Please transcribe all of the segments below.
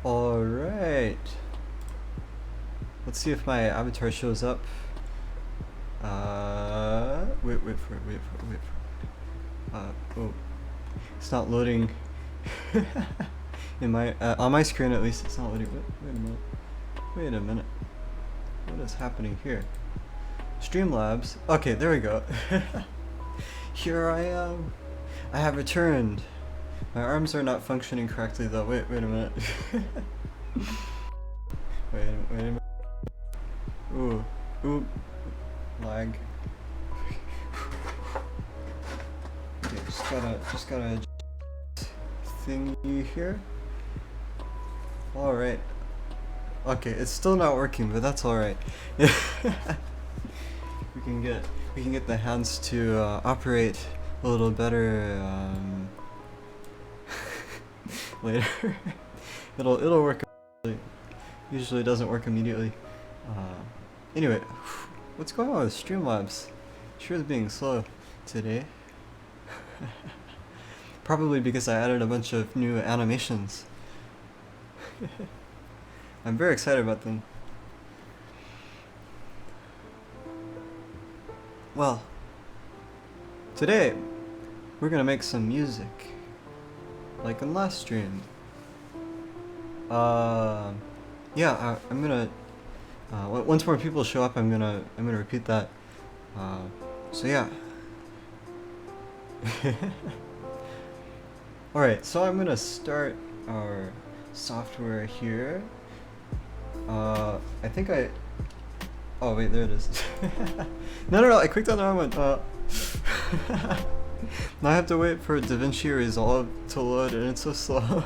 Alright. Let's see if my avatar shows up. Wait for it. Oh. It's not loading. In my, on my screen at least, it's not loading. Wait a minute. What is happening here? Streamlabs. Okay, there we go. Here I am. I have returned. My arms are not functioning correctly though. Wait a minute. wait a minute. Ooh. Lag. Okay, just gotta thingy here. Alright. Okay, it's still not working, but that's alright. we can get the hands to operate a little better later. It'll work. Usually doesn't work immediately. Anyway, what's going on with Streamlabs? Sure is being slow today. Probably because I added a bunch of new animations. I'm very excited about them. Well, today we're gonna make some music, like in last stream. Yeah, I'm gonna. Once more people show up, I'm gonna repeat that. So yeah. Alright, so I'm gonna start our software here. I think I... Oh wait, there it is. No, I clicked on the wrong one. Now I have to wait for DaVinci Resolve to load and it's so slow.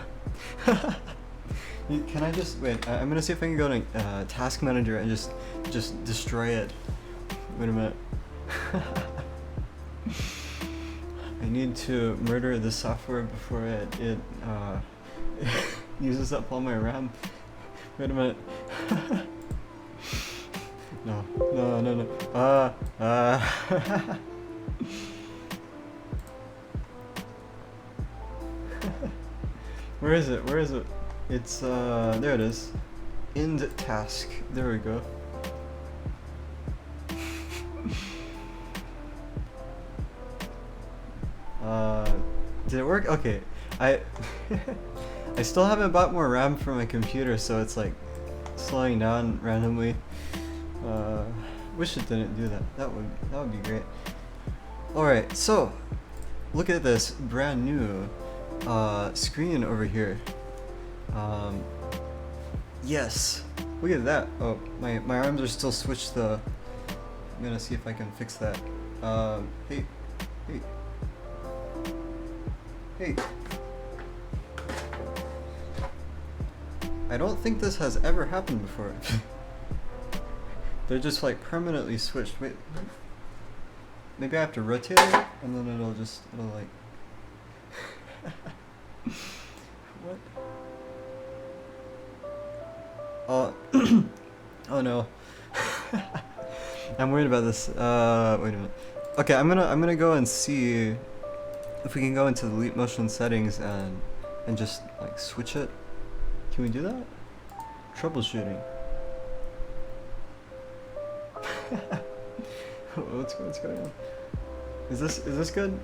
Can I just... Wait, I'm gonna see if I can go to Task Manager and just destroy it. Wait a minute. I need to murder the software before it uses up all my RAM. Wait a minute. No. Where is it? It's there it is. End task. There we go. Did it work? Okay. I still haven't bought more RAM for my computer, so it's like slowing down randomly. Wish it didn't do that. That would be great. Alright, so look at this brand new screen over here. Yes. Look at that. Oh, my arms are still switched though. I'm gonna see if I can fix that. Hey. I don't think this has ever happened before. They're just like permanently switched. Wait. Maybe I have to rotate it and then it'll like... What? Oh no. I'm worried about this. Wait a minute. Okay, I'm gonna go and see if we can go into the Leap Motion settings and just like switch it. Can we do that? Troubleshooting. What's going on? Is this good?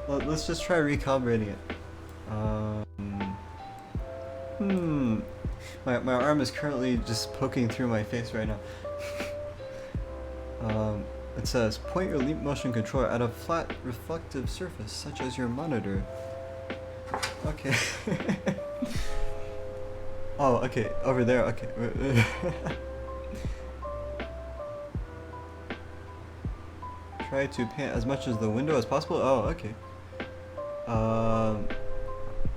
Well, let's just try recalibrating it. My arm is currently just poking through my face right now. It says, point your Leap Motion controller at a flat reflective surface, such as your monitor. Okay. Oh, okay, over there, okay. Try to paint as much as the window as possible? Oh, okay.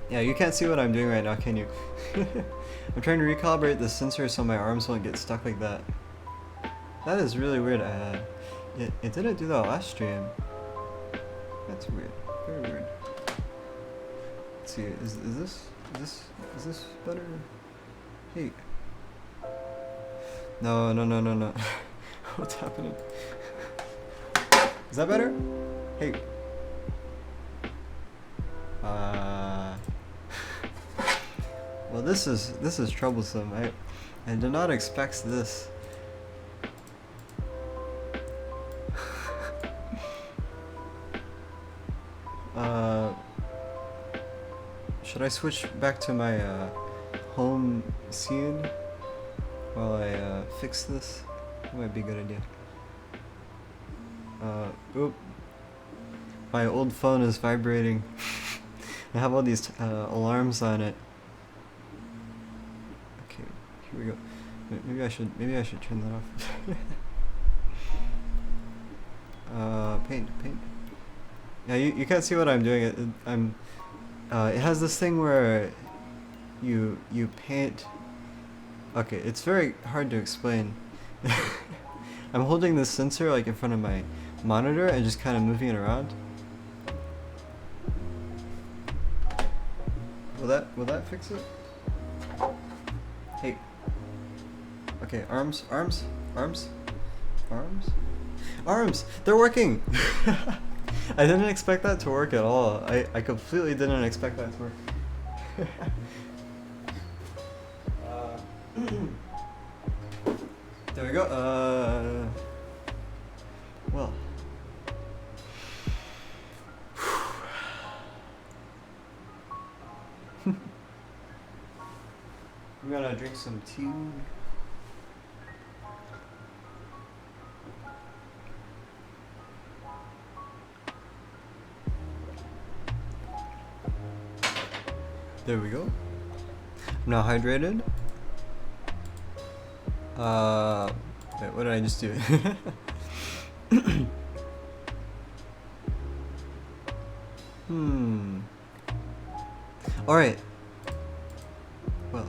Yeah, you can't see what I'm doing right now, can you? I'm trying to recalibrate the sensor so my arms won't get stuck like that. That is really weird. It didn't do that last stream. That's weird. Very weird. Let's see. Is this better? Hey. No. What's happening? Is that better? Hey. Well, this is troublesome. I did not expect this. Should I switch back to my home scene while I fix this? That might be a good idea. Oop. My old phone is vibrating. I have all these alarms on it. Okay, here we go. Maybe I should turn that off. Paint. Yeah, you can't see what I'm doing. It has this thing where you paint. Okay, it's very hard to explain. I'm holding this sensor like in front of my monitor and just kind of moving it around. Will that fix it? Hey. Okay, arms. They're working. I didn't expect that to work at all. I completely didn't expect that to work. There we go. Well. I'm gonna drink some tea. There we go. I'm now hydrated. Wait, what did I just do? Alright. Well.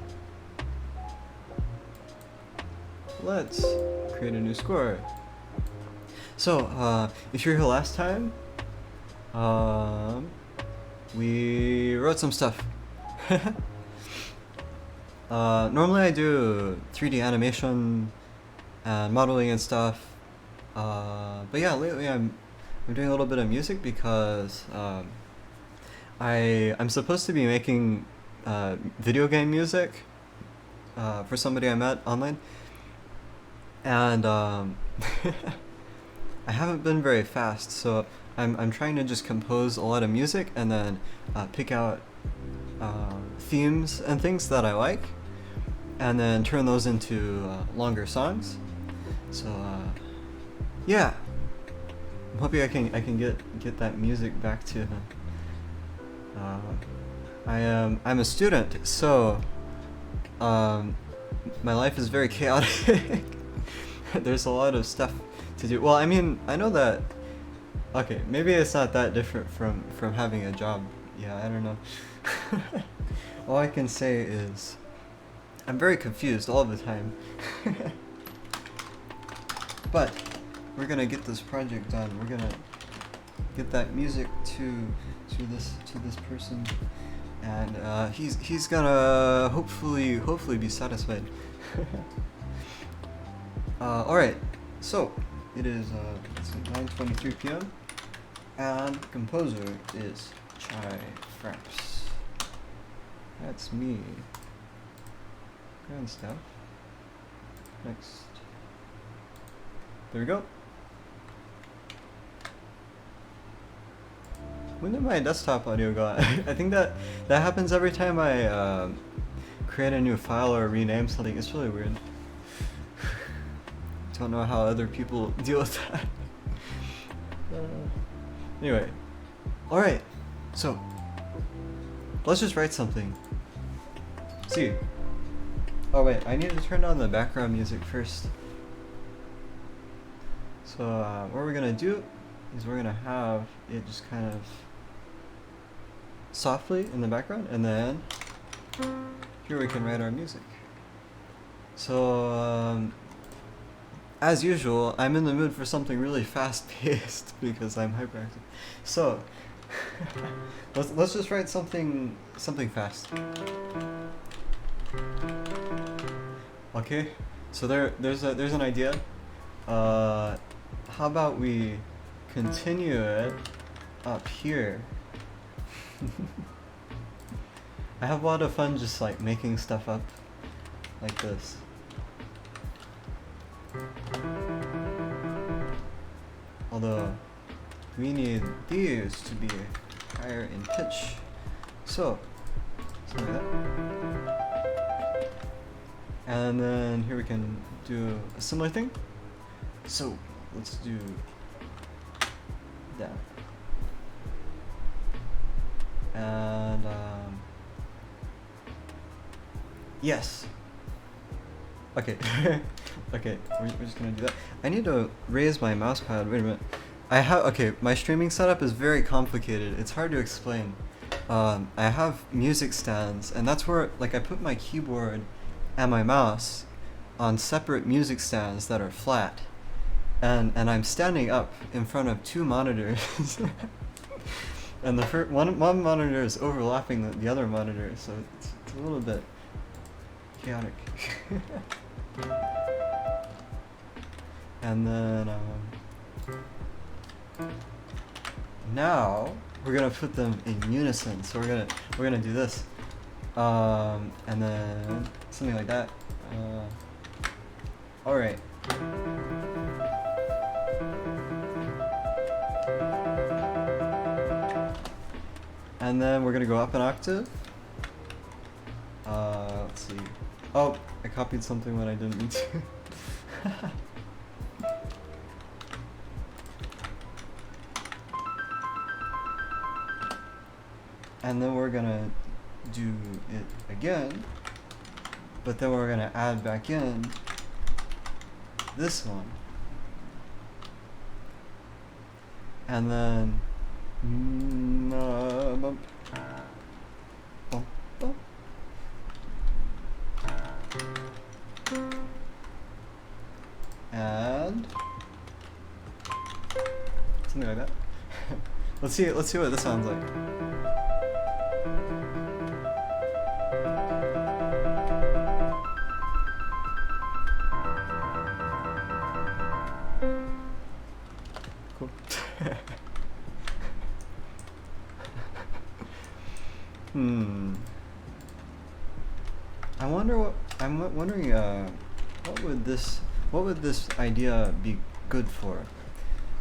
Let's create a new score. So, if you're here last time, we wrote some stuff. Normally I do 3D animation and modeling and stuff, but yeah, lately I'm doing a little bit of music because I'm supposed to be making video game music for somebody I met online, and I haven't been very fast, so I'm trying to just compose a lot of music and then pick out themes and things that I like, and then turn those into longer songs. So yeah, I'm hoping I can get that music back to him. I'm a student, so my life is very chaotic. There's a lot of stuff to do. Well, I mean, I know that. Okay, maybe it's not that different from having a job. Yeah, I don't know. All I can say is I'm very confused all the time. But we're gonna get this project done. We're gonna get that music to this person, and he's gonna hopefully be satisfied. All right, so it is 9:23 p.m. and composer is Chai Fraps. That's me. Grand stuff. Next. There we go. When did my desktop audio go? I think that happens every time I create a new file or rename something. It's really weird. Don't know how other people deal with that. Anyway, all right. So let's just write something. See. Oh wait, I need to turn on the background music first. So what we're gonna do is we're gonna have it just kind of softly in the background, and then here we can write our music. So as usual, I'm in the mood for something really fast-paced because I'm hyperactive. So let's just write something fast. Okay, so there's an idea. How about we continue it up here? I have a lot of fun just like making stuff up like this. Although we need these to be higher in pitch. So something like that. And then here we can do a similar thing. So let's do that. And yes. Okay. Okay, we're just gonna do that. I need to raise my mouse pad. Wait a minute. Okay, my streaming setup is very complicated. It's hard to explain. I have music stands, and that's where, like, I put my keyboard and my mouse on separate music stands that are flat. And I'm standing up in front of two monitors. And the one monitor is overlapping the other monitor, so it's a little bit chaotic. And then now we're gonna put them in unison. So we're gonna do this, and then something like that. All right. And then we're gonna go up an octave. Let's see. Oh, I copied something when I didn't need to. And then we're gonna do it again, but then we're gonna add back in this one. And then and something like that. Let's see what this sounds like. Cool. I'm wondering what would this idea be good for?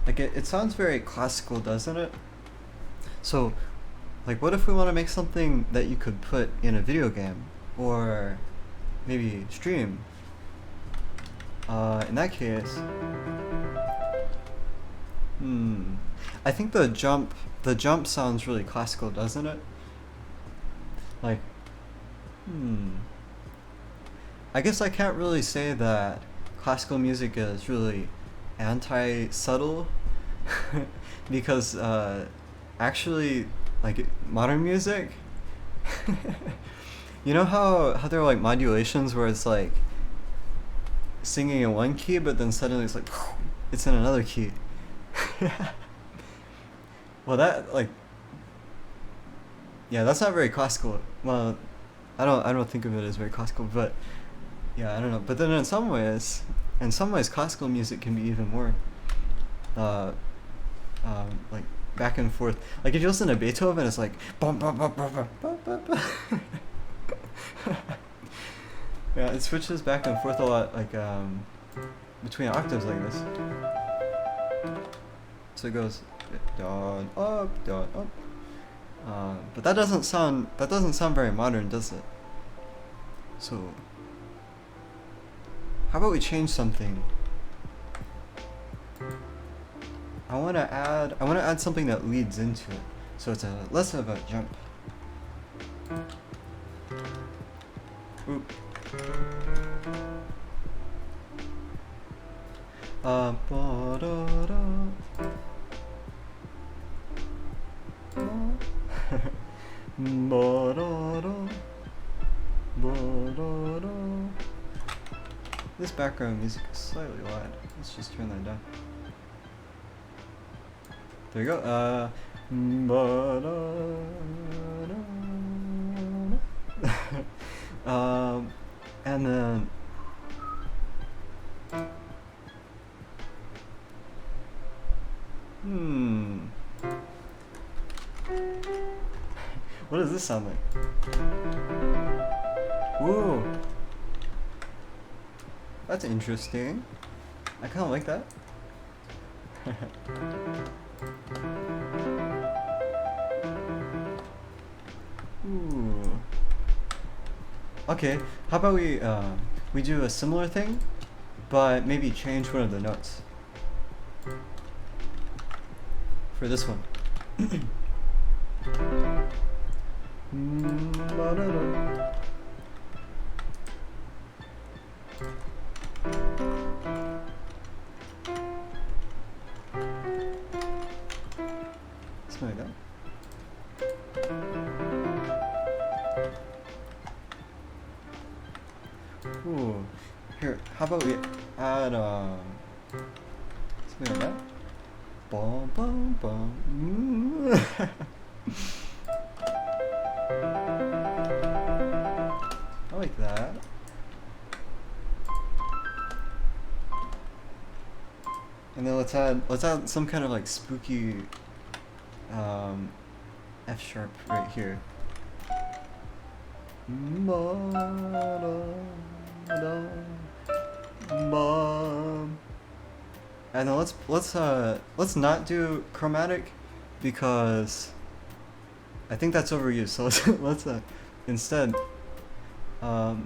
Like it sounds very classical, doesn't it? So like what if we want to make something that you could put in a video game or maybe stream? In that case, I think the jump sounds really classical, doesn't it? Like, I guess I can't really say that classical music is really anti-subtle because actually, like modern music, you know how there are like modulations where it's like singing in one key, but then suddenly it's like it's in another key. Well, that like, yeah, that's not very classical. Well, I don't think of it as very classical, but yeah, I don't know. But then in some ways, classical music can be even more like back and forth. Like if you listen to Beethoven, it's like bum, bum, bum, bum, bum, bum, bum, bum. Yeah, it switches back and forth a lot, like between octaves like this. So it goes down, up, down, up. But that doesn't sound very modern, does it? So how about we change something? I want to add something that leads into it, so it's less of a jump. Oop. This background music is slightly loud. Let's just turn that down. There you go. And then What does this sound like? Ooh. That's interesting. I kind of like that. Ooh. Okay, how about we do a similar thing, but maybe change one of the notes for this one. Something like that. Ooh. Here, how about we add something like that? Bum bum bum. I like that. And then let's add some kind of like spooky F sharp right here. And then let's not do chromatic because I think that's overused. So let's instead I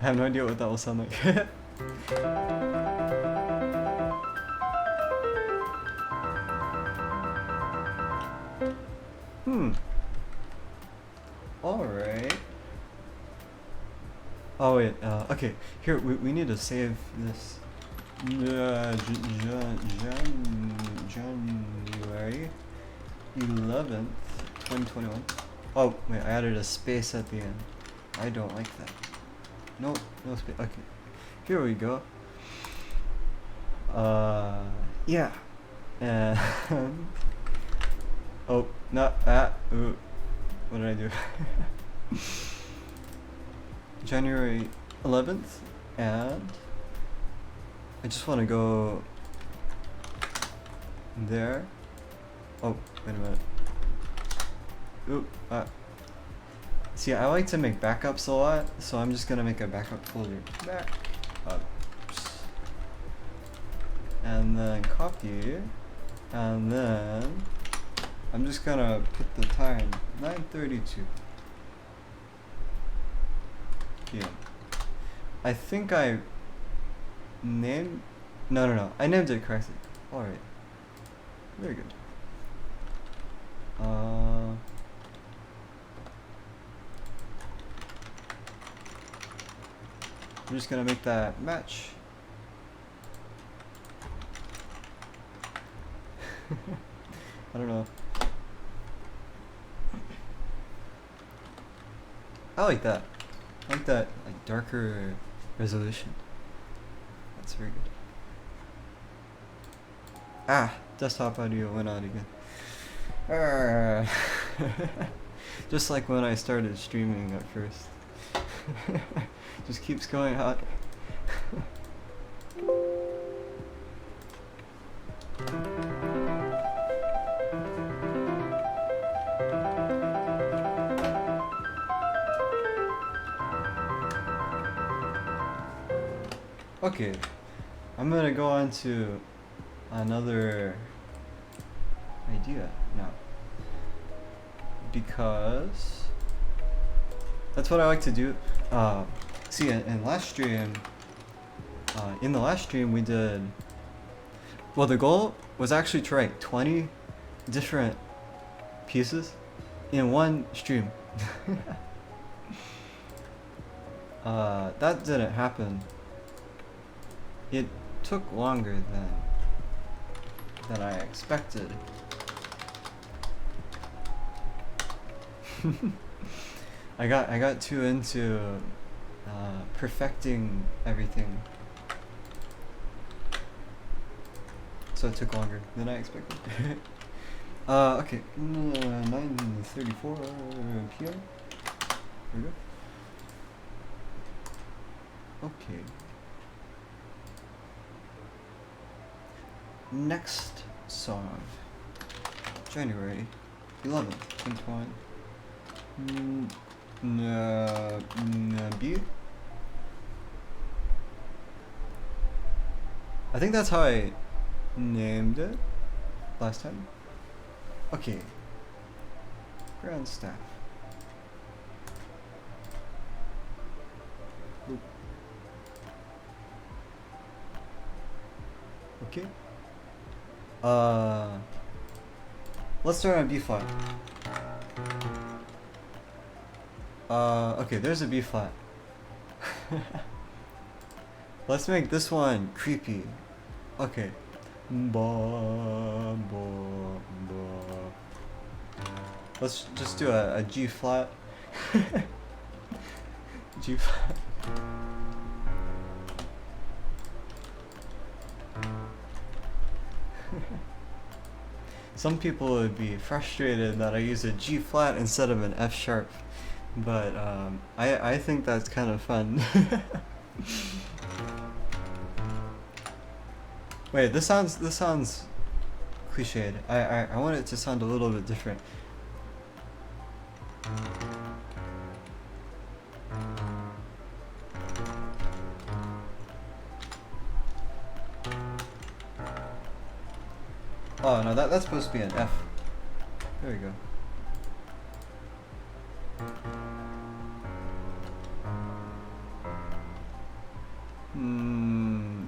have no idea what that will sound like. Alright. Oh wait, okay. Here, we need to save this. January 11th, 2021. Oh, wait, I added a space at the end. I don't like that. No space. Okay. Here we go. Yeah. And oh, not that. Ooh. What did I do? January 11th, and I just want to go there. Oh, wait a minute. Oop. See, I like to make backups a lot, so I'm just gonna make a backup folder. Backups. And then copy, and then I'm just gonna put the time 9:32 p.m. I think I named. No. I named it correctly. All right. Very good. I'm just gonna make that match. I don't know. I like that. I like that like darker resolution. That's very good. Ah, desktop audio went out again. Just like when I started streaming at first. Just keeps going out. Okay, I'm gonna go on to another idea now, because that's what I like to do. See, in last stream, in the last stream we did, well, the goal was actually to write 20 different pieces in one stream. That didn't happen. It took longer than I expected. I got too into perfecting everything, so it took longer than I expected. Okay. 9:34 p.m. Here we go. Okay. Next song. January 11th, 2020. B? I think that's how I named it last time. Okay. Ground staff. Oop. Okay. Let's start on B flat. Okay, there's a B flat. Let's make this one creepy. Okay. Ba, ba, ba. Let's just do a G flat. G flat. Some people would be frustrated that I use a G flat instead of an F sharp, but I think that's kind of fun. Wait, this sounds cliched. I want it to sound a little bit different. Oh no, that's supposed to be an F. There we go.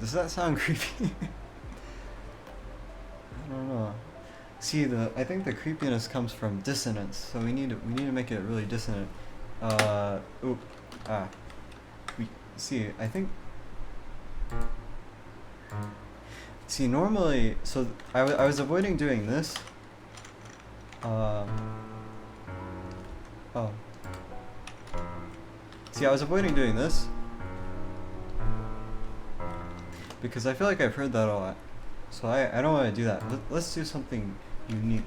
Does that sound creepy? I don't know. See, I think the creepiness comes from dissonance, so we need to make it really dissonant. See, I think. See, normally, so I was avoiding doing this. See, I was avoiding doing this because I feel like I've heard that a lot. So I don't want to do that. Let's do something unique.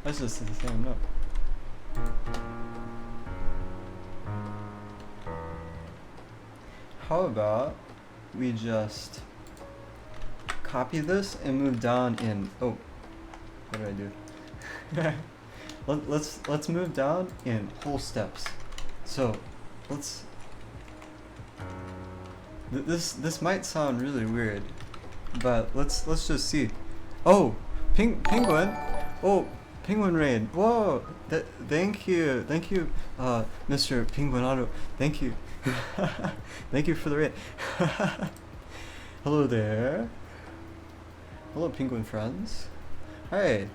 That's just the same note. How about we just copy this and move down in what did I do? Let's move down in whole steps. So let's this might sound really weird, but let's just see. Oh, penguin. Oh, penguin raid. Whoa. Thank you, Mr. Penguinado. Thank you. Thank you for the raid. Hello there. Hello, penguin friends. Hi.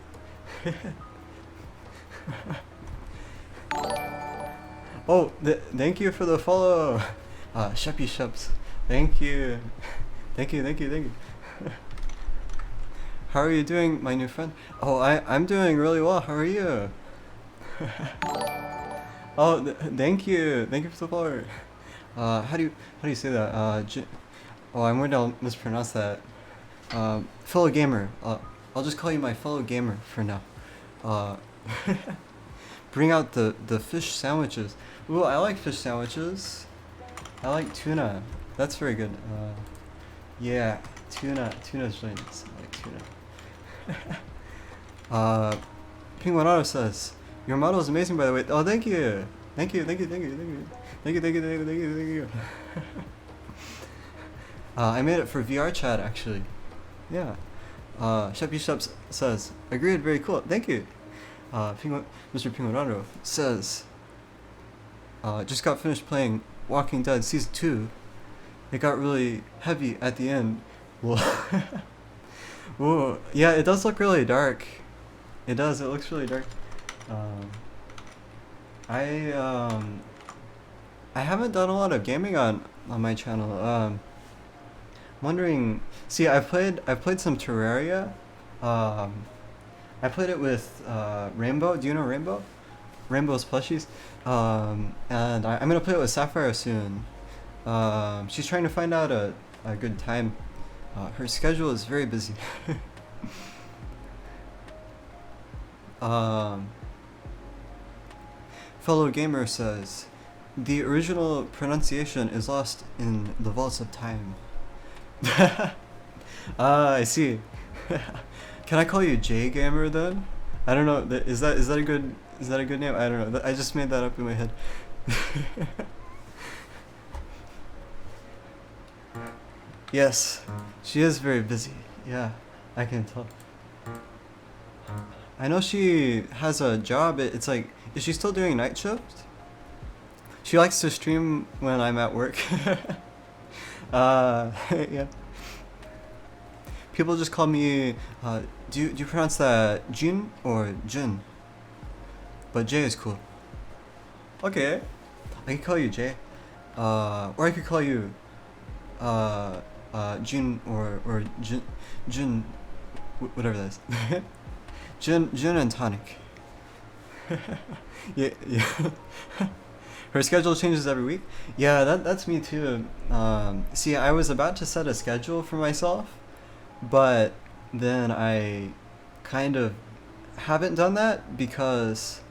Oh, thank you for the follow. Sheppy Sheps. Thank you. Thank you. How are you doing, my new friend? Oh, I'm doing really well. How are you? Oh, thank you for the follower. How do you say that? I'm going to mispronounce that. Fellow gamer. I'll just call you my fellow gamer for now. Bring out the fish sandwiches. Ooh, I like fish sandwiches. I like tuna. That's very good. Yeah, tuna's really nice. I like tuna. Penguinado says, your model is amazing, by the way. Oh, thank you. Thank you. I made it for VR chat, actually. Yeah. Sheppy Sheps says, agreed, very cool. Thank you. Mr. Penguinado says, just got finished playing Walking Dead Season 2. It got really heavy at the end. Whoa. Yeah, it does look really dark. It does, it looks really dark. I haven't done a lot of gaming on my channel. I'm wondering, see, I've played some Terraria. I played it with Rainbow. Do you know Rainbow? Rainbow's plushies. And I'm gonna play it with Sapphire soon. She's trying to find out a good time Her schedule is very busy. um, Fellow gamer says, the original pronunciation is lost in the vaults of time. I see. Can I call you J Gamer then? I don't know. Is that a good name? I don't know. I just made that up in my head. Yes, she is very busy. Yeah, I can tell. I know she has a job. It's like, is she still doing night shift? She likes to stream when I'm at work. Yeah. People just call me, do you pronounce that Jin or Jin? But J is cool. Okay. I could call you J. Or I could call you, Jin or Jin, whatever that is. Gin and tonic. Yeah. Her schedule changes every week. Yeah, that's me too. See, I was about to set a schedule for myself, but then I kind of haven't done that because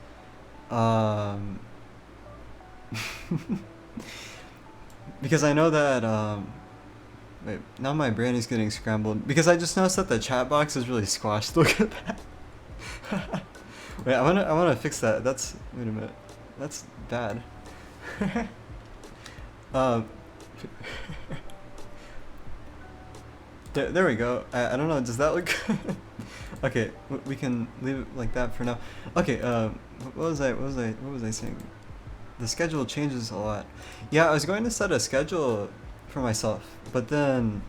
because I know that wait, now my brain is getting scrambled because I just noticed that the chat box is really squashed. Look at that. Wait, I wanna fix that. Wait a minute. That's bad. um, there we go. I don't know. Does that look good? Okay, we can leave it like that for now. Okay. What was I saying? The schedule changes a lot. Yeah, I was going to set a schedule for myself, but then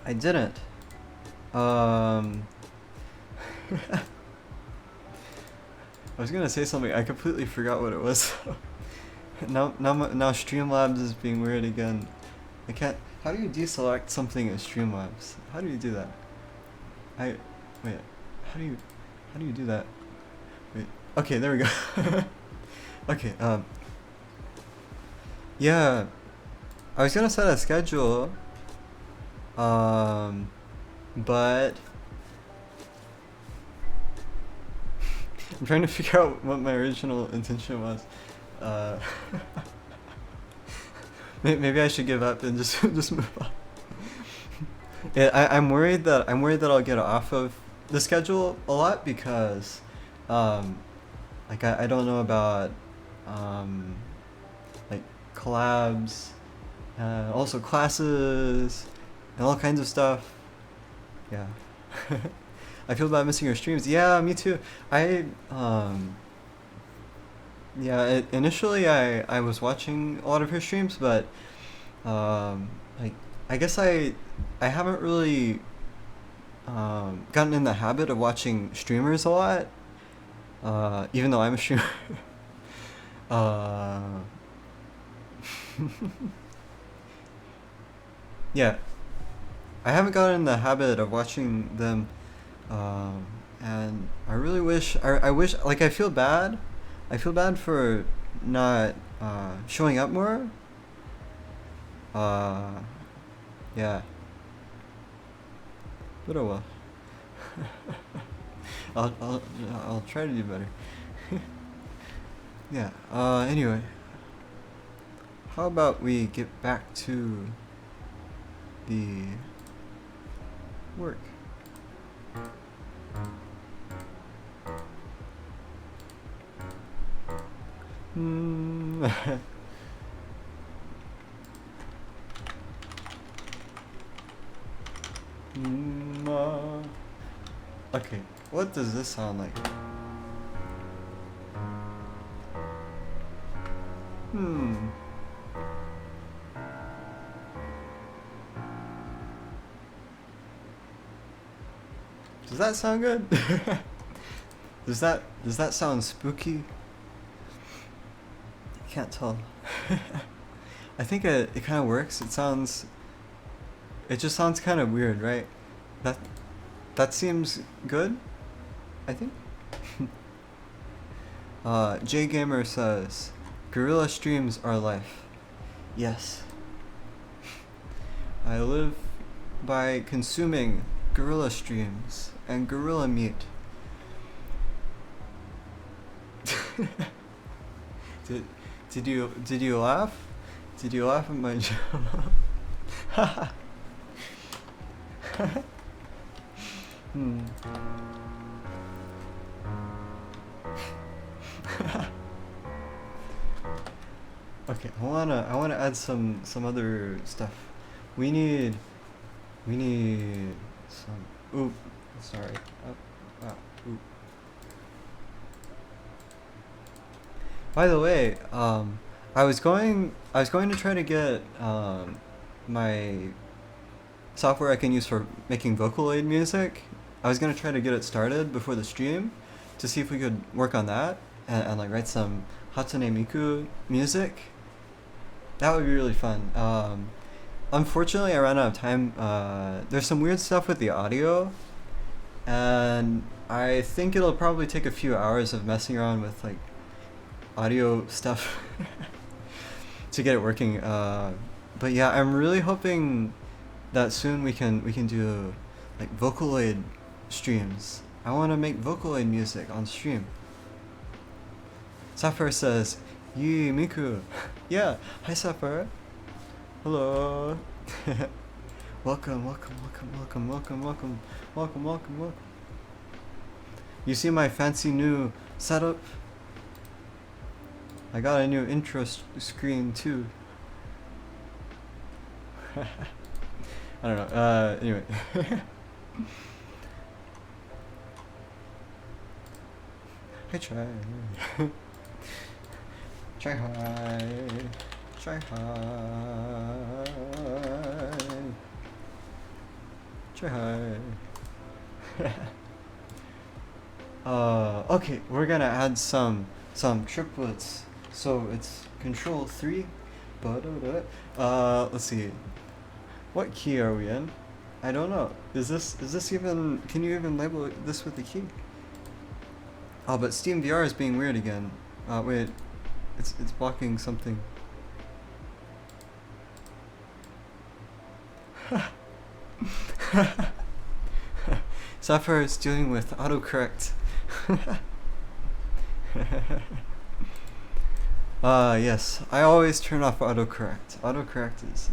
I didn't. I was gonna say something. I completely forgot what it was. Now Streamlabs is being weird again. I can't. How do you deselect something in Streamlabs? How do you do that? Wait. How do you do that? Wait. Okay, there we go. Okay. Yeah. I was gonna set a schedule. But I'm trying to figure out what my original intention was. Maybe I should give up and just move on. Yeah, I'm worried that I'll get off of the schedule a lot because, like I don't know about, like collabs, also classes, and all kinds of stuff. Yeah. I feel bad missing your streams. Yeah, me too. Yeah, initially I was watching a lot of her streams, but like I guess I haven't really gotten in the habit of watching streamers a lot, even though I'm a streamer. Yeah, I haven't gotten in the habit of watching them, and I really wish I wish, like, I feel bad for not showing up more. Yeah. But oh well. I'll try to do better. Yeah. Anyway, how about we get back to the work? Okay, what does this sound like? Does that sound good? Does that sound spooky? I can't tell. I think it kind of works. It just sounds kind of weird, right? That seems good, I think. J Gamer says, "Guerrilla streams are life." Yes. I live by consuming gorilla streams and gorilla meat. Did you laugh? Did you laugh at my joke? Hmm. Okay, I wanna add some other stuff. We need some. Oop, sorry. Oop. By the way, I was going to try to get my software I can use for making Vocaloid music. I was gonna try to get it started before the stream to see if we could work on that and like write some Hatsune Miku music. That would be really fun. Unfortunately, I ran out of time. There's some weird stuff with the audio, and I think it'll probably take a few hours of messing around with like audio stuff to get it working. But yeah, I'm really hoping that soon we can do like Vocaloid streams. I want to make Vocaloid music on stream. Sapphire says, "Yee, Miku." Yeah, hi Sapphire. Hello. Welcome. You see my fancy new setup? I got a new intro screen too. I don't know. Anyway. Hi, chaihi. Chaihi. Okay, we're gonna add some triplets. So it's Control 3. Let's see. What key are we in? I don't know. Is this even? Can you even label this with the key? Oh, but Steam VR is being weird again. Wait, it's blocking something. Sapphire is dealing with autocorrect. Yes, I always turn off autocorrect. Autocorrect is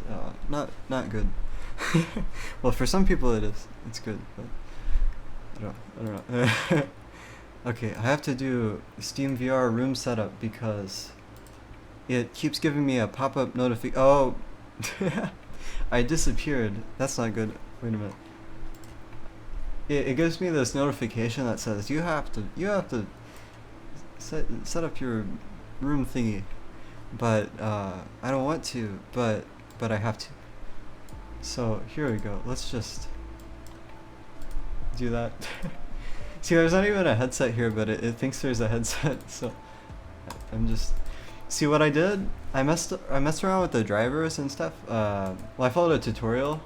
not good. Well, for some people it is. It's good, but I don't know. Okay, I have to do Steam VR room setup because it keeps giving me a pop-up notification. Oh, I disappeared. That's not good. Wait a minute. It gives me this notification that says you have to set up your room thingy, but I don't want to, but I have to. So here we go. Let's just do that. See, there's not even a headset here, but it thinks there's a headset. So I'm just see what I did. I messed around with the drivers and stuff. Well, I followed a tutorial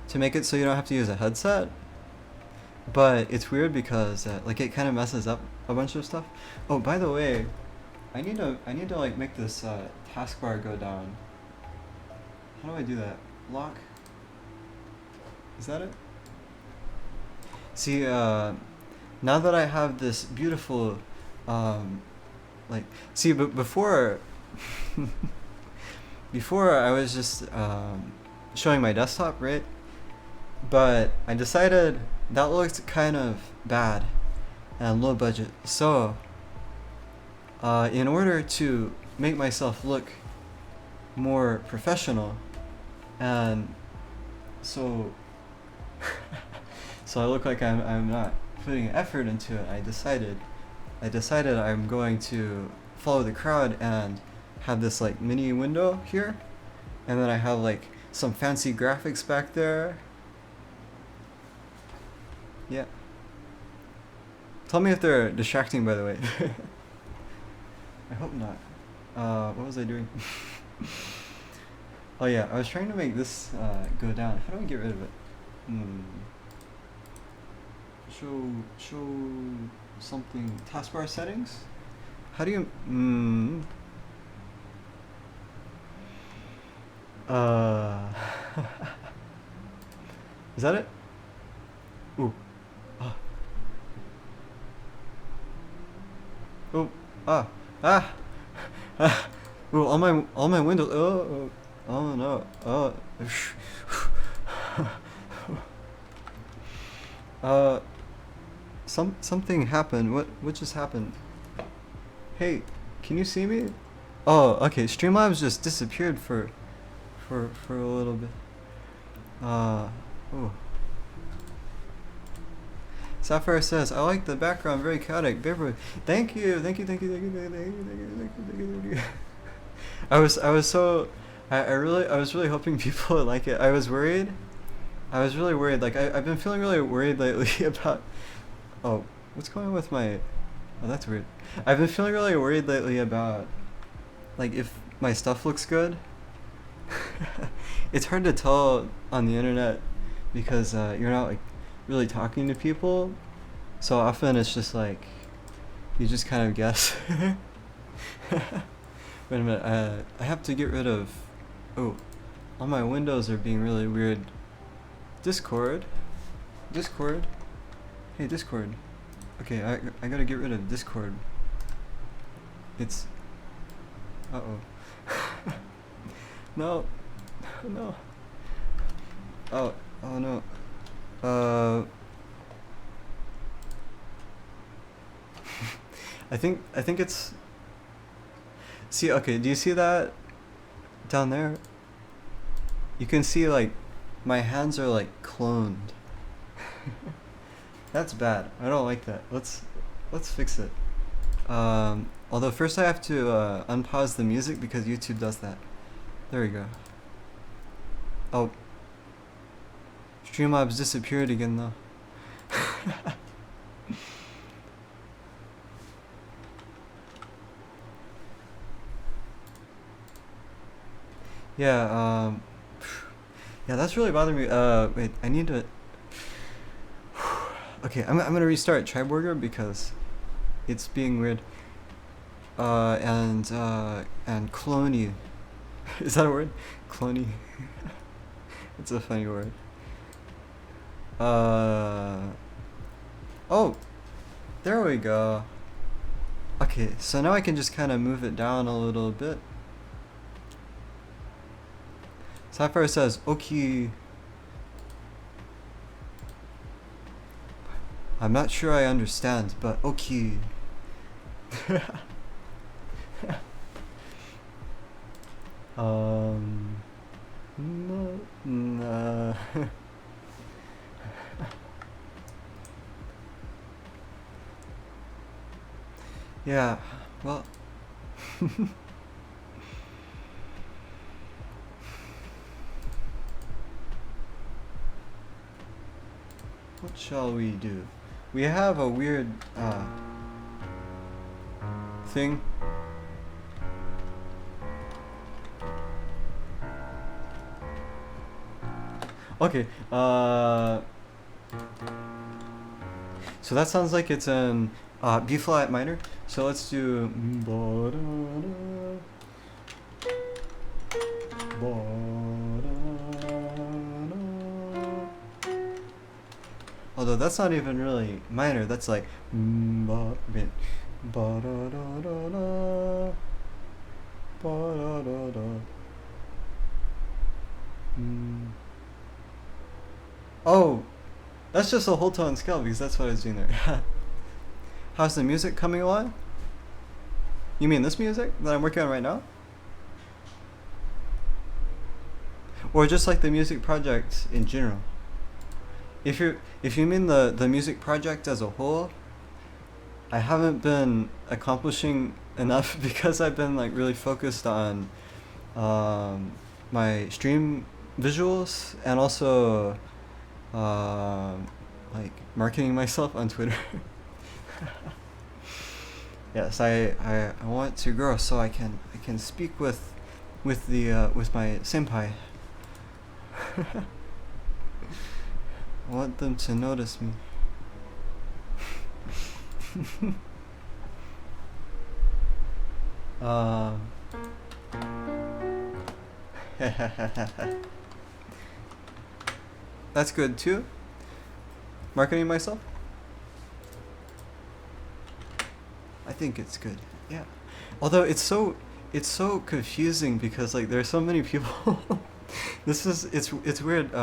to make it so you don't have to use a headset. But it's weird because like it kind of messes up a bunch of stuff. Oh, by the way, I need to like make this taskbar go down. How do I do that? Lock. Is that it? See, now that I have this beautiful, like, see, but before I was just showing my desktop, right? But I decided that looks kind of bad and low budget. So, in order to make myself look more professional, and so so I look like I'm not putting effort into it, I decided I'm going to follow the crowd and have this like mini window here, and then I have like some fancy graphics back there. Yeah. Tell me if they're distracting, by the way. I hope not. What was I doing? Oh yeah, I was trying to make this go down. How do I get rid of it? Show something. Taskbar settings? How do you Is that it? Ooh. Ah. Ooh. Ah. Ah. Ah. Ooh, all my windows. Oh. Oh no. Oh. uh. Something happened. What just happened? Hey, can you see me? Oh, okay. Streamlabs just disappeared for a little bit. Oh. Sapphire says, I like the background, very chaotic. Thank you. I was so I was really hoping people would like it. I was worried. I was really worried. Like I've been feeling really worried lately about oh, what's going on with my oh, that's weird. I've been feeling really worried lately about like if my stuff looks good. It's hard to tell on the internet because you're not like really talking to people, so often it's just like you just kind of guess. Wait a minute, I have to get rid of oh, all my windows are being really weird. Discord, hey Discord, okay, I gotta get rid of Discord. It's no. No. Oh no. I think it's. See, okay, do you see that down there? You can see like my hands are like cloned. That's bad. I don't like that. Let's fix it. Although first I have to unpause the music because YouTube does that. There we go. Oh. Streamlabs disappeared again though. Yeah, yeah, that's really bothering me. Wait, I need to. Okay, I'm gonna restart Triborger because it's being weird. And clony. Is that a word? Clony. It's a funny word. Oh, there we go. Okay, so now I can just kind of move it down a little bit. Sapphire says, okay. I'm not sure I understand, but okay. No. Yeah, well. What shall we do? We have a weird thing. Okay, so that sounds like it's in B flat minor. So let's do. Although that's not even really minor. That's like. Oh, that's just a whole tone scale because that's what I was doing there. How's the music coming along? You mean this music that I'm working on right now? Or just like the music project in general? If you mean the music project as a whole, I haven't been accomplishing enough because I've been like really focused on my stream visuals and also like marketing myself on Twitter. Yes, I want to grow so I can speak with the with my senpai. I want them to notice me. That's good too. Marketing myself? I think it's good. Yeah. Although it's so confusing because like there's so many people. It's weird.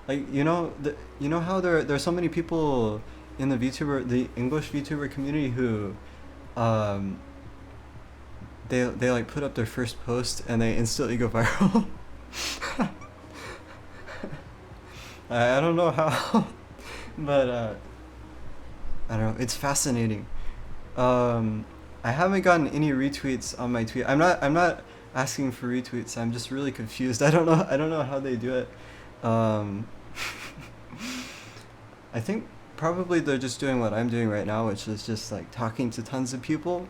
Like you know how there's so many people in the English VTuber community who um they like put up their first post and they instantly go viral. I don't know how, but I don't know. It's fascinating. I haven't gotten any retweets on my tweet. I'm not asking for retweets. I'm just really confused. I don't know how they do it. Um, I think probably they're just doing what I'm doing right now, which is just like talking to tons of people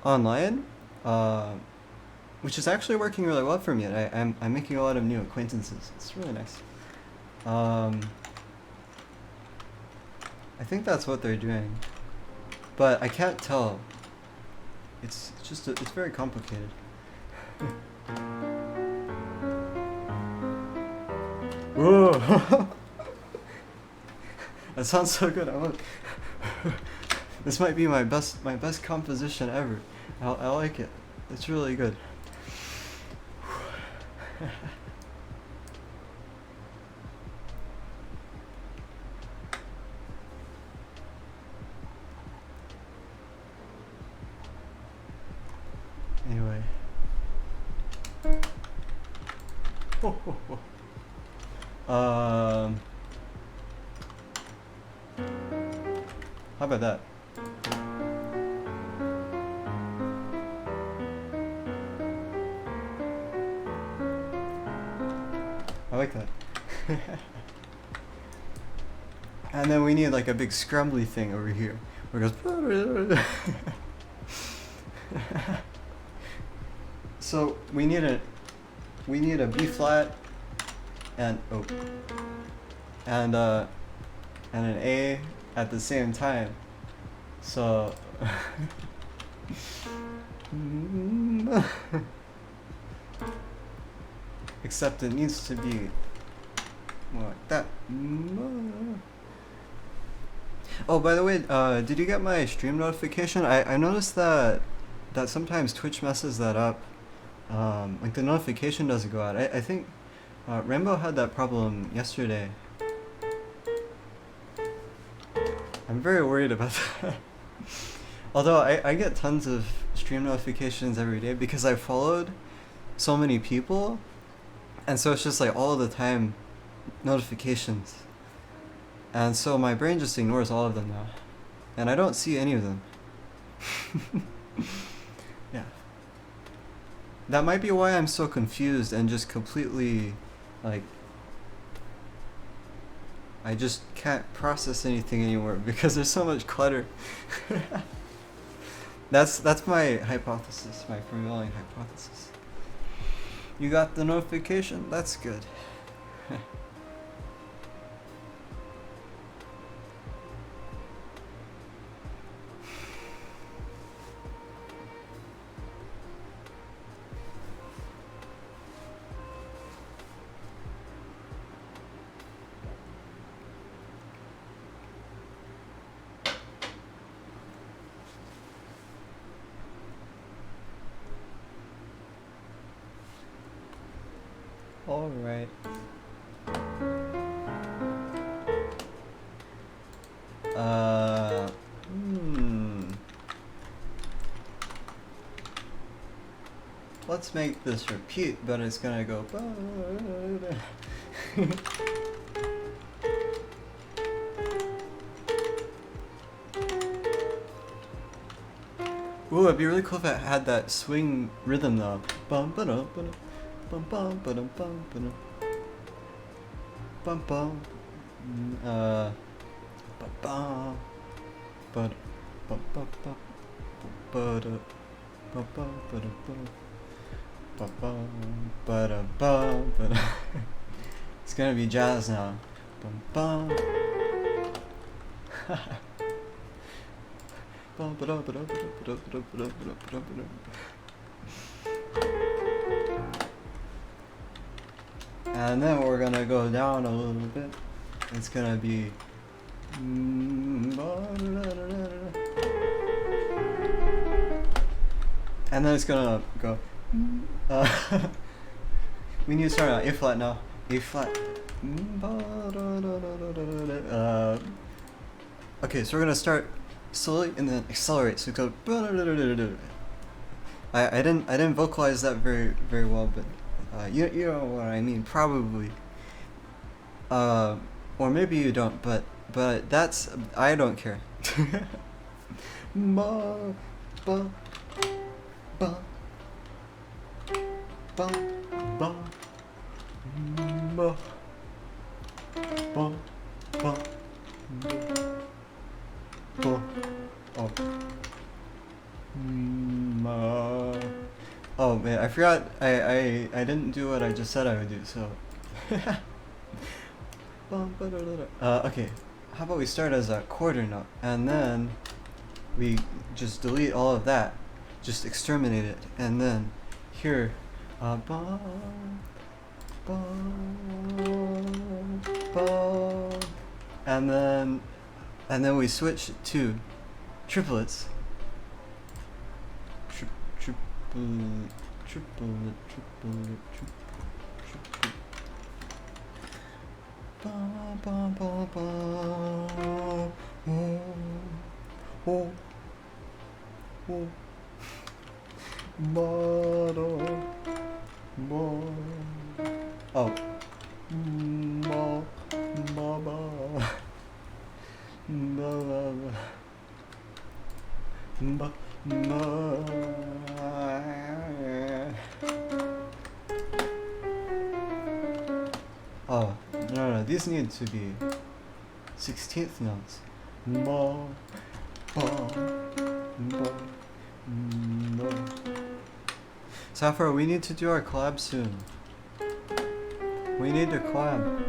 online, uh, which is actually working really well for me. I'm making a lot of new acquaintances. It's really nice. Um, I think that's what they're doing, but I can't tell. It's just it's very complicated. Whoa! That sounds so good. I want. This might be my best composition ever. I like it. It's really good. Anyway. How about that? I like that. And then we need like a big scrumbly thing over here where it goes. So we need a B flat and and an A at the same time. So except it needs to be more like that. Oh, by the way, did you get my stream notification? I noticed that sometimes Twitch messes that up. Like the notification doesn't go out. I think Rainbow had that problem yesterday. I'm very worried about that. Although I get tons of stream notifications every day because I followed so many people, and so it's just like all the time notifications. And so my brain just ignores all of them now. And I don't see any of them. Yeah. That might be why I'm so confused and just completely, like, I just can't process anything anymore because there's so much clutter. That's my hypothesis, my prevailing hypothesis. You got the notification? That's good. All right. Let's make this repeat, but it's gonna go. Ooh, it'd be really cool if it had that swing rhythm though. Bum ba dum ba dum bum bum ba dum bum ba dum bum bum ba bum ba bum bum bum ba da bum bum ba dum bum bum bum ba dum bum ba dum. It's gonna be jazz now. Bum bum. And then we're gonna go down a little bit. It's gonna be. And then it's gonna go. We need to start on A flat now. A flat. Okay, so we're gonna start slowly and then accelerate. So go. I didn't vocalize that very well, but you know what I mean, probably. Or maybe you don't, but that's, I don't care. Ba, ba, ba, ba, ba, ba, ba, ba, ba. Oh. Oh man, I forgot. I didn't do what I just said I would do. So. Okay. How about we start as a quarter note, and then we just delete all of that, just exterminate it, and then here, ba, ba, ba, and then we switch to triplets. Triplet. Ba, ba, ba, ba. Oh. Ba, da, ba. Oh. Ba, ba, ba. Ba, ba, ba. Ba, ba. Oh, no, these need to be 16th notes. Ba, ba, ba, ba. Sapphire, we need to do our collab soon. We need to collab.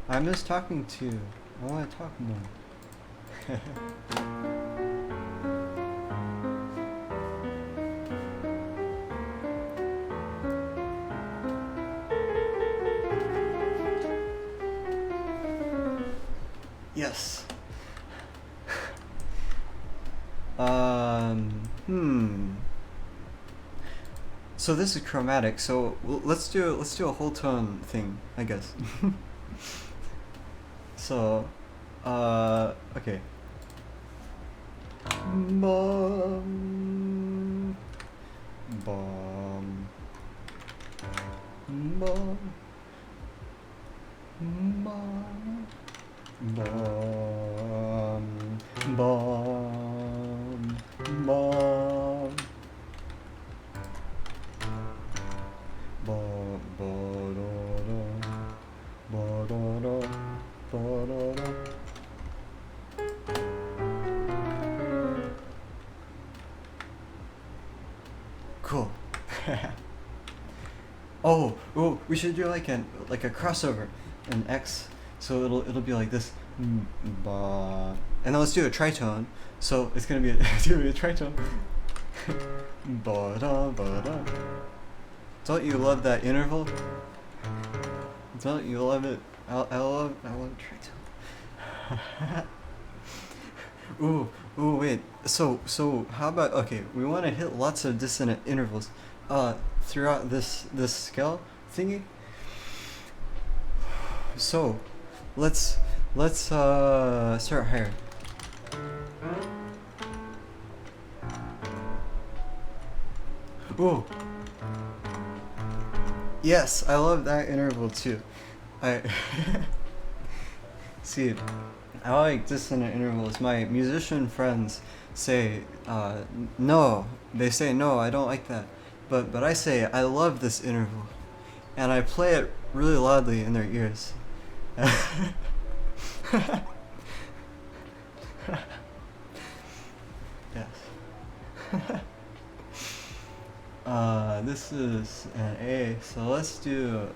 I miss talking to you. I want to talk more. Yes. So this is chromatic. So let's do a whole tone thing, I guess. So, okay. Bum, bum, bum, bum. Bum, bum, bum. Ba, ba, da, da. Ba, da, da. Ba, da, da. Cool. Oh, we should do like a crossover, an X. So it'll be like this, ba, and then let's do a tritone. So it's gonna be a tritone. Ba da ba da. Don't you love that interval? Don't you love it? I love tritone. Ooh, wait. So how about, okay? We want to hit lots of dissonant intervals, throughout this scale thingy. So. Let's start higher. Ooh. Yes, I love that interval too. I see. I like dissonant intervals. My musician friends say, no. They say no. I don't like that. But I say I love this interval, and I play it really loudly in their ears. Yes. This is an A, so let's do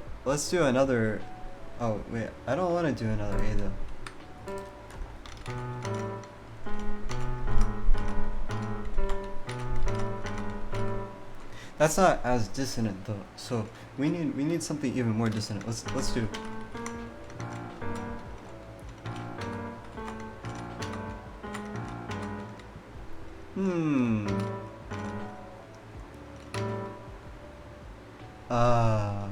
another. Oh wait, I don't want to do another A though. That's not as dissonant though. So we need something even more dissonant. Let's do. Hmm. Uh.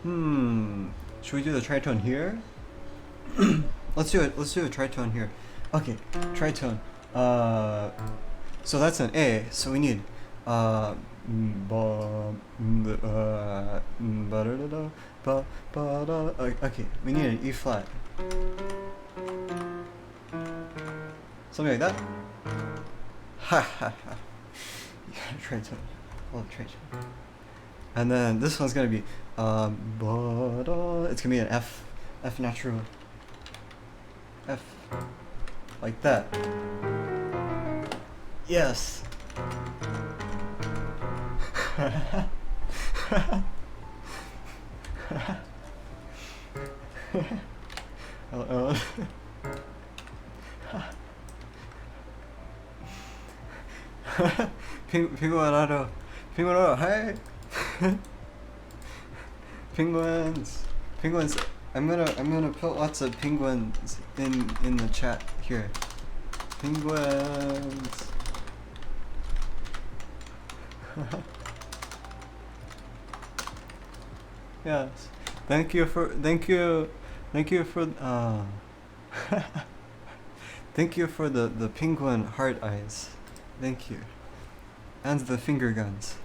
Hmm. Should we do the tritone here? Let's do it. Let's do a tritone here. Okay, tritone. So that's an A. So we need ba ba da da da ba ba da. Okay, we need an E flat. Something like that. Ha ha ha. Yeah, tritone. Oh, tritone. And then this one's gonna be ba da. It's gonna be an F. F natural. F. Like that. Yes. Penguin, hi. Penguins. I'm gonna put lots of penguins in the chat here. Penguins. Yes. Thank you for thank you for thank you for the penguin heart eyes. Thank you. And the finger guns.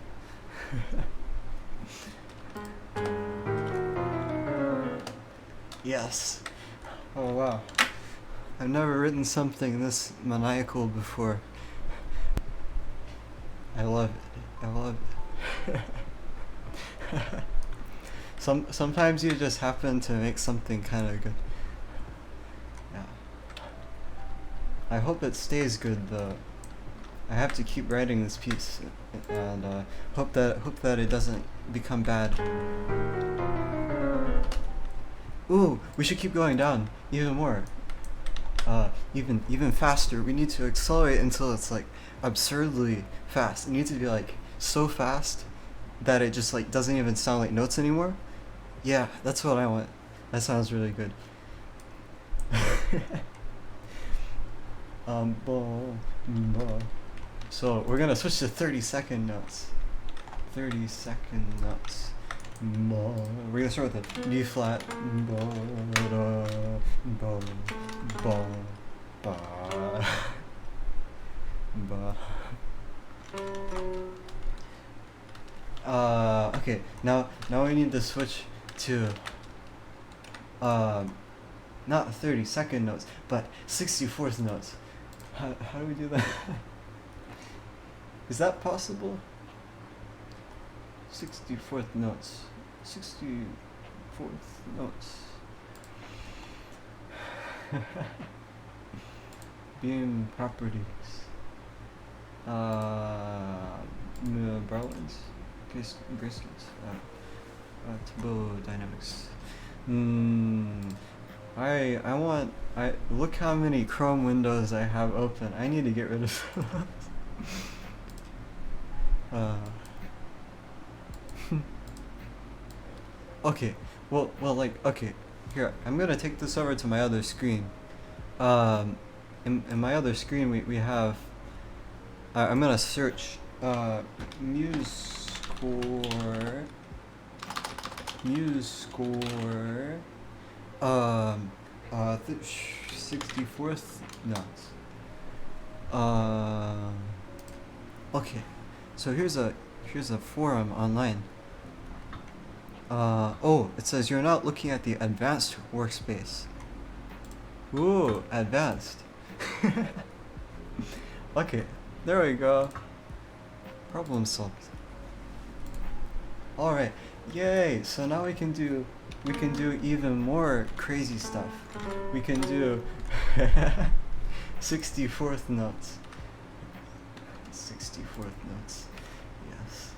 Yes. Oh wow. I've never written something this maniacal before. I love it. I love it. Sometimes you just happen to make something kind of good. Yeah. I hope it stays good though. I have to keep writing this piece, and hope that it doesn't become bad. Ooh, we should keep going down even more. Even faster. We need to accelerate until it's like absurdly fast. It needs to be like so fast that it just like doesn't even sound like notes anymore. Yeah, that's what I want. That sounds really good. So we're gonna switch to 30-second notes. 30-second notes. We're gonna start with a B flat. Okay, now we need to switch to not 30-second notes, but 64th notes. How do we do that? Is that possible? 64th notes. 64th notes. Beam properties. Barlins? Grayscales. Turbo dynamics. I look how many Chrome windows I have open. I need to get rid of those. Okay, well, like, okay, here, I'm gonna take this over to my other screen. In my other screen, we have, I'm gonna search, MuseScore, 64th notes. Okay, so here's a forum online. Oh, it says you're not looking at the advanced workspace. Ooh, advanced. Okay, there we go. Problem solved. Alright, yay! So now we can do even more crazy stuff. We can do 64th notes. 64th notes. Yes.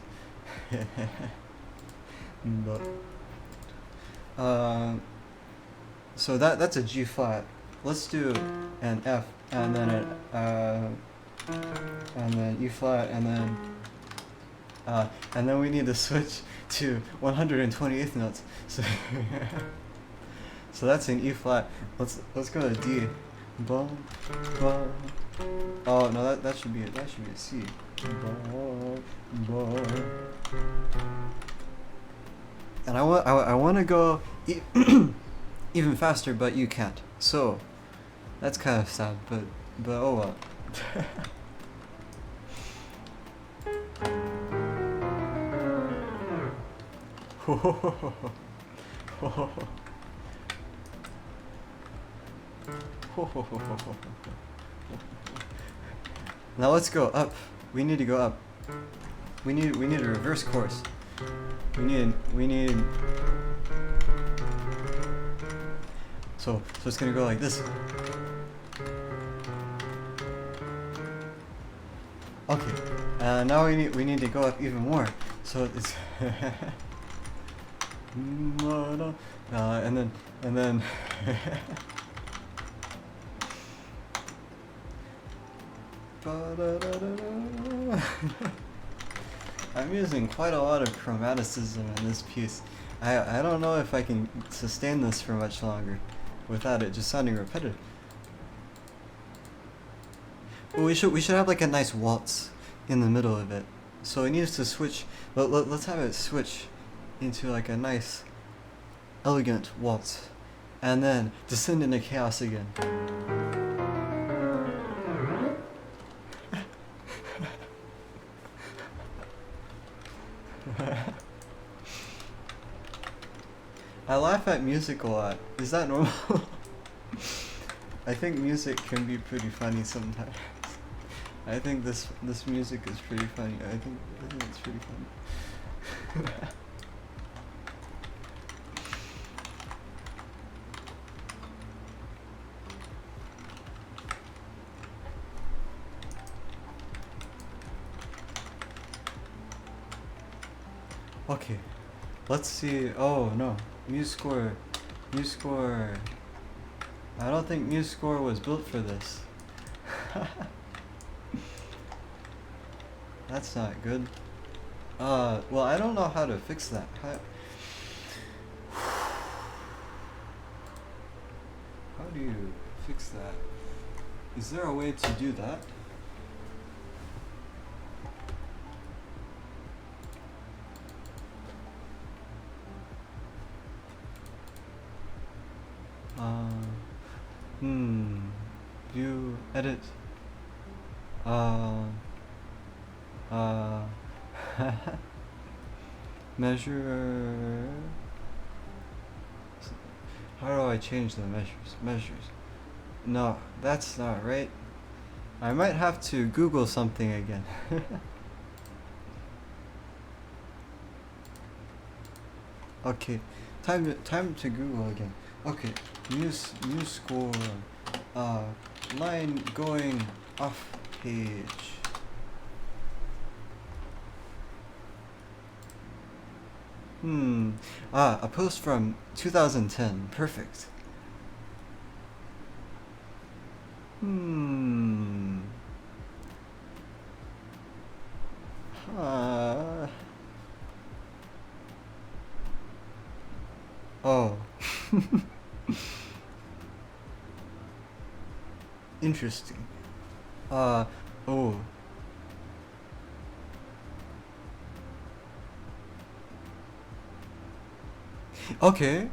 But so that's a G flat. let's do an F and then and then E flat and then we need to switch to 128th notes. So so that's an E flat. Let's go to D. Ba, ba. Oh no, that should be a C. Ba, ba. And I want to go even faster, but you can't. So that's kind of sad, but oh well. Now let's go up. We need to go up. We need a reverse course. We need so it's gonna go like this. Okay. Now we need to go up even more. So it's and then I'm using quite a lot of chromaticism in this piece. I don't know if I can sustain this for much longer without it just sounding repetitive. Well, we should have like a nice waltz in the middle of it. So it needs to switch. Let's have it switch into like a nice, elegant waltz, and then descend into chaos again. I laugh at music a lot. Is that normal? I think music can be pretty funny sometimes. I think this music is pretty funny. I think it's pretty funny. Okay, let's see. Oh no, MuseScore. I don't think MuseScore was built for this. That's not good. Well, I don't know how to fix that. How do you fix that? Is there a way to do that? View, edit. Measure. How do I change the measures? No, that's not right. I might have to Google something again. Okay, time to Google again. Okay, MuseScore. Line going off page. A post from 2010. Perfect. Oh. Interesting. Oh. Okay.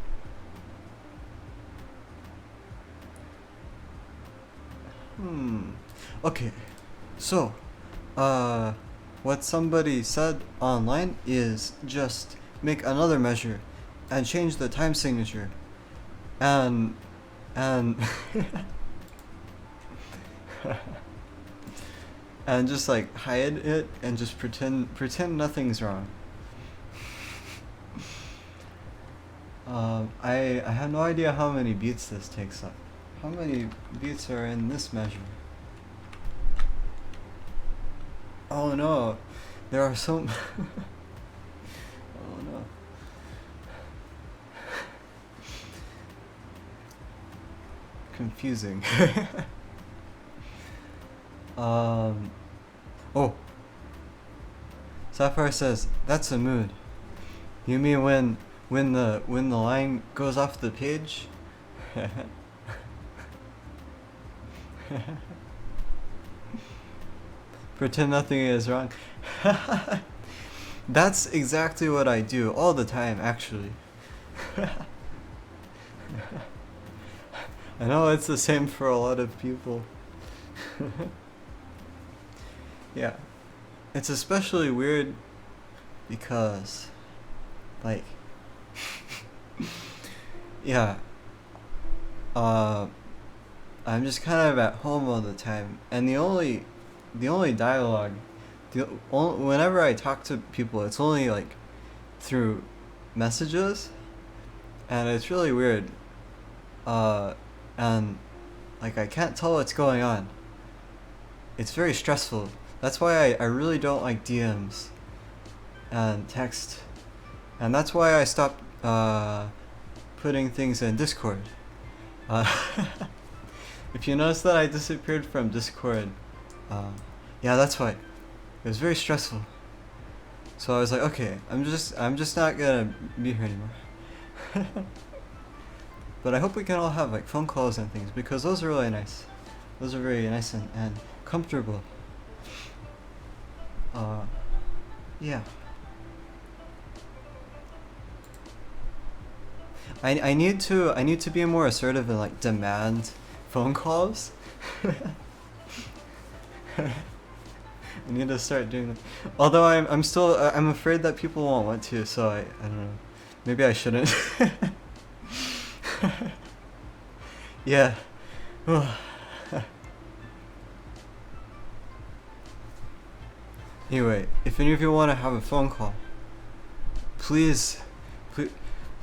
Okay. So, what somebody said online is just make another measure and change the time signature and and just like hide it and just pretend nothing's wrong. I have no idea how many beats this takes up. How many beats are in this measure? Oh no, there are so oh no. confusing. Oh, Sapphire says that's a mood. You mean when the line goes off the page? Pretend nothing is wrong. That's exactly what I do all the time, actually. I know it's the same for a lot of people. Yeah. It's especially weird because, like, yeah, I'm just kind of at home all the time, and the only dialogue, whenever I talk to people, it's only like through messages, and it's really weird. Uh, and like I can't tell what's going on. It's very stressful. That's why I really don't like DMs and text, and that's why I stopped putting things in Discord. Uh, if you notice that I disappeared from Discord, yeah, that's why. It was very stressful. So I was like, okay, I'm just not gonna be here anymore. But I hope we can all have like phone calls and things, because those are really nice. Those are very nice and comfortable. Yeah. I need to be more assertive and like demand phone calls. I need to start doing that. Although I'm still I'm afraid that people won't want to, so I don't know. Maybe I shouldn't. Yeah. Anyway, if any of you want to have a phone call, please,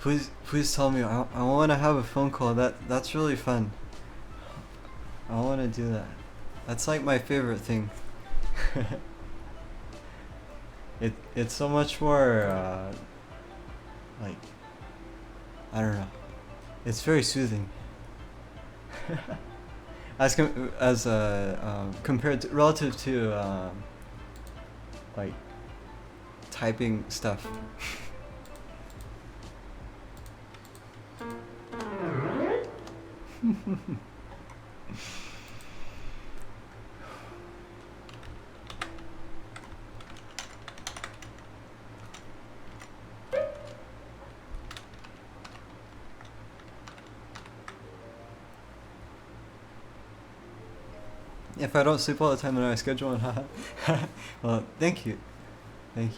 please, please tell me. I want to have a phone call. That's really fun. I want to do that. That's like my favorite thing. It's so much more like, I don't know. It's very soothing. Compared to, relative to like typing stuff. If I don't sleep all the time, then I schedule one. Well, thank you. I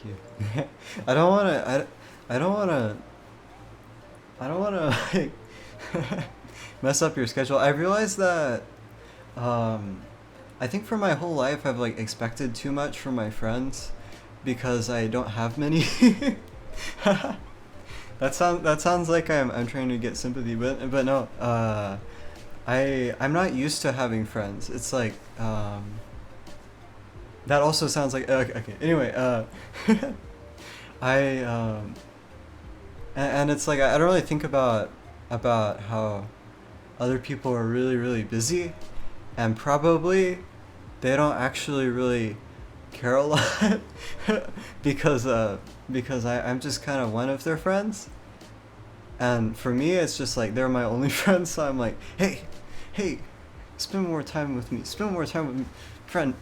don't wanna. I don't wanna. I don't wanna like mess up your schedule. I realized that. I think for my whole life I've like expected too much from my friends because I don't have many. That sounds like I'm trying to get sympathy, but no. I'm not used to having friends. It's like that also sounds like okay. Anyway, I and it's like I don't really think about how other people are really busy, and probably they don't actually really care a lot because I'm just kind of one of their friends. And for me, it's just like they're my only friends, so I'm like, hey, spend more time with me. Spend more time with me, friend.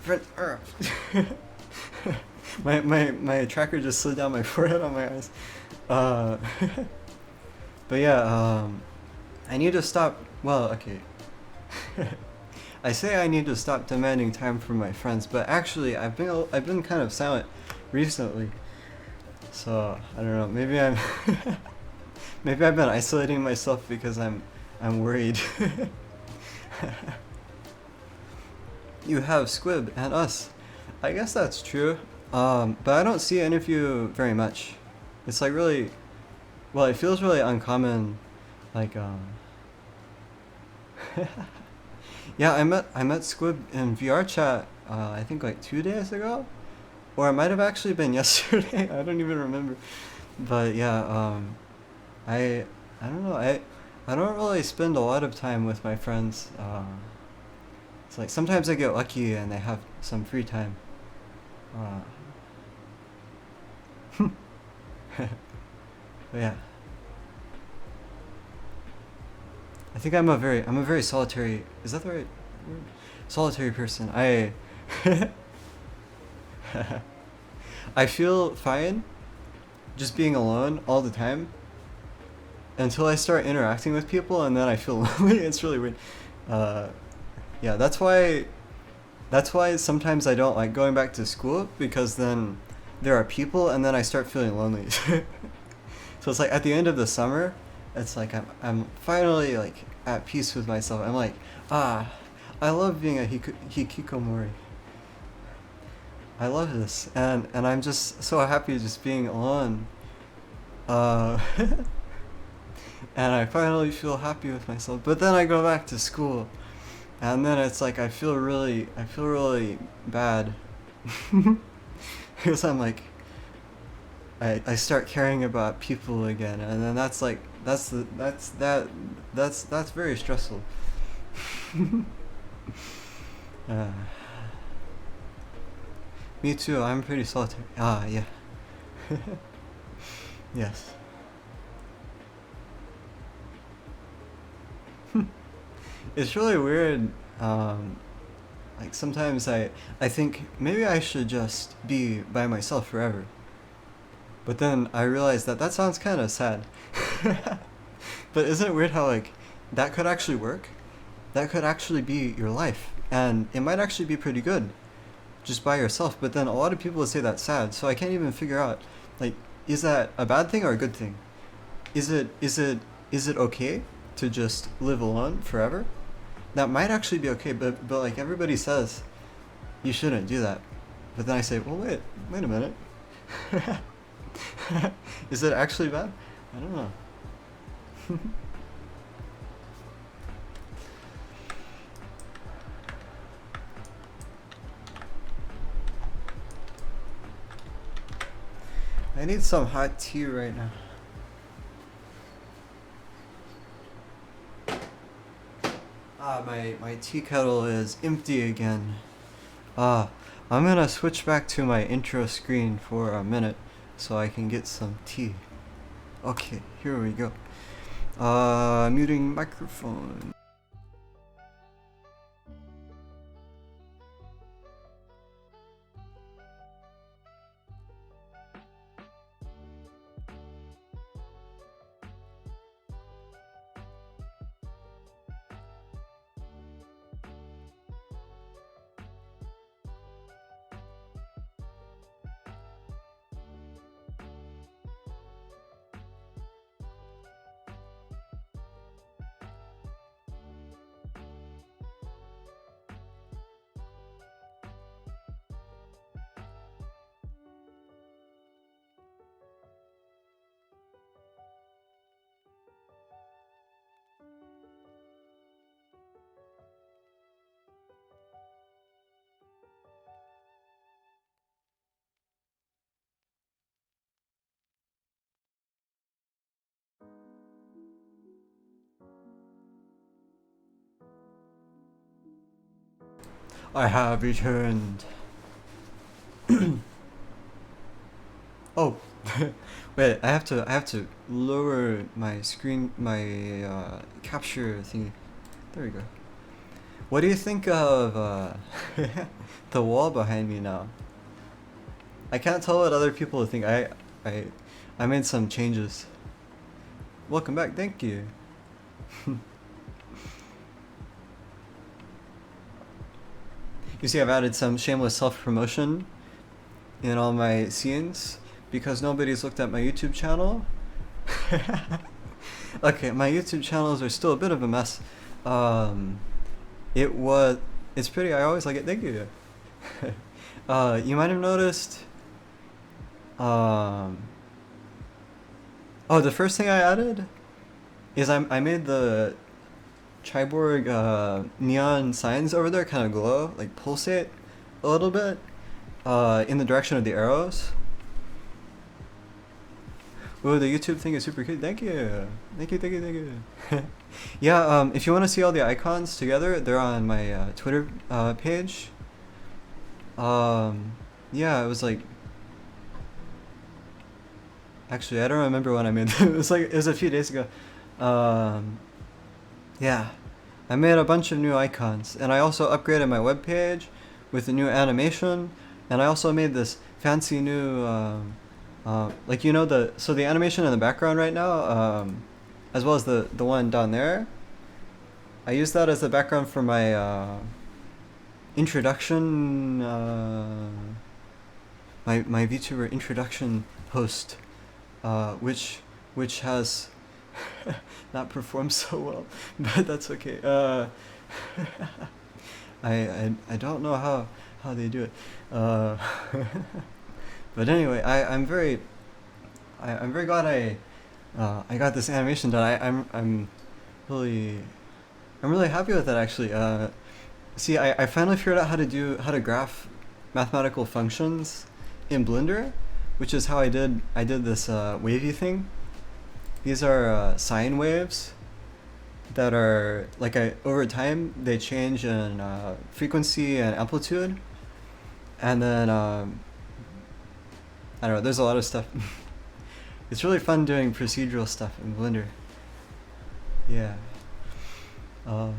My tracker just slid down my forehead on my eyes. But yeah, I need to stop. Well, okay. I say I need to stop demanding time from my friends, but actually, I've been kind of silent recently. So I don't know. Maybe I'm. Maybe I've been isolating myself because I'm worried. You have Squib and us. I guess that's true. But I don't see any of you very much. It's like really, well, it feels really uncommon. Like yeah, I met Squib in VR chat. I think like 2 days ago, or it might have actually been yesterday. I don't even remember. But yeah, I don't know. I I don't really spend a lot of time with my friends. It's like sometimes I get lucky and I have some free time. Uh, but yeah, I think I'm a very solitary. Is that the right word? Solitary person. I feel fine just being alone all the time until I start interacting with people, and then I feel lonely. It's really weird. Uh, yeah, that's why sometimes I don't like going back to school, because then there are people and then I start feeling lonely. So it's like at the end of the summer, it's like I'm finally like at peace with myself. I'm like, ah, I love being a hikikomori. I love this, and I'm just so happy just being alone. Uh, and I finally feel happy with myself. But then I go back to school, and then it's like I feel really bad because I'm like I start caring about people again, and then that's like that's very stressful. uh, Me too. I'm pretty solitary. Ah, yeah. Yes. It's really weird. Like sometimes I think maybe I should just be by myself forever. But then I realized that that sounds kind of sad. But isn't it weird how like that could actually work? That could actually be your life, and it might actually be pretty good just by yourself. But then a lot of people would say that's sad, so I can't even figure out like, is that a bad thing or a good thing? Is it okay to just live alone forever? That might actually be okay, but like everybody says you shouldn't do that. But then I say, well, wait a minute. Is it actually bad? I don't know. I need some hot tea right now. Ah, my tea kettle is empty again. Ah, I'm gonna switch back to my intro screen for a minute so I can get some tea. Okay, here we go. Muting microphone. I have returned. Oh, wait! I have to lower my screen, my capture thing. There we go. What do you think of the wall behind me now? I can't tell what other people think. I, I made some changes. Welcome back. Thank you. You see, I've added some shameless self-promotion in all my scenes because nobody's looked at my YouTube channel. Okay, my YouTube channels are still a bit of a mess. It's pretty. I always like it. Thank you. You might have noticed. Oh, the first thing I added is I made the Triborg neon signs over there kind of glow, like pulsate a little bit in the direction of the arrows. Oh, the YouTube thing is super cute. Thank you. Thank you, thank you, thank you. Yeah, if you want to see all the icons together, they're on my Twitter page. Yeah, it was like... Actually, I don't remember when I made them. It was a few days ago. Yeah, I made a bunch of new icons, and I also upgraded my webpage with a new animation, and I also made this fancy new, like the animation in the background right now, as well as the one down there. I used that as the background for my introduction, my VTuber introduction post, which has not performed so well, but that's okay. I don't know how they do it, but anyway, I'm very glad I got this animation done. Really I'm really happy with it actually. See, I finally figured out how to graph mathematical functions in Blender, which is how I did this wavy thing. These are sine waves that are like over time they change in frequency and amplitude, and then I don't know. There's a lot of stuff. It's really fun doing procedural stuff in Blender. Yeah. Uh,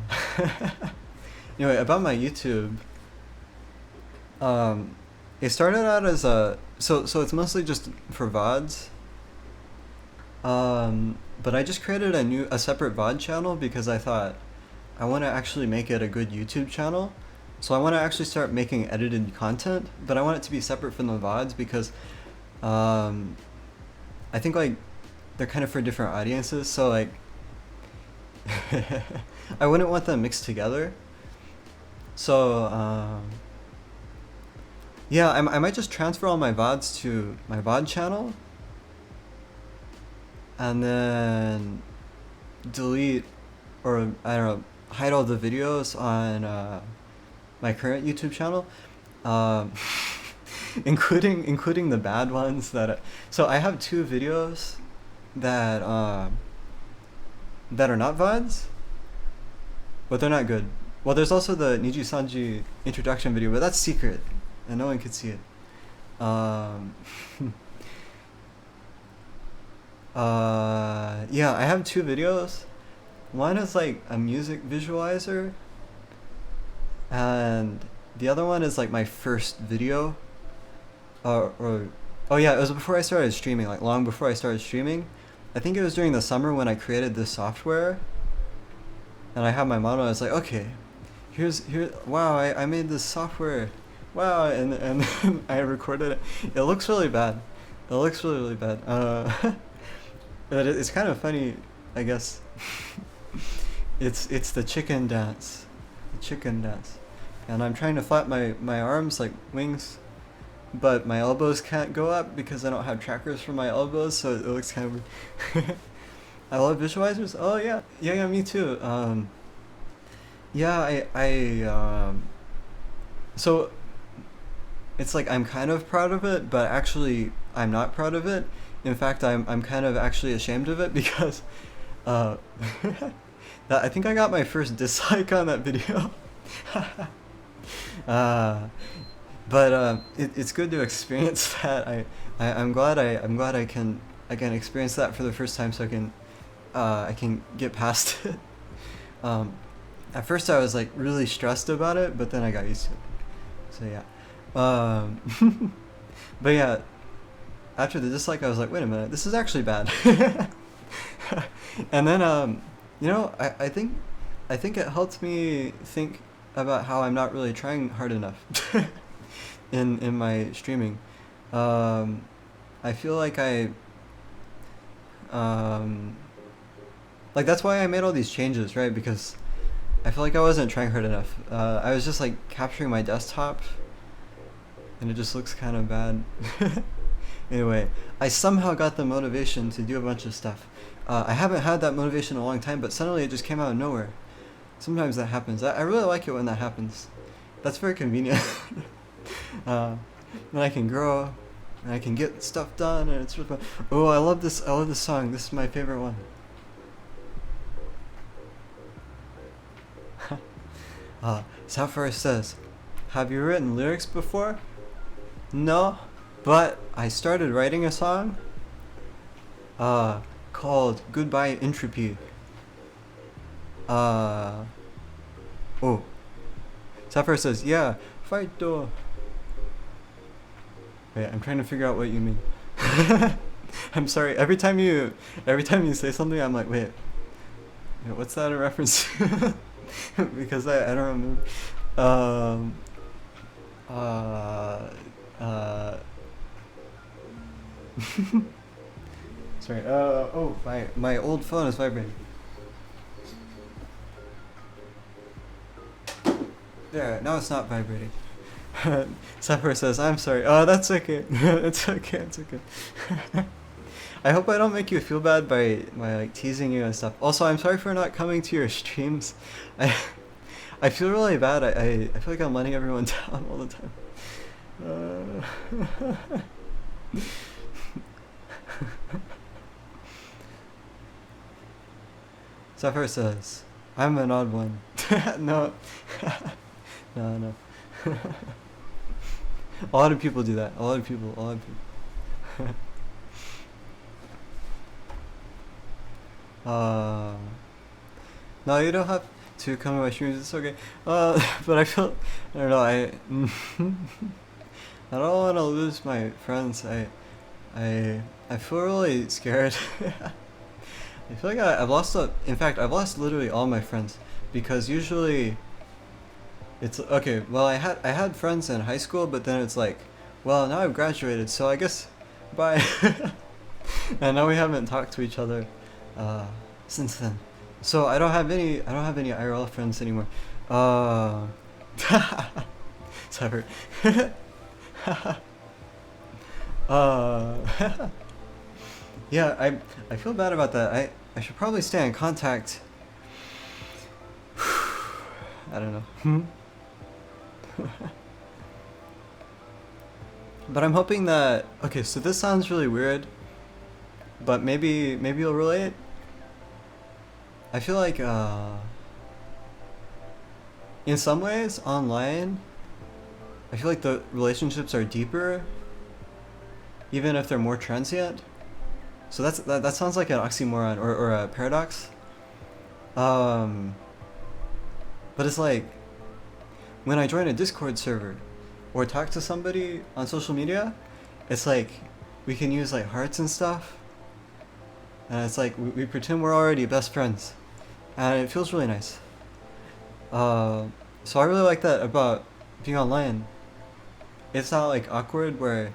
anyway, about my YouTube. It started out as so it's mostly just for VODs. But I just created a separate VOD channel because I thought I want to actually make it a good YouTube channel. So I want to actually start making edited content, but I want it to be separate from the VODs because I think like they're kind of for different audiences. So like I wouldn't want them mixed together. So yeah, I might just transfer all my VODs to my VOD channel, and then delete, or I don't know, hide all the videos on my current YouTube channel, including the bad ones that. So I have 2 videos that that are not VODs, but they're not good. Well, there's also the Niji Sanji introduction video, but that's secret, and no one could see it. Yeah, I have 2 videos. One is like a music visualizer, and the other one is like my first video. Oh yeah, it was before I started streaming, like long before I started streaming. I think it was during the summer when I created this software, and I had my model. I was like, okay, wow, I made this software, wow, and I recorded it. It looks really bad. It looks really really bad. But it's kind of funny, I guess. It's the chicken dance, and I'm trying to flap my arms like wings, but my elbows can't go up because I don't have trackers for my elbows, so it looks kind of weird. I love visualizers. Oh yeah, me too. Yeah, so it's like I'm kind of proud of it, but actually I'm not proud of it. In fact, I'm kind of actually ashamed of it because that I think I got my first dislike on that video. But it's good to experience that. I'm glad I can experience that for the first time, so I can get past it. At first I was like really stressed about it, but then I got used to it. So yeah. But yeah, after the dislike I was like, wait a minute, this is actually bad. And then I think it helped me think about how I'm not really trying hard enough in my streaming. I feel like like that's why I made all these changes, right? Because I feel like I wasn't trying hard enough. I was just like capturing my desktop, and it just looks kind of bad. Anyway, I somehow got the motivation to do a bunch of stuff. I haven't had that motivation in a long time, but suddenly it just came out of nowhere. Sometimes that happens. I really like it when that happens. That's very convenient. Then I can grow. and I can get stuff done, and it's really fun. Oh, I love this. I love this song. This is my favorite one. Sapphire says, "Have you written lyrics before?" No, but I started writing a song. Called "Goodbye Entropy." Oh, Sapphire says, "Yeah, fight though." Wait, I'm trying to figure out what you mean. I'm sorry. Every time you say something, I'm like, wait, what's that a reference to? Because I don't remember. Uh. Sorry. Oh, my old phone is vibrating. There, now it's not vibrating. Sapphire says, "I'm sorry." Oh, that's okay. It's okay. It's okay. I hope I don't make you feel bad by like teasing you and stuff. Also, I'm sorry for not coming to your streams. I feel really bad. I feel like I'm letting everyone down all the time. Sapphire says, "I'm an odd one." No. No. A lot of people do that. A lot of people. No, you don't have to come to my streams. It's okay. But I feel, I don't know. I don't want to lose my friends. I feel really scared. I feel like I've lost. In fact, I've lost literally all my friends because usually. It's okay. Well, I had friends in high school, but then it's like, well, now I've graduated, so I guess bye. And now we haven't talked to each other since then. So I don't have any IRL friends anymore. Sorry. Yeah, I feel bad about that. I should probably stay in contact. I don't know. But I'm hoping that, okay, so this sounds really weird, but maybe you'll relate. I feel like in some ways online, I feel like the relationships are deeper, even if they're more transient. So that sounds like an oxymoron or a paradox. But it's like when I join a Discord server or talk to somebody on social media, it's like we can use like hearts and stuff, and it's like we pretend we're already best friends, and it feels really nice. So I really like that about being online. It's not like awkward where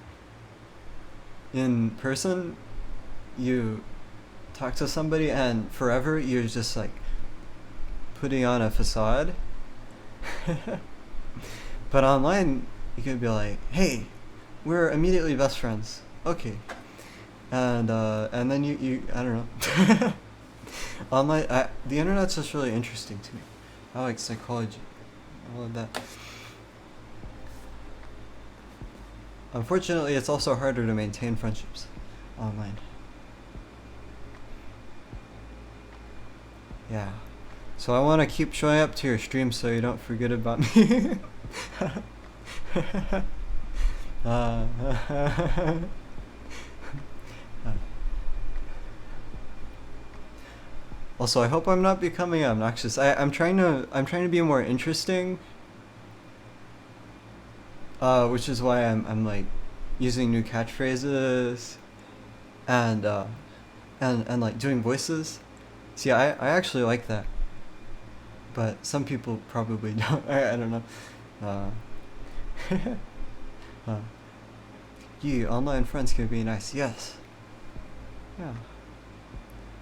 in person you talk to somebody and forever you're just like putting on a facade. But online you can be like, hey, we're immediately best friends, okay, and then you I don't know. Online, the internet's just really interesting to me. I like psychology, all of that. Unfortunately, it's also harder to maintain friendships online. Yeah. So I want to keep showing up to your stream so you don't forget about me. Also, I hope I'm not becoming obnoxious. I'm trying to be more interesting. Which is why I'm like using new catchphrases and like doing voices. See, I actually like that. But some people probably don't. I don't know. You online friends can be nice. Yes. Yeah.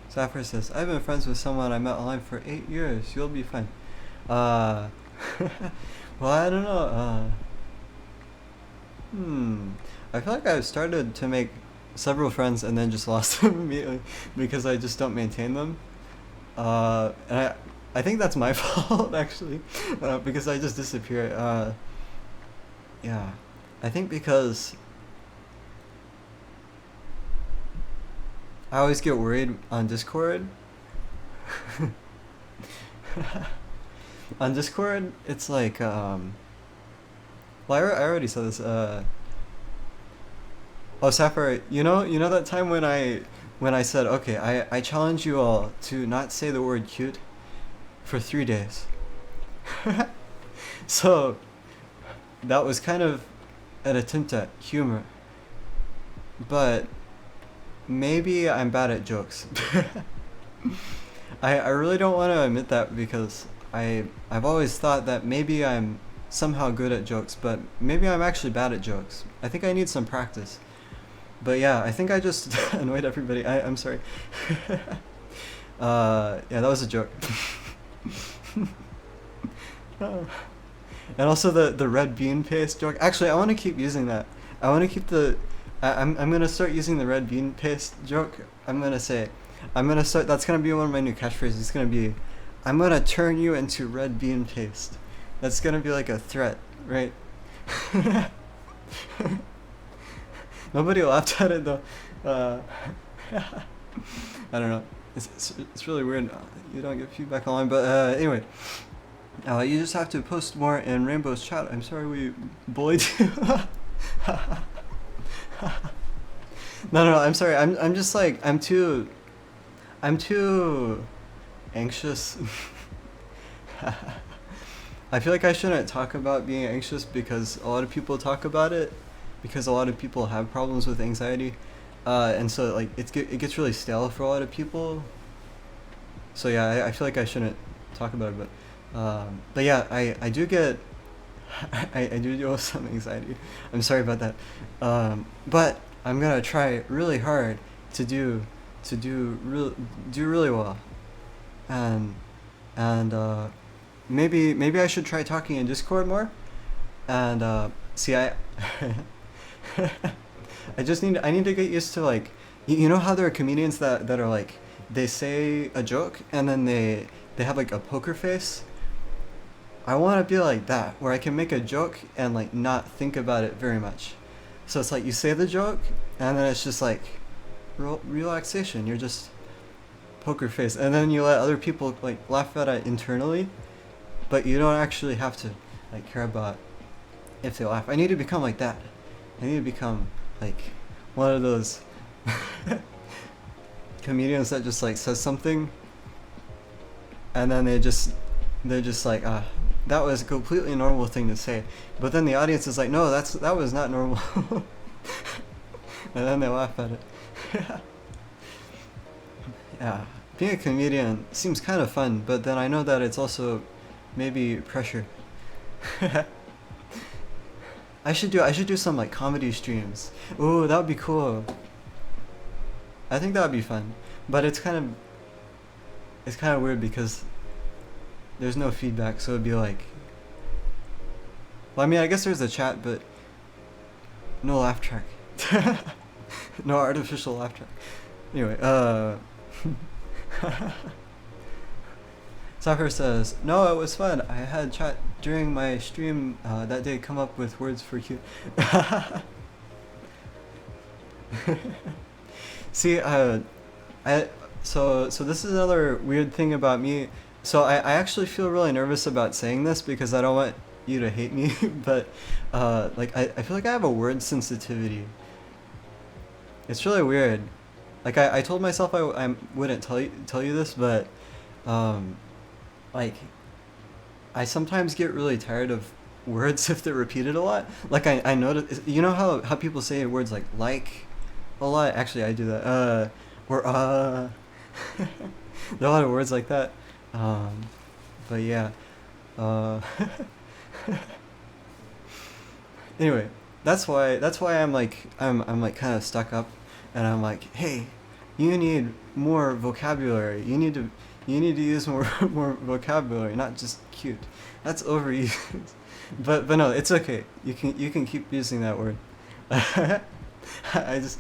Sapphire says, I've been friends with someone I met online for 8 years. You'll be fine. Well, I don't know. I feel like I've started to make several friends and then just lost them immediately because I just don't maintain them. And I think that's my fault actually, because I just disappear. Yeah, I think because I always get worried on Discord. On Discord, it's like well, I already said this. Oh, Sapphire, you know that time when I said, okay, I challenge you all to not say the word cute for 3 days. So that was kind of an attempt at humor, but maybe I'm bad at jokes. I really don't want to admit that because I've always thought that maybe I'm somehow good at jokes, but maybe I'm actually bad at jokes. I think I need some practice. But yeah, I think I just annoyed everybody. I'm sorry. Yeah, that was a joke. And also the red bean paste joke. Actually, I want to keep using that. I want to keep the. I'm gonna start using the red bean paste joke. I'm gonna start. That's gonna be one of my new catchphrases. It's gonna be, I'm gonna turn you into red bean paste. That's gonna be like a threat, right? Nobody laughed at it though. I don't know. It's really weird. You don't get feedback online, but anyway. You just have to post more in Rainbow's chat. I'm sorry we bullied you. No, I'm sorry. I'm just like I'm too anxious. I feel like I shouldn't talk about being anxious because a lot of people talk about it, because a lot of people have problems with anxiety, and so like it gets really stale for a lot of people. So yeah, I feel like I shouldn't talk about it, but yeah, I do get I do deal with some anxiety. I'm sorry about that, but I'm gonna try really hard to do really well, and maybe I should try talking in Discord more, and see I I need to get used to like you know how there are comedians that are like they say a joke and then they have like a poker face. I want to be like that where I can make a joke and like not think about it very much. So it's like you say the joke and then it's just like relaxation. You're just poker face, and then you let other people like laugh at it internally, but you don't actually have to like care about if they laugh. I need to become like that. I need to become like one of those comedians that just like says something and then they're just like that was a completely normal thing to say, but then the audience is like, no, that was not normal. And then they laugh at it. Yeah, being a comedian seems kind of fun, but then I know that it's also maybe pressure. I should do some like comedy streams. Ooh, that would be cool. I think that would be fun, but it's kind of weird because there's no feedback, so it'd be like, well, I mean, I guess there's a chat, but no laugh track. No artificial laugh track. Anyway, Soccer says, no, it was fun. I had chat during my stream that day, come up with words for cute. See, so this is another weird thing about me. So I actually feel really nervous about saying this because I don't want you to hate me, but like I feel like I have a word sensitivity. It's really weird. Like I told myself I wouldn't tell you this, but like I sometimes get really tired of words if they're repeated a lot. Like I notice, you know how people say words like a lot. Actually, I do that. Or there are a lot of words like that. But yeah. Anyway, that's why I'm like kind of stuck up, and I'm like, hey, you need more vocabulary. You need to use more vocabulary, not just cute. That's overused. but no, it's okay. You can keep using that word. I just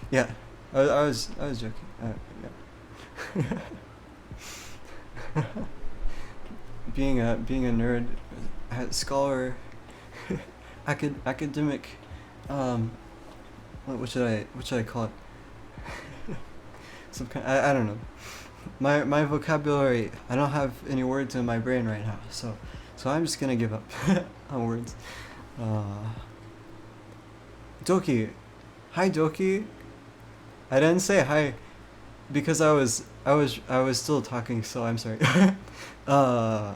yeah. I was joking. Yeah. being a nerd, scholar, academic, what should I call it? Some kind, I don't know. My vocabulary, I don't have any words in my brain right now, so I'm just gonna give up on words. Uh, Doki, hi Doki. I didn't say hi because I was still talking, so I'm sorry. uh,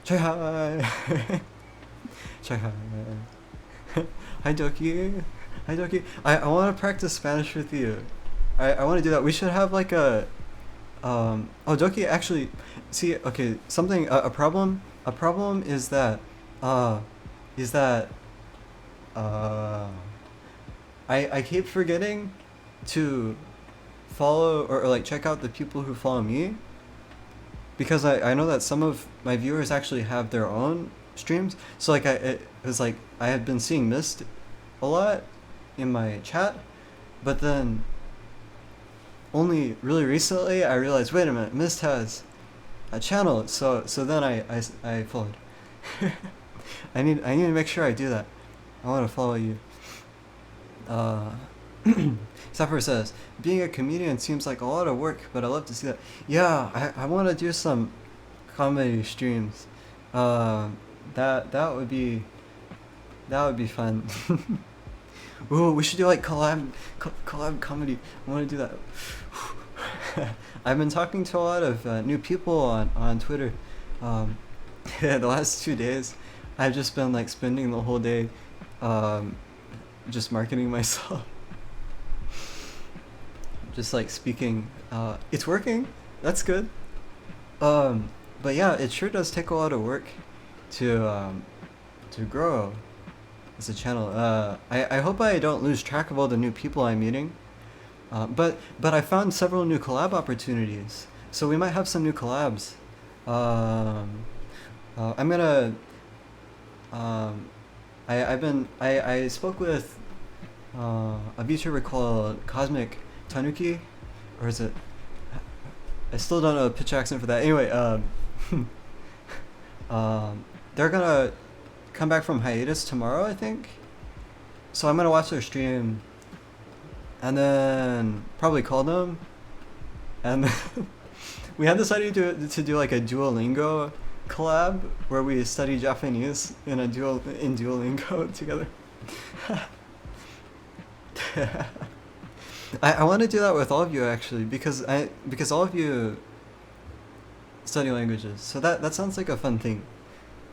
chaihi, chaihi. Hi Doki, hi Doki. I want to practice Spanish with you. I want to do that. We should have like a oh Doki actually see okay something a problem uh is that uh I keep forgetting to follow or like check out the people who follow me because I know that some of my viewers actually have their own streams, so like it was like I had been seeing Mist a lot in my chat, but then only really recently I realized, wait a minute, Mist has a channel, so then I followed. I need to make sure I do that. I want to follow you. Uh, Sapphire says, being a comedian seems like a lot of work, but I love to see that. Yeah, I want to do some comedy streams. That would be fun. Ooh, we should do like collab comedy. I want to do that. I've been talking to a lot of new people on Twitter. The last 2 days, I've just been like spending the whole day, just marketing myself. Just like speaking. It's working. That's good. But yeah, it sure does take a lot of work to grow as a channel. I hope I don't lose track of all the new people I'm meeting. But I found several new collab opportunities, so we might have some new collabs. I'm gonna. I spoke with a VTuber called Cosmic Tanuki, or is it? I still don't know a pitch accent for that. Anyway, they're gonna come back from hiatus tomorrow, I think. So I'm gonna watch their stream, and then probably call them, and we had this idea to do like a Duolingo collab where we study Japanese in Duolingo together. I want to do that with all of you actually because all of you study languages, so that sounds like a fun thing.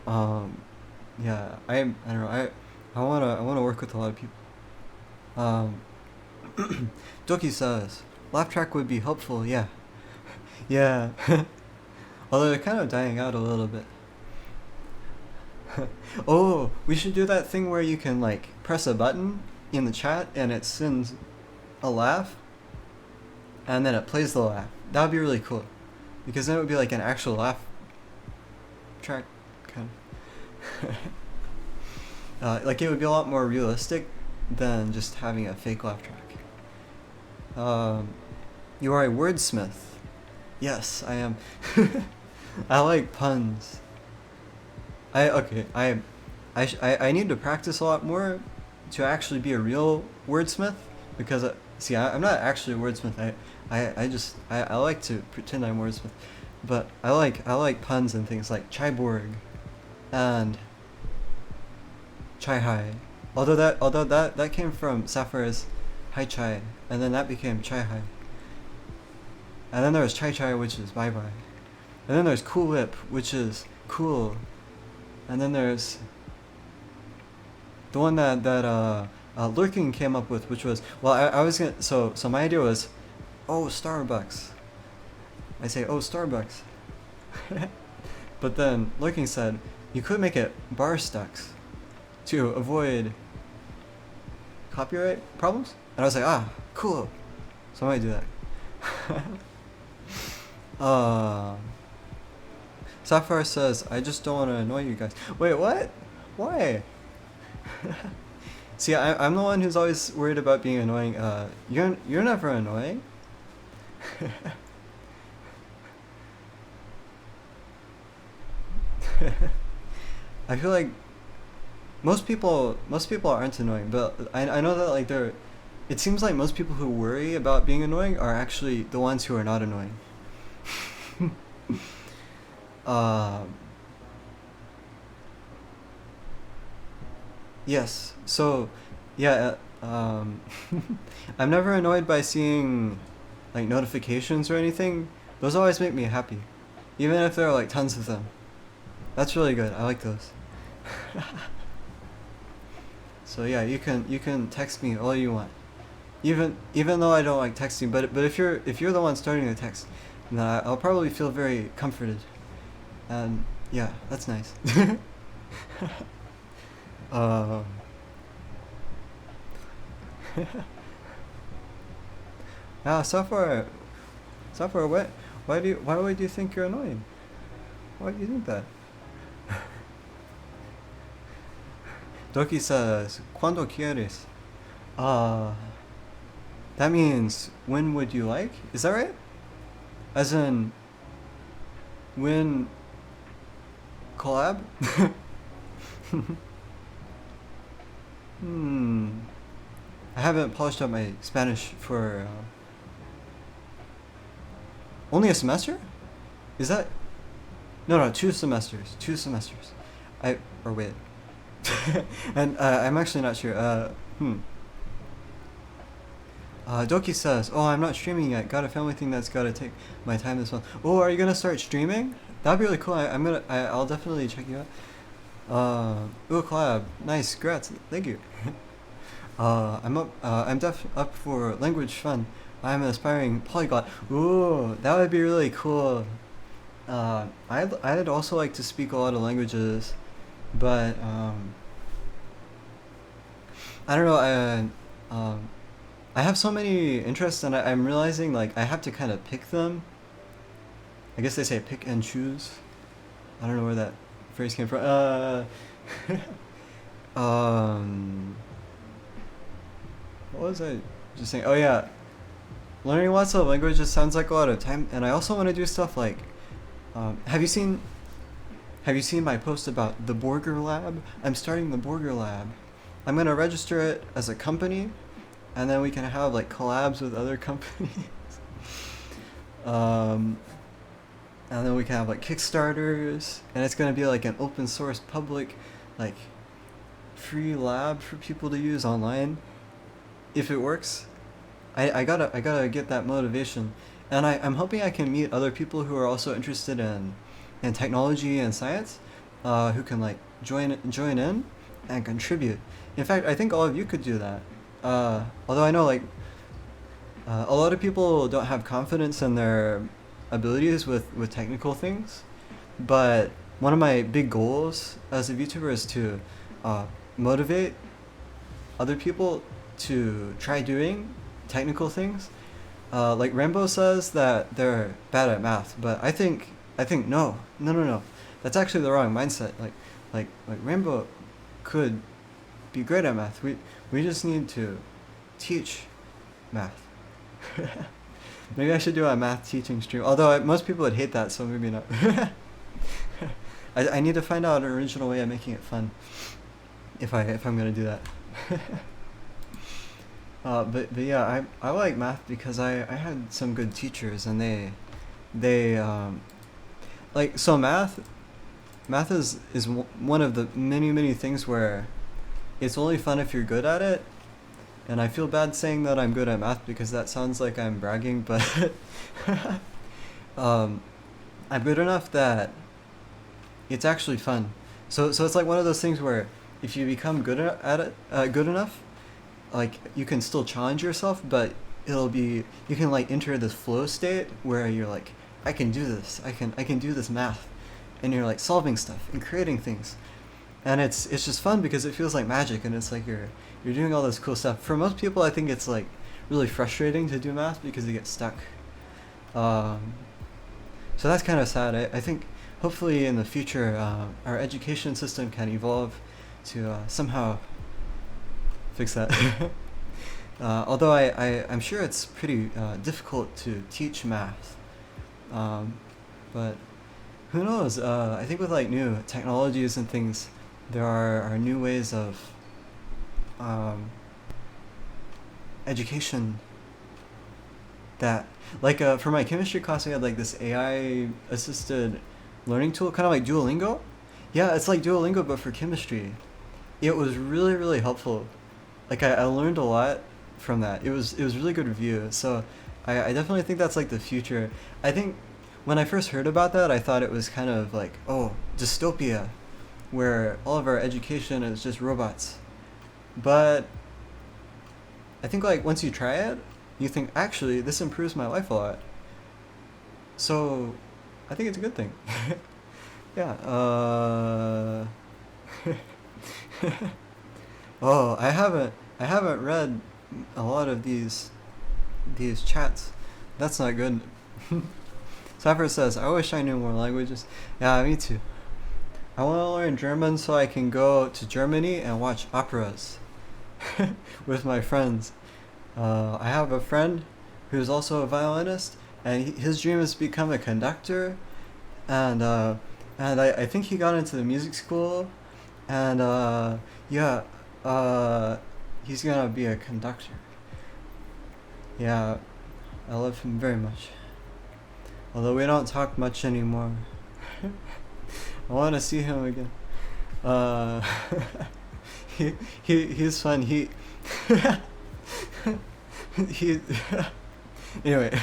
Yeah, I don't know, I wanna work with a lot of people. Um, Doki says laugh track would be helpful. Yeah, yeah. Although they're kind of dying out a little bit. Oh, we should do that thing where you can like press a button in the chat and it sends a laugh, and then it plays the laugh. That would be really cool, because then it would be like an actual laugh track, kind of. Like it would be a lot more realistic than just having a fake laugh track. You are a wordsmith. Yes, I am. I like puns. I need to practice a lot more to actually be a real wordsmith, because see, I'm not actually a wordsmith. I like to pretend I'm a wordsmith, but I like puns and things like chaiborg and chaihi. Although that came from Sapphire's hi chai, and then that became chaihi. And then there was chai chai, which is bye bye. And then there's cool whip, which is cool. And then there's the one that Lurking came up with, which was, well, I was gonna, so my idea was, oh Starbucks. I say, oh Starbucks. But then Lurking said, you could make it bar stocks to avoid copyright problems. And I was like, ah, cool. So I might do that. Sapphire says, I just don't want to annoy you guys. Wait, what? Why? See, I'm the one who's always worried about being annoying. You're never annoying. I feel like most people aren't annoying, but I know that like it seems like most people who worry about being annoying are actually the ones who are not annoying. um, yes. So, yeah. I'm never annoyed by seeing like notifications or anything. Those always make me happy, even if there are like tons of them. That's really good. I like those. So yeah, you can text me all you want. Even though I don't like texting, but if you're the one starting the text, then I'll probably feel very comforted. And yeah, that's nice. um, software. Why would you think you're annoying? Why do you think that? Doki says, "Cuando quieres?" Uh, that means when would you like? Is that right? As in when collab? Hmm. I haven't polished up my Spanish for only a semester. Is that no 2 semesters? 2 semesters. I or wait. And I'm actually not sure. Doki says, "Oh, I'm not streaming yet. Got a family thing that's gotta take my time this month." Oh, are you gonna start streaming? That'd be really cool. I'll definitely check you out. Ooh, collab. Nice. Congrats. Thank you. I'm up for language fun. I'm an aspiring polyglot. Ooh, that would be really cool. I'd also like to speak a lot of languages, but I don't know. I have so many interests, and I'm realizing like I have to kind of pick them. I guess they say pick and choose. I don't know where that phrase came from. Um, what was I just saying? Oh yeah, learning lots of languages sounds like a lot of time, and I also want to do stuff like, have you seen my post about the Borger Lab? I'm starting the Borger Lab. I'm gonna register it as a company, and then we can have like collabs with other companies. um, and then we can have like Kickstarters, and it's gonna be like an open source public, like, free lab for people to use online. If it works, I gotta get that motivation, and I'm hoping I can meet other people who are also interested in technology and science, who can like join in and contribute. In fact, I think all of you could do that. Although I know like a lot of people don't have confidence in their abilities with technical things, but one of my big goals as a VTuber is to motivate other people to try doing technical things. Like Rainbow says that they're bad at math, but I think no. That's actually the wrong mindset. Like Rainbow could be great at math. We just need to teach math. Maybe I should do a math teaching stream. Although most people would hate that, so maybe not. I need to find out an original way of making it fun. If I'm gonna do that. But yeah, I like math because I had some good teachers, and they like, so math is one of the many things where it's only fun if you're good at it. And I feel bad saying that I'm good at math because that sounds like I'm bragging, but um, I'm good enough that it's actually fun. So it's like one of those things where if you become good at it, good enough, like you can still challenge yourself, but you can like enter this flow state where you're like, I can do this. I can do this math, and you're like solving stuff and creating things, and it's just fun because it feels like magic, and it's like you're doing all this cool stuff. For most people, I think it's like really frustrating to do math because they get stuck. Um, so that's kind of sad. I think hopefully in the future, our education system can evolve to somehow fix that. Although I'm sure it's pretty difficult to teach math. But who knows? I think with like new technologies and things, there are new ways of, um, education that, like, for my chemistry class, we had like this AI assisted learning tool, kind of like Duolingo. Yeah, it's like Duolingo but for chemistry. It was really really helpful. Like I learned a lot from that. It was really good review. So I definitely think that's like the future. I think when I first heard about that, I thought it was kind of like, oh, dystopia, where all of our education is just robots. But I think like once you try it, you think actually this improves my life a lot. So I think it's a good thing. Yeah. Oh, I haven't read a lot of these chats. That's not good. Cypher says, I wish I knew more languages. Yeah, me too. I want to learn German so I can go to Germany and watch operas with my friends. I have a friend who's also a violinist, and his dream is to become a conductor. And I think he got into the music school, and yeah, he's gonna be a conductor. Yeah, I love him very much. Although we don't talk much anymore. I want to see him again. Uh, he's fun. He anyway.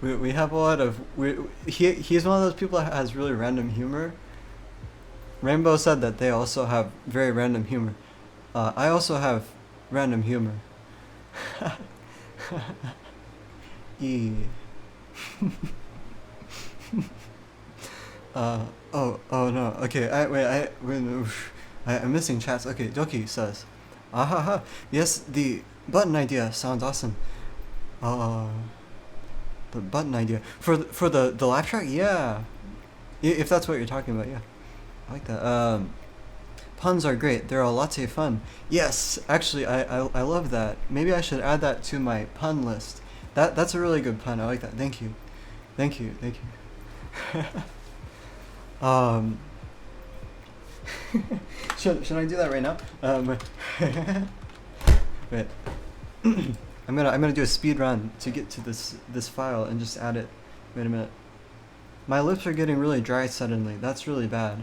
We have a lot of he's one of those people that has really random humor. Rainbow said that they also have very random humor. I also have random humor. E. Oh no. Okay. I'm missing chats. Okay. Doki says, "Ahaha. Yes, the button idea sounds awesome. Uh, the button idea for the laugh track. Yeah. If that's what you're talking about. Yeah. I like that. Puns are great. They're a lot of fun. Yes. Actually, I love that. Maybe I should add that to my pun list. That's a really good pun. I like that. Thank you. Thank you. Should I do that right now? Wait. I'm gonna do a speed run to get to this file and just add it. Wait a minute. My lips are getting really dry suddenly. That's really bad.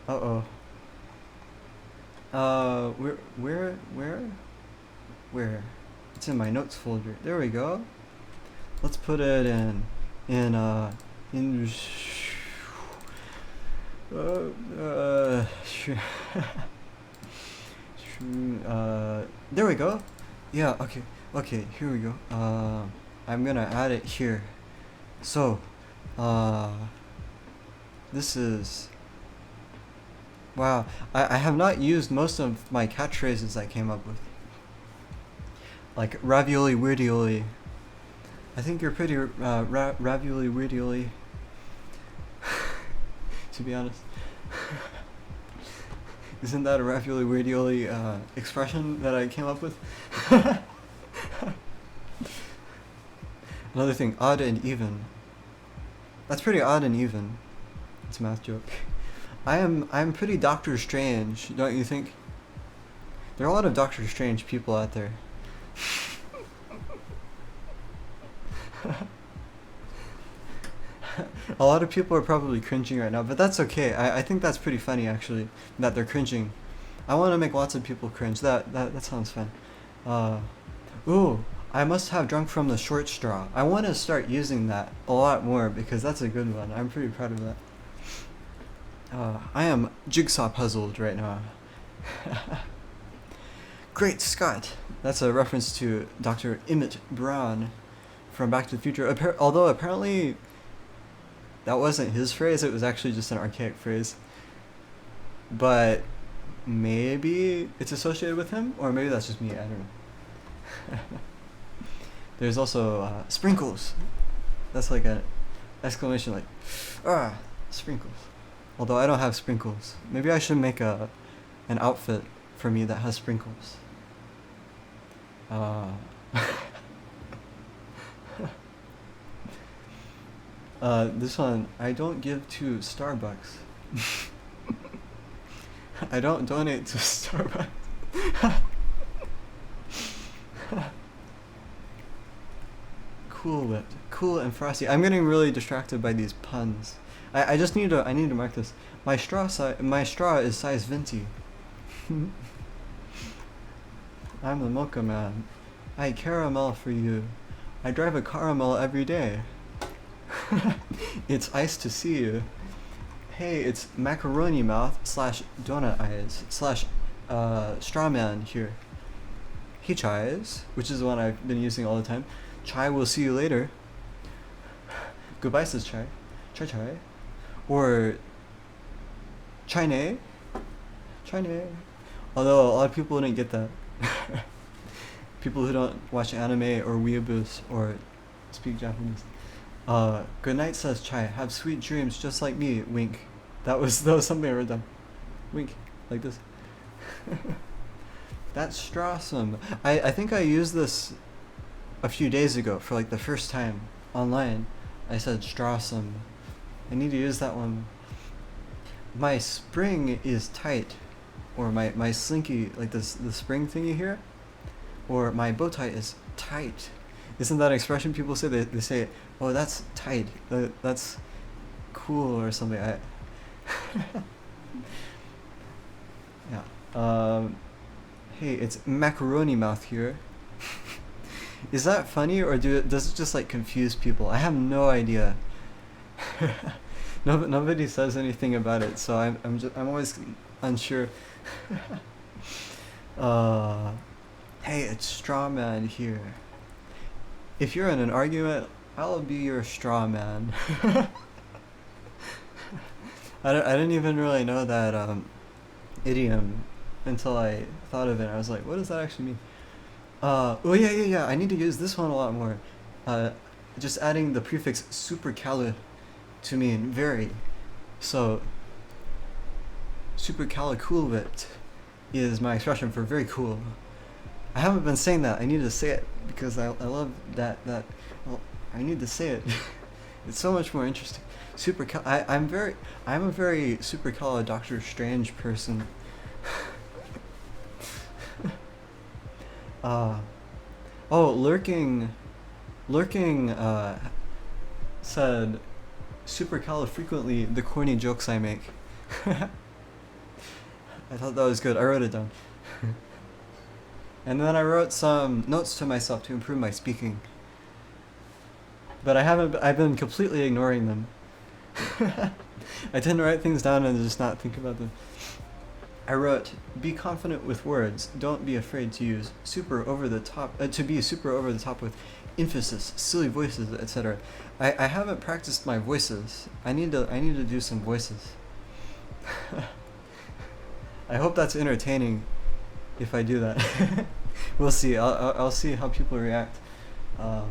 Uh-oh. Where? It's in my notes folder. There we go. Let's put it in there we go. Yeah, okay, here we go. I'm gonna add it here. So, this is, wow, I have not used most of my catchphrases I came up with. Like ravioli weirdly. I think you're pretty ravioli weirdly. To be honest. Isn't that a ravioli weirdly expression that I came up with? Another thing, odd and even. That's pretty odd and even. It's a math joke. I'm pretty Doctor Strange, don't you think? There are a lot of Doctor Strange people out there. A lot of people are probably cringing right now, but that's okay. I think that's pretty funny actually, that they're cringing. I want to make lots of people cringe. That sounds fun. Ooh, I must have drunk from the short straw. I want to start using that a lot more because that's a good one. I'm pretty proud of that. I am jigsaw puzzled right now. Great Scott! That's a reference to Dr. Emmett Brown from Back to the Future. Although apparently that wasn't his phrase, it was actually just an archaic phrase. But maybe it's associated with him, or maybe that's just me, I don't know. There's also sprinkles. That's like an exclamation like, sprinkles. Although I don't have sprinkles. Maybe I should make an outfit for me that has sprinkles. This one, I don't give to Starbucks. I don't donate to Starbucks. Cool Whip. Cool and frosty. I'm getting really distracted by these puns. I just need to mark this. My straw is size venti. I'm the mocha man. I caramel for you. I drive a caramel every day. It's ice to see you. Hey, it's macaroni mouth slash donut eyes slash straw man here. Hey chais, which is the one I've been using all the time. Chai will see you later. Goodbye says chai. Chai chai. Or chai-ne. Chai-ne. Although a lot of people wouldn't get that. People who don't watch anime or weeaboos or speak Japanese. Good night says chai. Have sweet dreams just like me. Wink. That was something I wrote down. Wink. Like this. That's strawsome. I think I used this a few days ago for like the first time online. I said strawsome. I need to use that one. My spring is tight. Or my slinky, like the spring thingy here. Or my bow tie is tight. Isn't that an expression people say? They say, oh, that's tight. That's cool or something. Yeah. Hey, it's macaroni mouth here. Is that funny or does it just like confuse people? I have no idea. Nobody says anything about it, so I'm always unsure. Hey, it's straw man here. If you're in an argument, I'll be your straw man. I didn't even really know that idiom until I thought of it. I was like, what does that actually mean? Oh yeah. I need to use this one a lot more. Just adding the prefix supercali to mean very. So supercalifragilistic is my expression for very cool. I haven't been saying that. I need to say it because I love that. Well, I need to say it. It's so much more interesting. I'm a very supercala Doctor Strange person. Lurking said supercala frequently the corny jokes I make. I thought that was good. I wrote it down. And then I wrote some notes to myself to improve my speaking. But I've been completely ignoring them. I tend to write things down and just not think about them. I wrote, be confident with words. Don't be afraid to use super over the top, to be super over the top with emphasis, silly voices, etc. I haven't practiced my voices. I need to do some voices. I hope that's entertaining if I do that. We'll see. I'll see how people react. I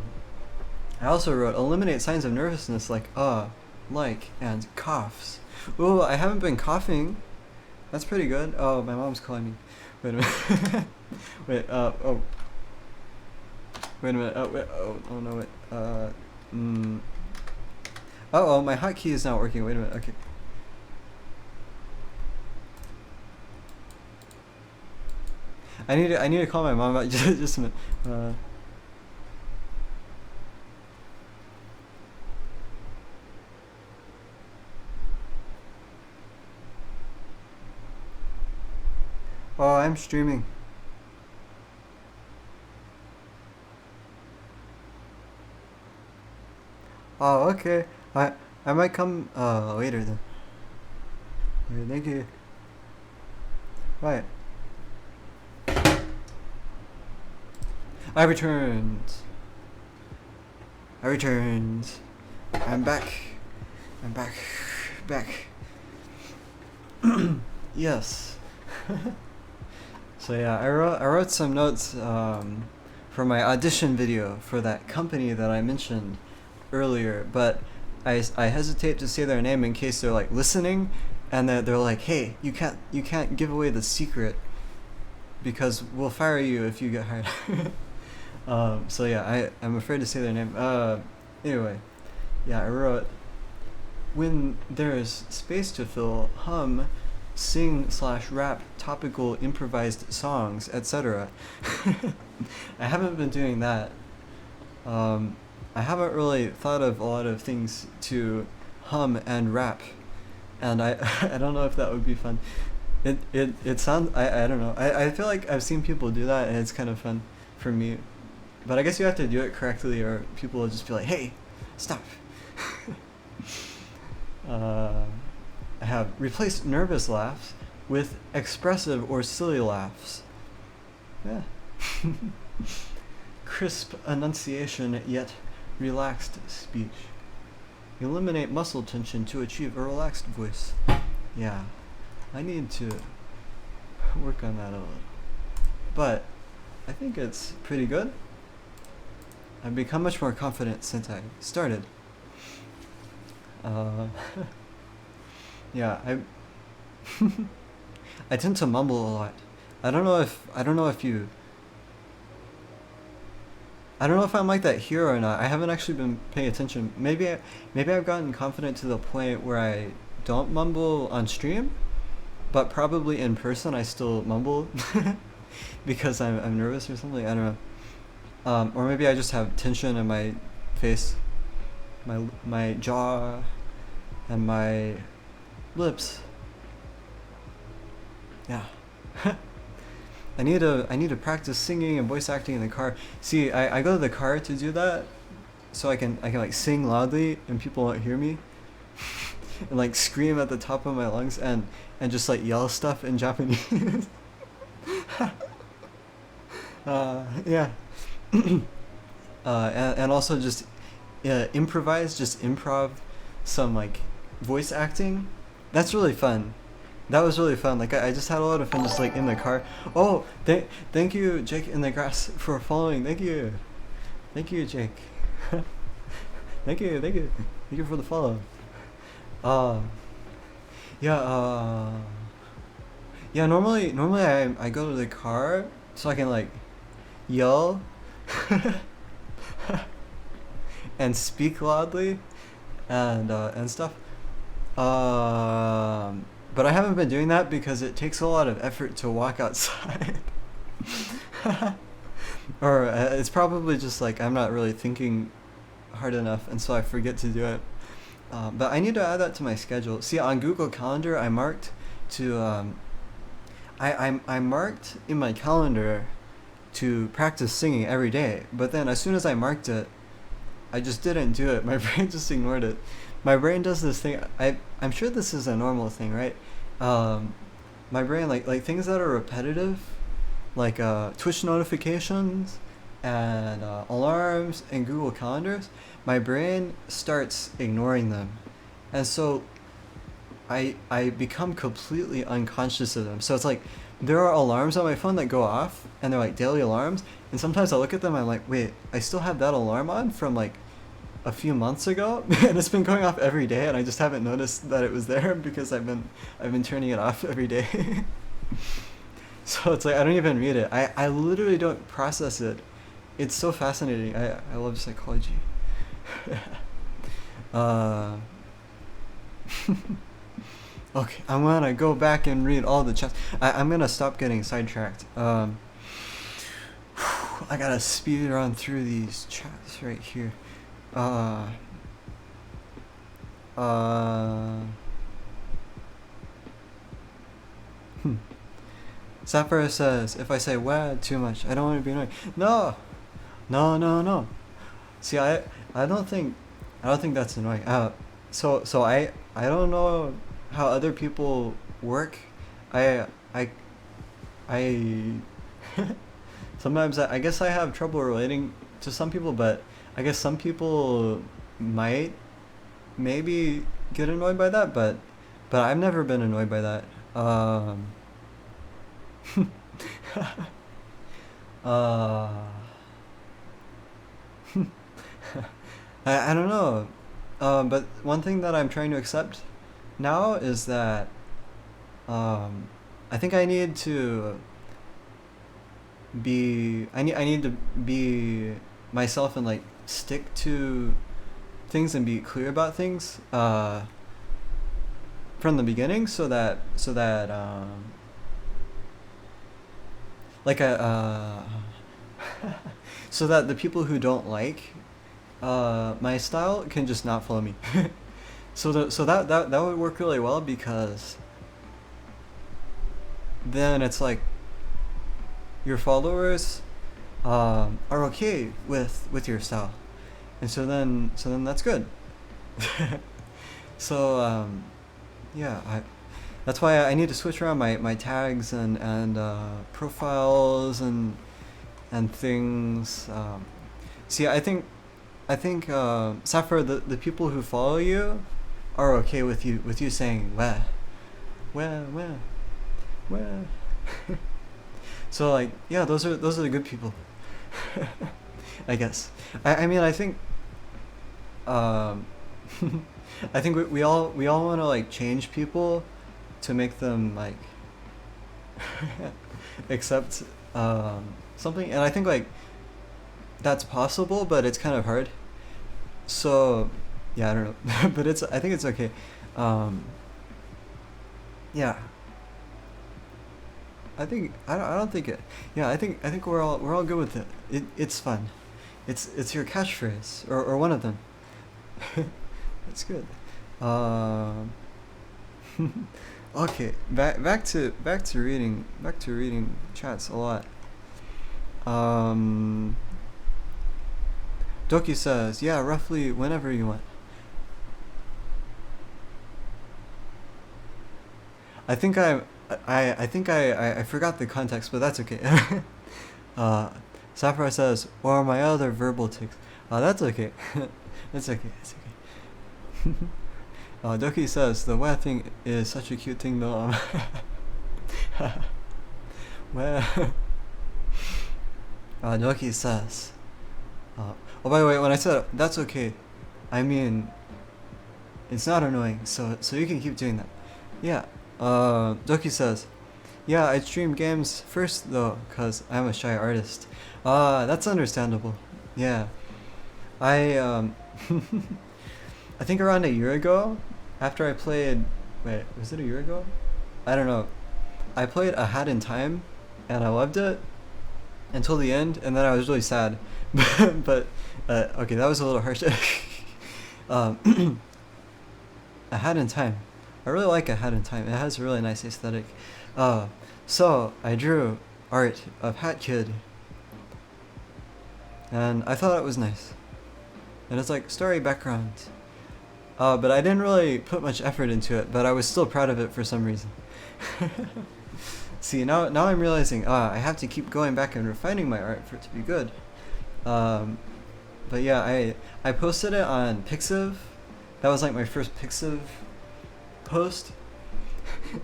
also wrote, eliminate signs of nervousness like like, and coughs. Oh, I haven't been coughing. That's pretty good. Oh, my mom's calling me. Wait a minute. Wait, oh. Wait a minute. Oh no, wait. Oh, my hotkey is not working. Wait a minute. Okay. I need to call my mom back. Just a minute. Oh, I'm streaming. Oh, okay. I might come later then. Okay, thank you. Right. I returned. I'm back. Back. Yes. So yeah, I wrote some notes for my audition video for that company that I mentioned earlier, but I hesitate to say their name in case they're like listening, and they're like, hey, you can't give away the secret because we'll fire you if you get hired. So yeah, I'm afraid to say their name. Anyway, yeah, I wrote, when there's space to fill, hum, sing/rap topical improvised songs, etc. I haven't been doing that. I haven't really thought of a lot of things to hum and rap, and I I don't know if that would be fun. It sounds I don't know. I feel like I've seen people do that and it's kind of fun for me. But I guess you have to do it correctly or people will just be like, "Hey, stop." uh, I have replaced nervous laughs with expressive or silly laughs. Yeah. Crisp enunciation yet relaxed speech. Eliminate muscle tension to achieve a relaxed voice. Yeah. I need to work on that a little. But I think it's pretty good. I've become much more confident since I started. Yeah, I tend to mumble a lot. I don't know if you I don't know if I'm like that here or not. I haven't actually been paying attention. Maybe I've gotten confident to the point where I don't mumble on stream, but probably in person I still mumble because I'm nervous or something. I don't know. Or maybe I just have tension in my face, my jaw, and my lips. Yeah. I need to practice singing and voice acting in the car. See, I go to the car to do that, so I can like sing loudly and people won't hear me, and like scream at the top of my lungs and just like yell stuff in Japanese. Yeah. And also just just improv some like voice acting. That's really fun. That was really fun. Like I just had a lot of fun just like in the car. Oh, thank you, Jake in the grass for following. Thank you, Jake. Thank you for the follow. Uh, yeah. Yeah. Normally I go to the car so I can like yell and speak loudly and stuff. But I haven't been doing that because it takes a lot of effort to walk outside. Or it's probably just like I'm not really thinking hard enough, and so I forget to do it. But I need to add that to my schedule. See, on Google Calendar, I marked to I marked in my calendar to practice singing every day. But then as soon as I marked it, I just didn't do it. My brain just ignored it. My brain does this thing. I'm sure this is a normal thing, right? My brain like things that are repetitive, like Twitch notifications and alarms and Google calendars. My brain starts ignoring them, and so I become completely unconscious of them. So it's like there are alarms on my phone that go off, and they're like daily alarms. And sometimes I look at them, and I'm like, wait, I still have that alarm on from like a few months ago, and it's been going off every day, and I just haven't noticed that it was there because I've been turning it off every day. So it's like I don't even read it. I literally don't process it. It's so fascinating. I love psychology. Okay, I'm gonna go back and read all the chats. I'm gonna stop getting sidetracked. I gotta speed run through these chats right here. Uh, uh, hmm. Sapphire says, if I say "wah" too much, I don't want to be annoying. No, no. See, I don't think that's annoying. So I don't know how other people work. I I sometimes I guess I have trouble relating to some people, but I guess some people might maybe get annoyed by that, but I've never been annoyed by that. uh, I don't know. But one thing that I'm trying to accept now is that I think I need to be myself and like stick to things and be clear about things from the beginning so that like a so that the people who don't like my style can just not follow me. So that would work really well because then it's like your followers are okay with your style, and so then that's good. So yeah, that's why I need to switch around my tags and profiles and things. See, I think Sapphire, the people who follow you are okay with you saying where where. So like yeah, those are the good people. I guess. I mean I think um I think we all want to like change people to make them like accept something, and I think like that's possible, but it's kind of hard. So yeah, I don't know, but I think it's okay. Um, yeah, I don't think it. Yeah, I think we're all good with it. It's fun. It's your catchphrase or one of them. That's good. Um, okay, back to reading chats a lot. Um, Doki says, yeah, roughly whenever you want. I think I forgot the context, but that's okay. uh, Sapphire says, or my other verbal tics. That's okay. That's okay. That's okay. Doki says, the wet thing is such a cute thing though. Well, Doki says, oh, by the way, when I said that's okay, I mean it's not annoying, so you can keep doing that. Yeah. Doki says, yeah, I stream games first though, cause I'm a shy artist. That's understandable. Yeah. I I think around a year ago, after I played, wait, was it a year ago? I don't know. I played A Hat in Time, and I loved it until the end, and then I was really sad. But okay, that was a little harsh. um, A Hat in Time. I really like A Hat in Time. It has a really nice aesthetic. Uh, so I drew art of Hat Kid, and I thought it was nice. And it's like story background. But I didn't really put much effort into it, but I was still proud of it for some reason. See, now I'm realizing, I have to keep going back and refining my art for it to be good. Um, but yeah, I posted it on Pixiv. That was like my first Pixiv post.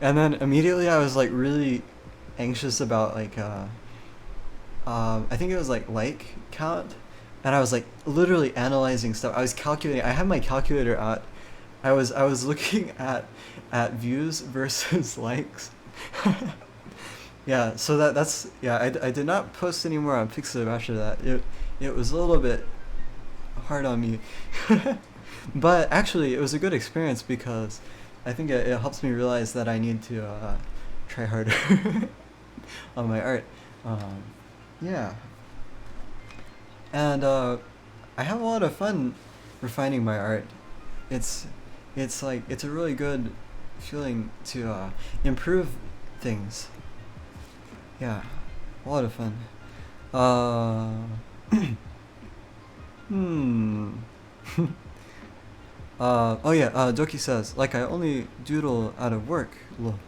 And then immediately I was like really anxious about like, I think it was like count. And I was like literally analyzing stuff. I was calculating. I had my calculator out. I was looking at views versus likes. Yeah, so that's yeah. I did not post anymore on Pixiv after that. It was a little bit hard on me, but actually it was a good experience because I think it helps me realize that I need to try harder on my art. Um, yeah, and I have a lot of fun refining my art. It's it's like it's a really good feeling to improve things. Yeah, a lot of fun. Uh, hmm. Oh yeah. Doki says, like I only doodle out of work. Lol.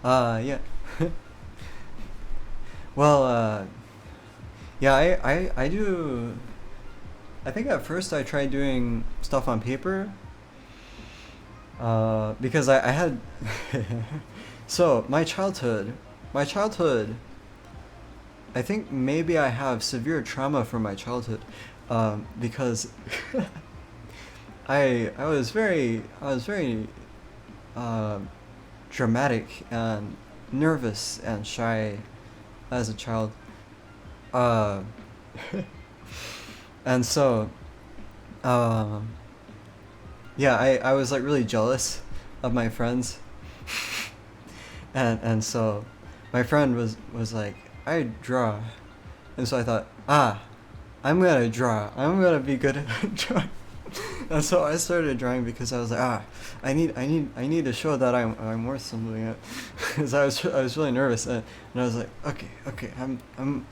Yeah. Well, yeah. I do. I think at first I tried doing stuff on paper. Because I had. So my childhood. I think maybe I have severe trauma from my childhood, because I was very uh, dramatic and nervous and shy as a child, uh, and so um, yeah, I was like really jealous of my friends, and so my friend was like I draw, and so I thought I'm gonna draw. I'm gonna be good at drawing. And so I started drawing because I was like, I need to show that I'm worth something. Because I was really nervous, and I was like, okay, I'm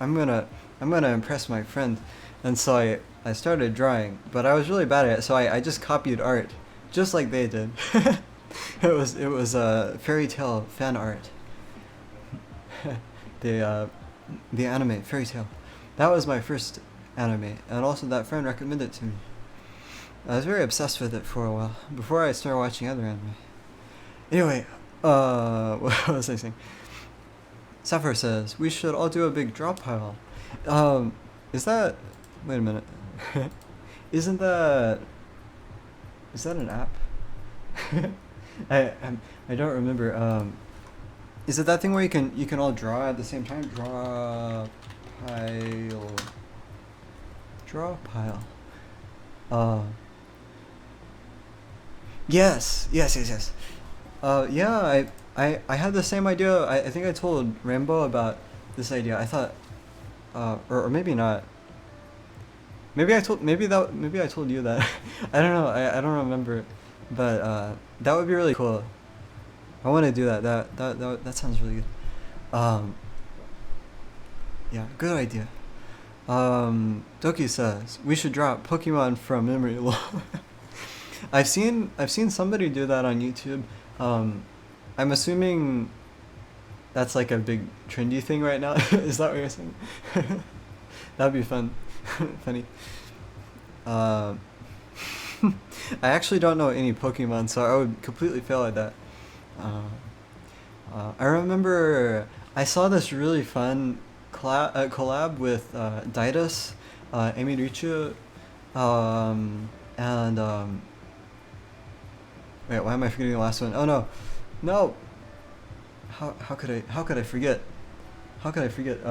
gonna impress my friend, and so I started drawing, but I was really bad at it, so I just copied art, just like they did. It was fairy tale fan art. the uh, the anime fairy tale. That was my first anime, and also that friend recommended it to me. I was very obsessed with it for a while before I started watching other anime. Anyway, what was I saying? Sapphire says we should all do a big drop pile. Is that? Wait a minute. Isn't that? Is that an app? I don't remember. Is it that thing where you can all draw at the same time? Pile. Draw pile. Yes. Yeah, I had the same idea. I think I told Rainbow about this idea. I thought, or maybe not. Maybe I told you that. I don't know. I don't remember, but that would be really cool. I want to do that. That sounds really good. Yeah, good idea. Doki says we should drop Pokemon from memory lore. I've seen somebody do that on YouTube. I'm assuming that's like a big trendy thing right now. Is that what you're saying? That'd be fun. Funny. I actually don't know any Pokemon, so I would completely fail at that. I remember I saw this really fun collab with Didus, Amy Richu, and wait, why am I forgetting the last one? Oh no. How could I forget? How could I forget?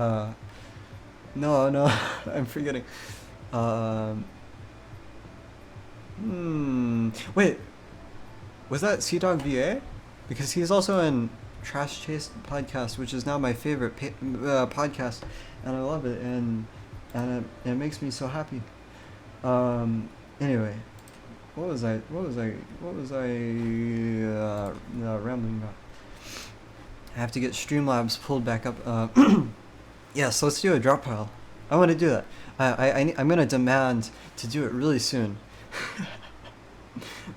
No, I'm forgetting. Wait, was that Sea Dog VA? Because he's also in Trash Chase podcast, which is now my favorite podcast, and I love it, and it makes me so happy. Anyway, what was I rambling about? I have to get Streamlabs pulled back up. Yes, let's do a drop pile. I want to do that. I'm gonna demand to do it really soon.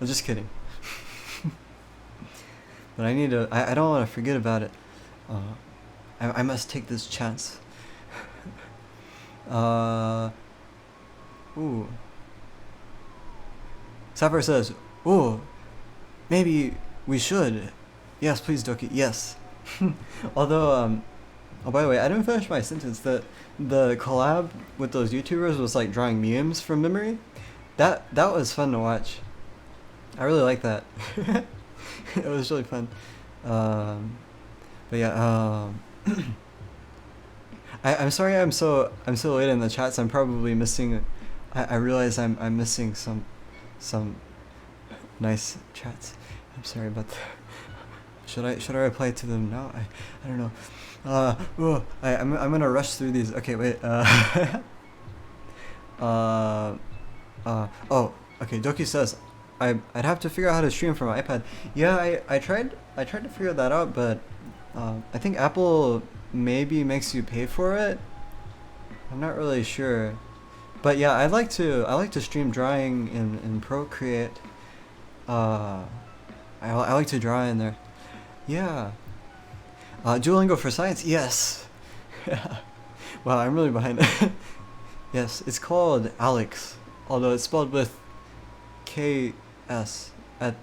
I'm just kidding. But I need to. I don't want to forget about it. I must take this chance. Ooh. Sapphire says, "Ooh, maybe we should." Yes, please, Doki. Yes. Although, oh, by the way, I didn't finish my sentence. The collab with those YouTubers was like drawing memes from memory. That was fun to watch. I really like that. It was really fun. But yeah, I'm sorry I'm so late in the chats. I'm probably missing. I realize I'm missing some nice chats. I'm sorry about that. Should I reply to them now? I don't know. I'm gonna rush through these. Okay, wait. Oh, okay. Doki says I'd have to figure out how to stream from my iPad. Yeah, I tried to figure that out, but I think Apple maybe makes you pay for it. I'm not really sure, but yeah, I like to stream drawing in Procreate. I like to draw in there. Yeah. Duolingo for Science. Yes. Wow, I'm really behind. Yes, it's called Alex, although it's spelled with KS at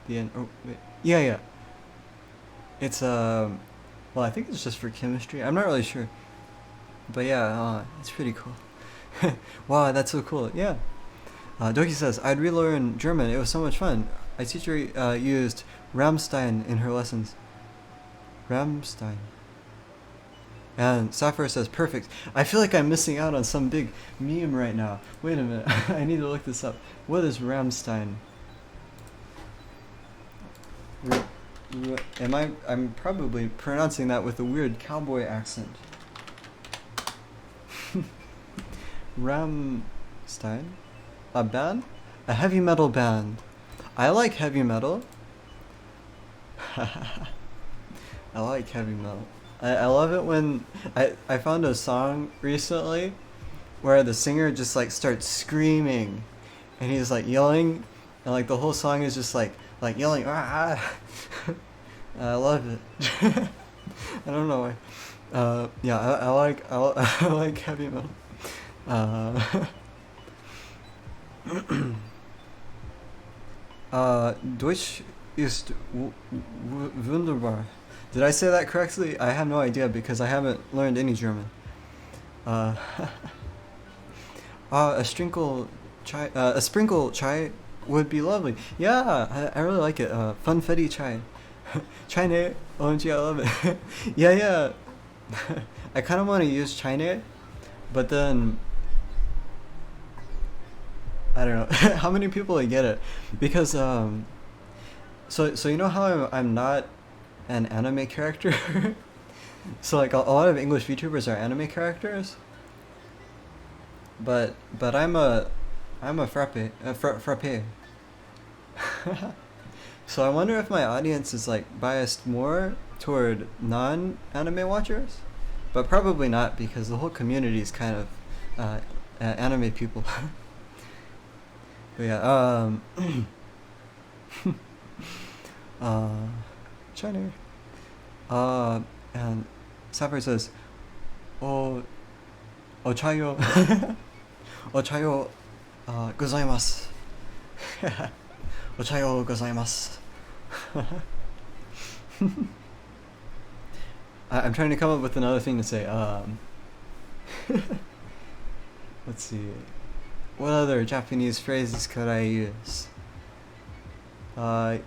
the end. Oh, wait. Yeah. It's well, I think it's just for chemistry. I'm not really sure, but yeah, it's pretty cool. Wow, that's so cool. Yeah. Doki says I'd relearn German. It was so much fun. My teacher used Rammstein in her lessons. Rammstein. And Sapphire says perfect. I feel like I'm missing out on some big meme right now. Wait a minute. I need to look this up. What is Rammstein? I'm probably pronouncing that with a weird cowboy accent. Rammstein? A band? A heavy metal band. I like heavy metal. I like heavy metal. I love it when I found a song recently where the singer just like starts screaming and he's like yelling and like the whole song is just like yelling. Ah! I love it. I don't know why. Yeah, I like heavy metal. Deutsch ist wunderbar. Did I say that correctly? I have no idea because I haven't learned any German. A sprinkle chai would be lovely. Yeah, I really like it. Funfetti chai. Chai ne, OMG, I love it. Yeah. I kind of want to use chai ne, but then I don't know how many people will get it because so you know how I'm not an anime character. So like a lot of English VTubers are anime characters, but I'm a frappe. So I wonder if my audience is like biased more toward non-anime watchers, but probably not because the whole community is kind of anime people. But yeah, China. And Sapphire says, "Oh, ochayo, ochayo, gozaimasu." Ochayo gozaimasu. I'm trying to come up with another thing to say. Let's see. What other Japanese phrases could I use? Itekimasu.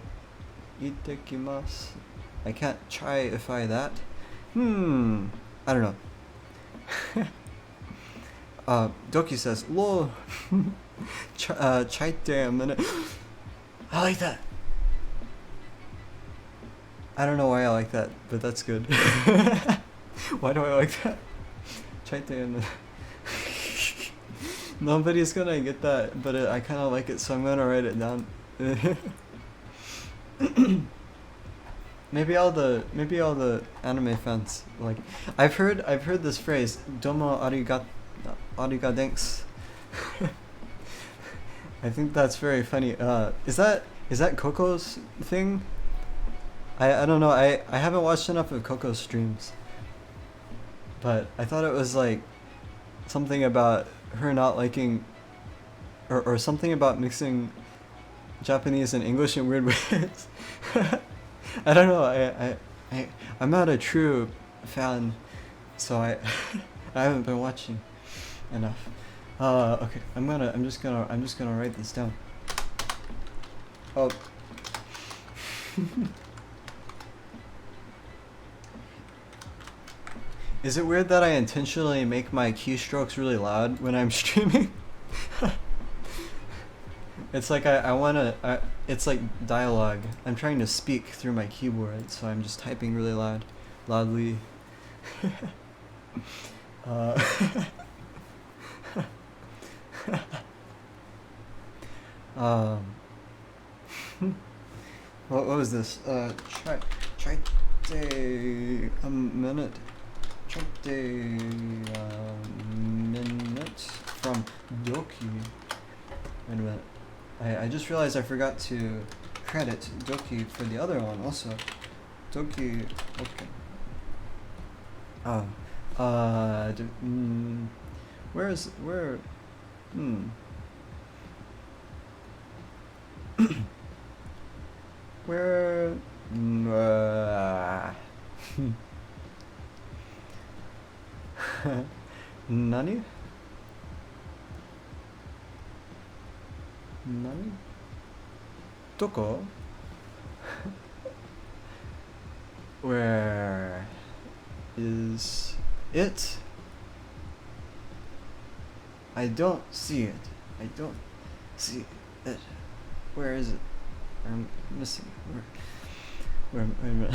I can't try-ify that. I don't know. Doki says, "Lol." Chaite a minute. I like that. I don't know why I like that, but that's good. Why do I like that? Chaite a minute. Nobody's gonna get that, but I kind of like it, so I'm gonna write it down. Maybe all the anime fans like. I've heard this phrase, "Domo arigadenks." I think that's very funny. Is that Coco's thing? I don't know. I haven't watched enough of Coco's streams, but I thought it was like something about her not liking, or something about mixing Japanese and English in weird ways. I don't know. I'm not a true fan, so I haven't been watching enough. Okay, I'm just gonna write this down. Oh. Is it weird that I intentionally make my keystrokes really loud when I'm streaming? It's like it's like dialogue. I'm trying to speak through my keyboard, so I'm just typing really loudly. What was this? Try a minute. Try a minute from Doki. Wait a minute. I just realized I forgot to credit Doki for the other one also. Doki, okay. Where, where, Nani? Nani? Doko? Where is it? I don't see it. I don't see it. Where is it? I'm missing. Wait a minute.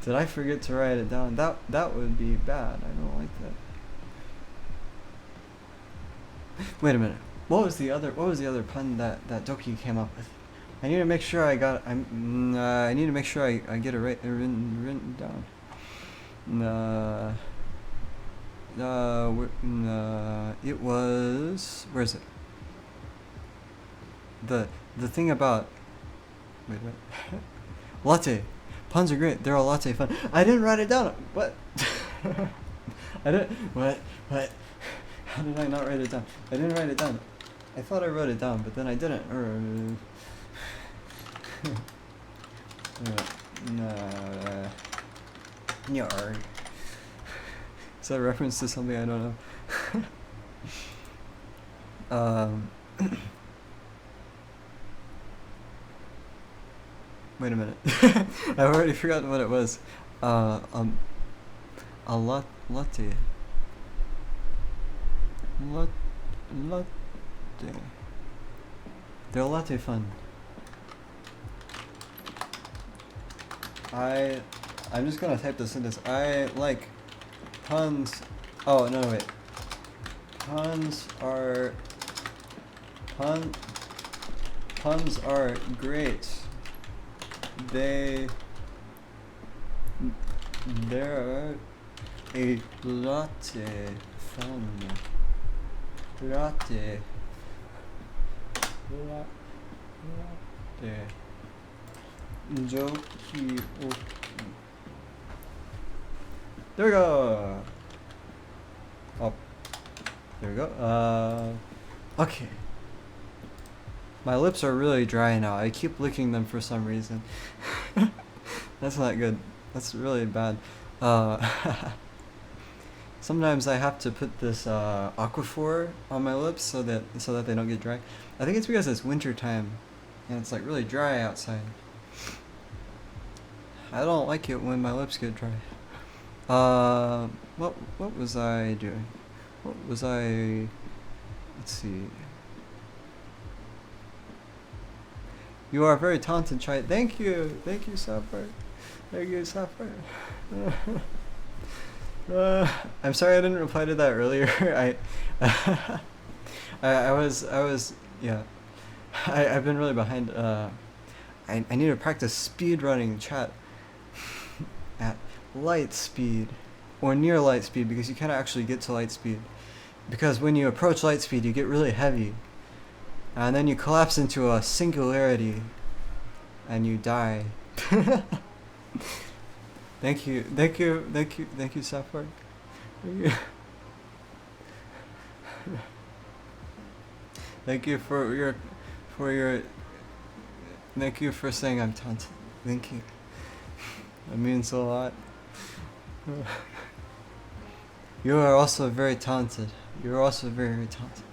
Did I forget to write it down? That would be bad. I don't like that. Wait a minute. What was the other pun that Doki came up with? I need to make sure I need to make sure I get it right written down. It was, where is it? The thing about, wait. Latte. Puns are great. They're all latte fun. I didn't write it down. What? I didn't. What? How did I not write it down? I didn't write it down. I thought I wrote it down, but then I didn't. Nyar. Is that a reference to something I don't know? Wait a minute. I've already forgotten what it was. A latte. Latte. They're latte fun. I'm just gonna type this sentence. I like puns. Oh no, wait. Puns are great. They're a latte fun. Latte. Joki. There we go. Oh, there we go. Okay. My lips are really dry now. I keep licking them for some reason. That's not good. That's really bad. Sometimes I have to put this Aquaphor on my lips so that they don't get dry. I think it's because it's winter time and it's like really dry outside. I don't like it when my lips get dry. What was I doing? Let's see. You are very talented, Chai. Thank you, Sapphire. Thank you, Sapphire. I'm sorry I didn't reply to that earlier. I was yeah. I've been really behind. I need to practice speed running chat at light speed or near light speed, because you can't actually get to light speed, because when you approach light speed you get really heavy and then you collapse into a singularity and you die. Thank you, Sapphire. Thank you for your thank you for saying I'm talented. Thank you. That means a lot. You are also very talented. You're also very, very talented.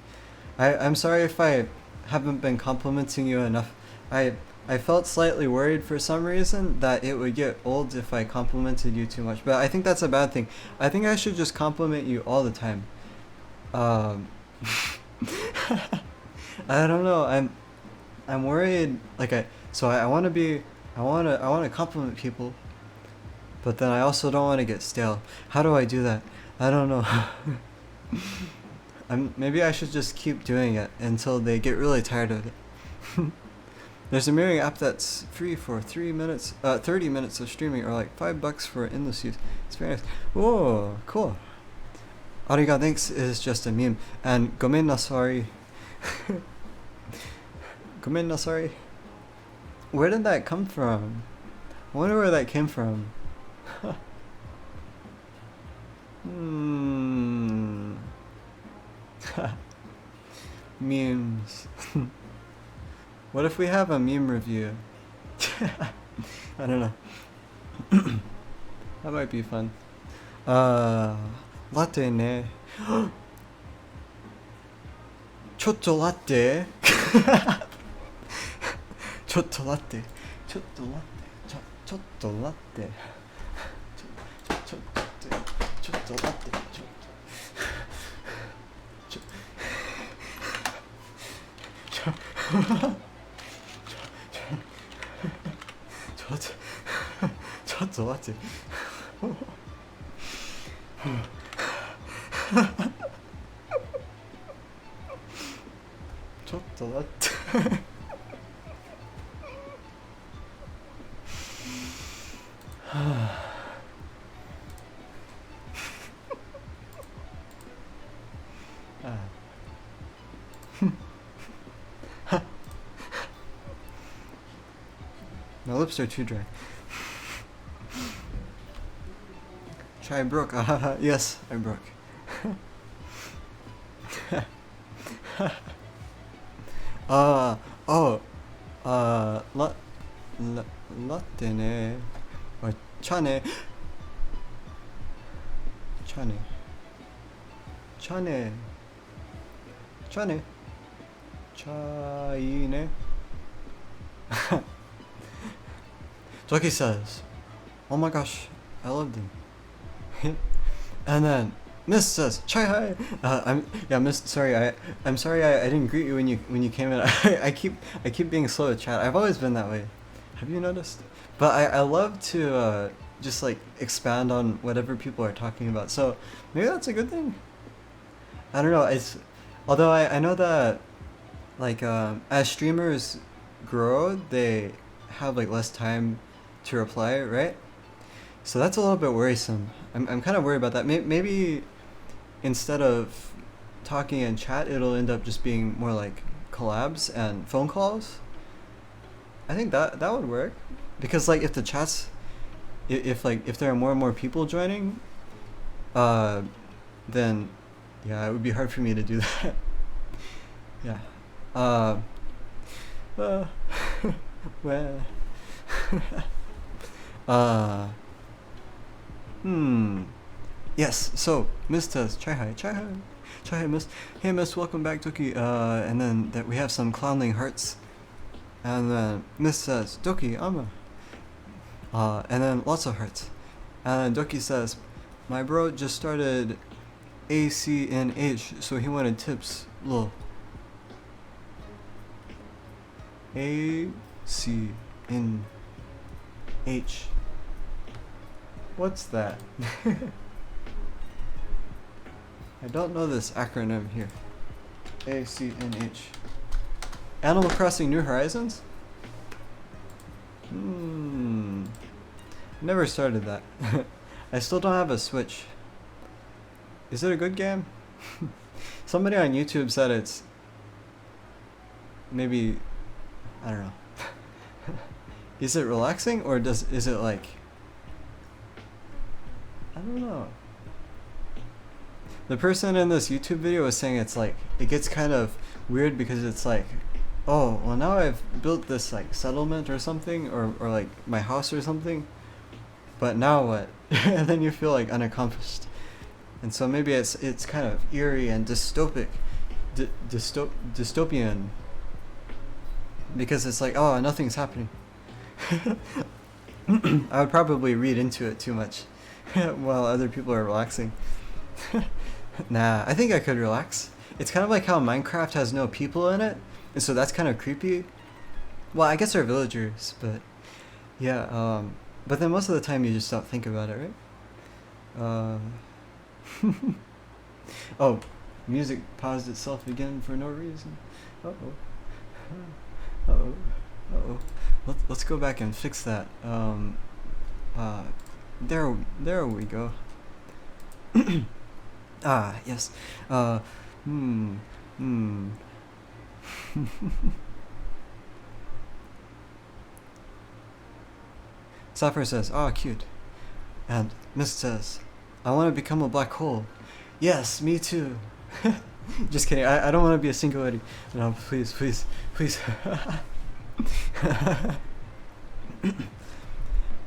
I'm sorry if I haven't been complimenting you enough. I felt slightly worried for some reason that it would get old if I complimented you too much, but I think that's a bad thing. I think I should just compliment you all the time. I don't know. I'm worried. Like I want to compliment people, but then I also don't want to get stale. How do I do that? I don't know. Maybe I should just keep doing it until they get really tired of it. There's a mirroring app that's free for 30 minutes of streaming, or like $5 for endless use. It's very nice. Whoa, cool. Ariga thanks is just a meme, and gomen nasari. Gomen nasari. Where did that come from? I wonder where that came from. Memes. What if we have a meme review? I don't know. That might be fun. Latte ne. Chotto latte. Chotto latte. Chotto latte. Chotto latte. Chotto latte.ちょっと待って It's a lot. My lips are too dry. Chai broke. Yes, I broke. Oh, latte ne, or chane, chane, chane, chane, chai ne. Joki says, "Oh my gosh, I loved him." And then Miss says, "Chaihi." Miss. Sorry, I'm sorry I didn't greet you when you came in. I keep being slow to chat. I've always been that way. Have you noticed? But I love to just like expand on whatever people are talking about. So maybe that's a good thing. I don't know. Although I know that like as streamers grow, they have like less time to reply, right? So that's a little bit worrisome. I'm kind of worried about that. Maybe instead of talking in chat, it'll end up just being more like collabs and phone calls. I think that would work, because like if the chats, if there are more and more people joining, then yeah, it would be hard for me to do that. Yeah. Well. Yes, so Miss says, Chaihi, Miss. Hey, Miss, welcome back, Doki. And then that we have some clownling hearts. And then Miss says, Doki, Ama. And then lots of hearts. And then Doki says, my bro just started ACNH, so he wanted tips. Lol. ACNH. What's that? I don't know this acronym here. ACNH. Animal Crossing New Horizons? Never started that. I still don't have a Switch. Is it a good game? Somebody on YouTube said it's maybe, I don't know. Is it relaxing, or is it like, I don't know. The person in this YouTube video was saying it's like, it gets kind of weird because it's like, oh, well now I've built this like settlement or something, or like my house or something, but now what? And then you feel like unaccomplished. And so maybe it's kind of eerie and dystopian, because it's like, oh, nothing's happening. I would probably read into it too much while other people are relaxing. Nah, I think I could relax. It's kind of like how Minecraft has no people in it, and so that's kind of creepy. Well, I guess they're villagers, but yeah, but then most of the time you just don't think about it, right? Oh, music paused itself again for no reason. Uh-oh. Uh-oh. Uh-oh. Let's go back and fix that. There we go. Ah, yes. Sapphire says, "Oh, cute." And Mist says, "I want to become a black hole." Yes, me too. Just kidding. I don't want to be a singularity. No, please.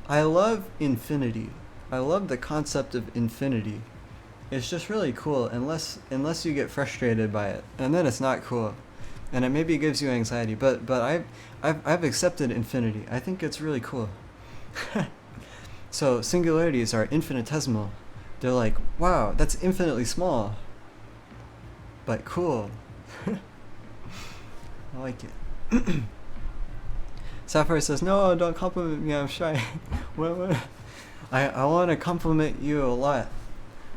I love infinity. I love the concept of infinity. It's just really cool, unless you get frustrated by it, and then it's not cool, and it maybe gives you anxiety. But I've accepted infinity. I think it's really cool. So singularities are infinitesimal. They're like, wow, that's infinitely small, but cool. I like it. Sapphire says, "No, don't compliment me. I'm shy." What? I want to compliment you a lot.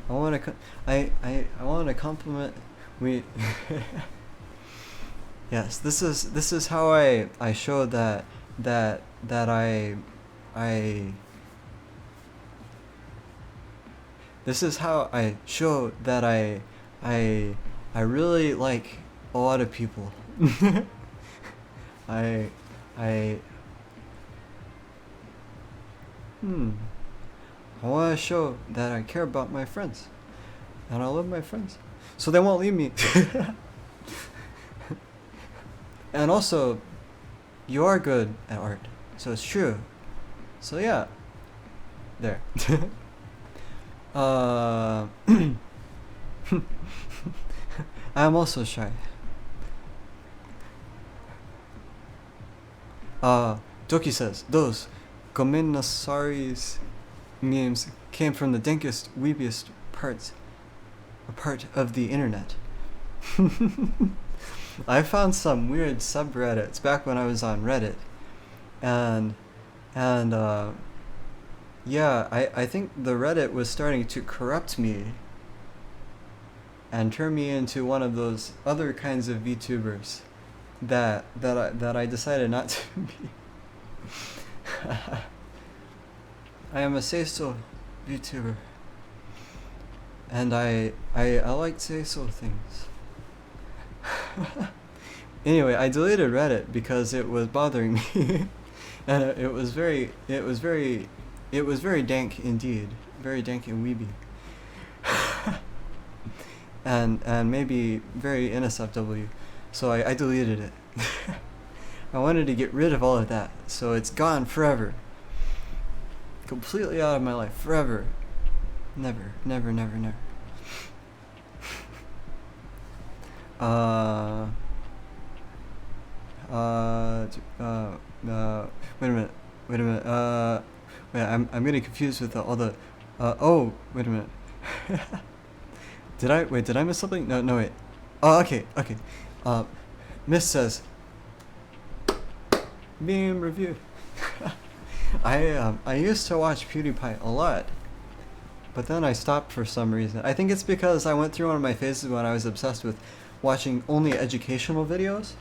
I want to compliment we Yes, this is how I show that I this is how I show that I I really like a lot of people. I I hmm I want to show that I care about my friends and I love my friends, so they won't leave me. And also, you are good at art, so it's true. So yeah, there. uh, I'm also shy. Doki says those Gomennasaris memes came from the dankest, weebiest part of the internet. I found some weird subreddits back when I was on Reddit, and and yeah, I think the Reddit was starting to corrupt me and turn me into one of those other kinds of VTubers that I decided not to be. I am a say-so VTuber, and I like say-so things. Anyway, I deleted Reddit because it was bothering me, and it was very dank indeed, very dank and weeby, and maybe very NSFW, so I deleted it. I wanted to get rid of all of that, so it's gone forever, completely out of my life, forever, never, never, never, never. Uh, uh, wait a minute, wait a minute, wait, I'm getting confused with all the, oh, wait a minute. Did I miss something? No, wait. Oh, okay. Miss says, being reviewed. I used to watch PewDiePie a lot, but then I stopped for some reason. I think it's because I went through one of my phases when I was obsessed with watching only educational videos,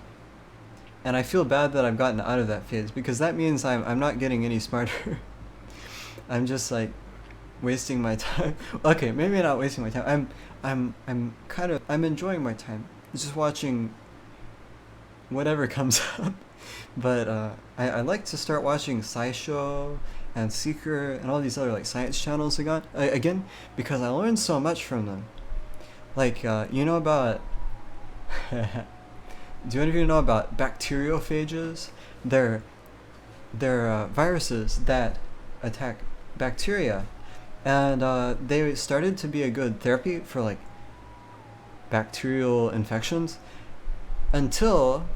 and I feel bad that I've gotten out of that phase because that means I'm not getting any smarter. I'm just like wasting my time. Okay, maybe not wasting my time. I'm enjoying my time. Just watching whatever comes up. But I like to start watching SciShow and Seeker and all these other like science channels again because I learned so much from them. Like you know about do any of you know about bacteriophages? They're viruses that attack bacteria, and they started to be a good therapy for like bacterial infections until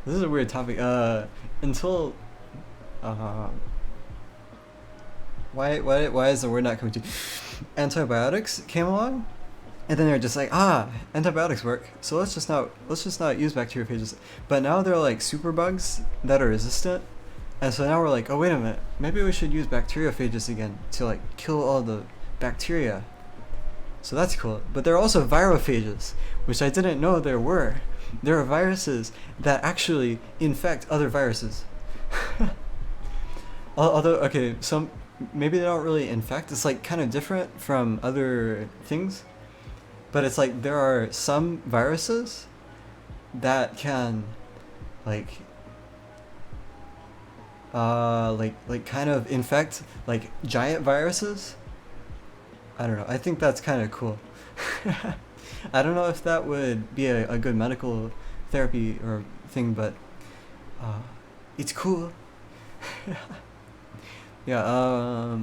this is a weird topic. Until why is the word not coming to antibiotics came along, and then they're just like, antibiotics work, so let's just not use bacteriophages. But now they're like super bugs that are resistant, and so now we're like, oh wait a minute, maybe we should use bacteriophages again to like kill all the bacteria. So that's cool. But there are also virophages, which I didn't know there were. There are viruses that actually infect other viruses. Although, okay, some maybe they don't really infect. It's like kind of different from other things. But it's like there are some viruses that can like kind of infect like giant viruses. I don't know. I think that's kind of cool. I don't know if that would be a good medical therapy or thing, but it's cool. Yeah.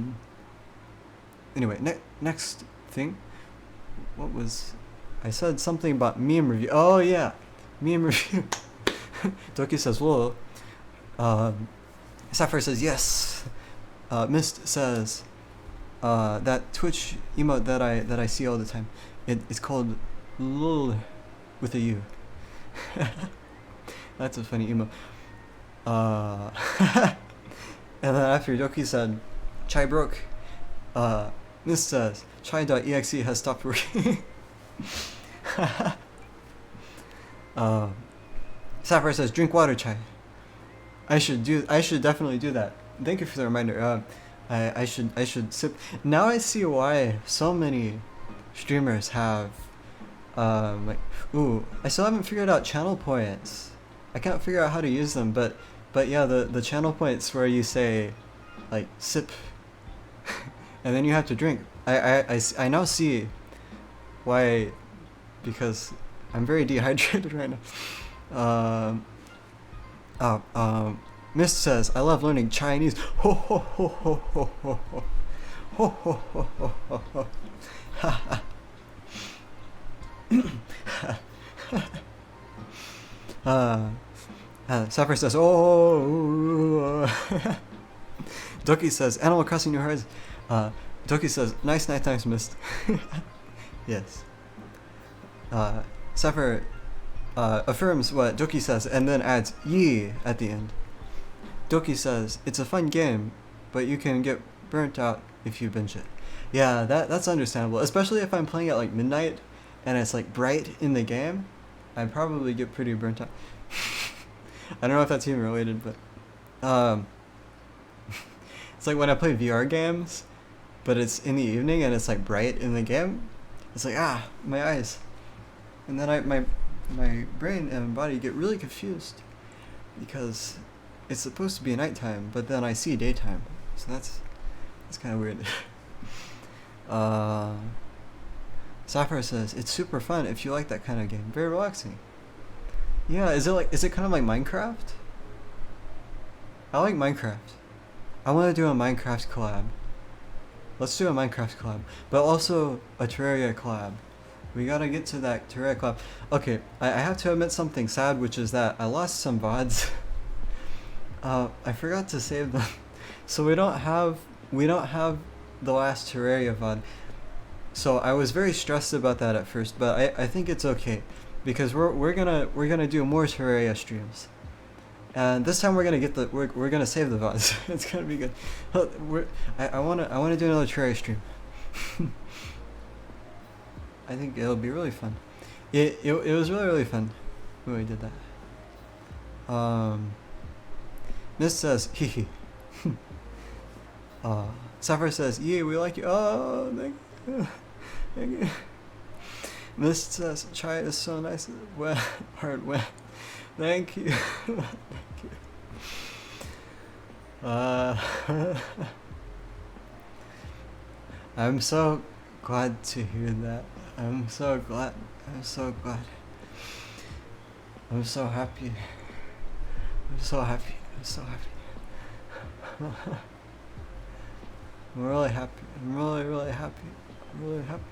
Anyway, next thing. What was? I said something about meme review. Oh yeah, meme review. Doki says, "Whoa." Sapphire says yes. Mist says. That Twitch emote that I see all the time. It's called LOL with a U. That's a funny emote. And then after Doki said, Chai broke. This says, chai.exe has stopped working. Sapphire says, drink water, chai. I should definitely do that. Thank you for the reminder. I should sip. Now I see why so many streamers have, like, ooh, I still haven't figured out channel points. I can't figure out how to use them, but yeah, the channel points where you say, like, sip, and then you have to drink. I now see why, because I'm very dehydrated right now. Mist says, I love learning Chinese. Ho ho ho ho ho ho ho. Ho ho ho ho ho ho. Ha ha. Sapphire says, oh. Doki says, Animal Crossing New Horizons. Doki says, nice night times, Mist. Yes. Sapphire affirms what Doki says and then adds "yee" at the end. Doki says, it's a fun game, but you can get burnt out if you binge it. Yeah, that's understandable, especially if I'm playing at like midnight and it's like bright in the game. I'd probably get pretty burnt out. I don't know if that's even related, but it's like when I play VR games, but it's in the evening and it's like bright in the game. It's like, my eyes, and then my brain and body get really confused because it's supposed to be nighttime, but then I see daytime, so that's kind of weird. Sapphire says, it's super fun if you like that kind of game. Very relaxing. Yeah, is it kind of like Minecraft? I like Minecraft. I want to do a Minecraft collab. Let's do a Minecraft collab, but also a Terraria collab. We gotta get to that Terraria collab. Okay, I have to admit something sad, which is that I lost some VODs. I forgot to save them, so we don't have the last Terraria VOD. So I was very stressed about that at first, but I think it's okay because we're gonna do more Terraria streams, and this time we're gonna save the VODs. It's gonna be good. I wanna do another Terraria stream. I think it'll be really fun. It was really fun when we did that. Mist says, hee. Sapphire says, yeah, we like you. Oh, thank you. Thank you. Mist says, chai is so nice. Well, hard wet. Thank you. Thank you. I'm so glad to hear that. I'm so glad. I'm so glad. I'm so happy. I'm so happy. I'm so happy. I'm really happy. I'm really happy. I'm really happy.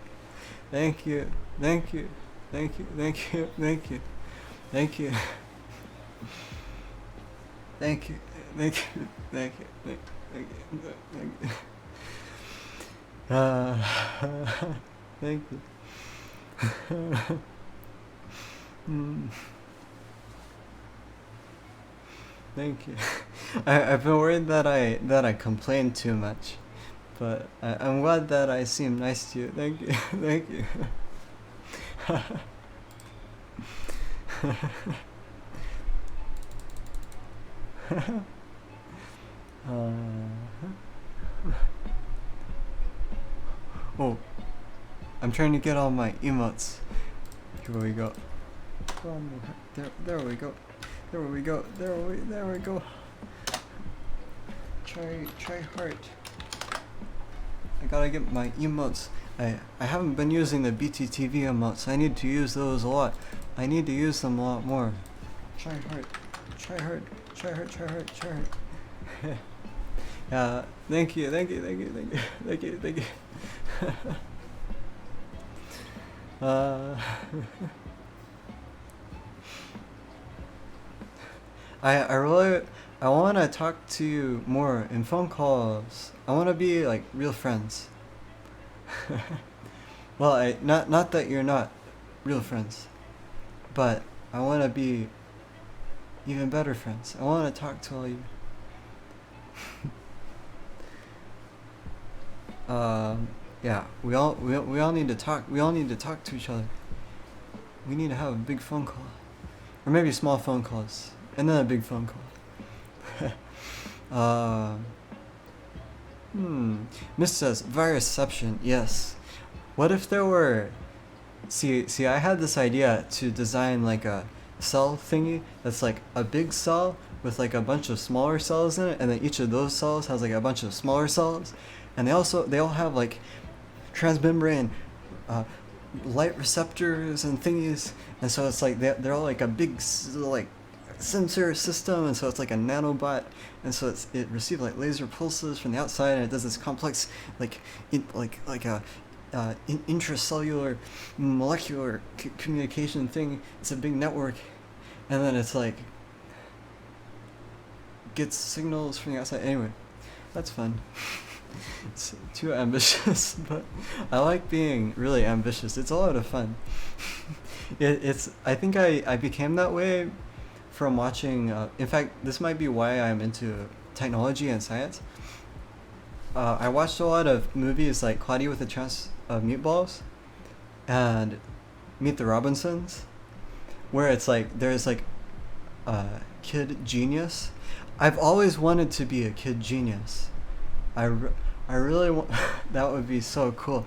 Thank you. Thank you. Thank you. Thank you. Thank you. Thank you. Thank you. Thank you. Thank you. Thank you. Thank you. Thank you. Thank you. I've been worried that I complain too much, but I'm glad that I seem nice to you. Thank you. Thank you. Oh, I'm trying to get all my emotes. Here we go. There we go. There we go. There we go. Try heart. I gotta get my emotes. I haven't been using the BTTV emotes. I need to use those a lot. I need to use them a lot more. Try heart. Try heart. Try heart. Try heart. Try heart. Thank you. Thank you. Thank you. Thank you. Thank you. Thank you. I want to talk to you more in phone calls. I want to be like real friends. Well, not that you're not real friends, but I want to be even better friends. I want to talk to all you. Yeah, we all need to talk. We all need to talk to each other. we need to have a big phone call. Or maybe small phone calls. And then a big phone call. Mist says, virusception, yes. What if there were... See, I had this idea to design like a cell thingy that's like a big cell with like a bunch of smaller cells in it, and then each of those cells has like a bunch of smaller cells, and they all have like transmembrane light receptors and thingies, and so it's like they're all like a big like sensor system, and so it's like a nanobot, and so it receives like laser pulses from the outside, and it does this complex like intracellular molecular communication thing. It's a big network, and then it's like gets signals from the outside. Anyway, that's fun. It's too ambitious, but I like being really ambitious. It's a lot of fun. I think I became that way from watching, in fact, this might be why I'm into technology and science. I watched a lot of movies like Cloudy with a Chance of Meatballs and Meet the Robinsons, where it's like there's like a kid genius. I've always wanted to be a kid genius. I really want that would be so cool.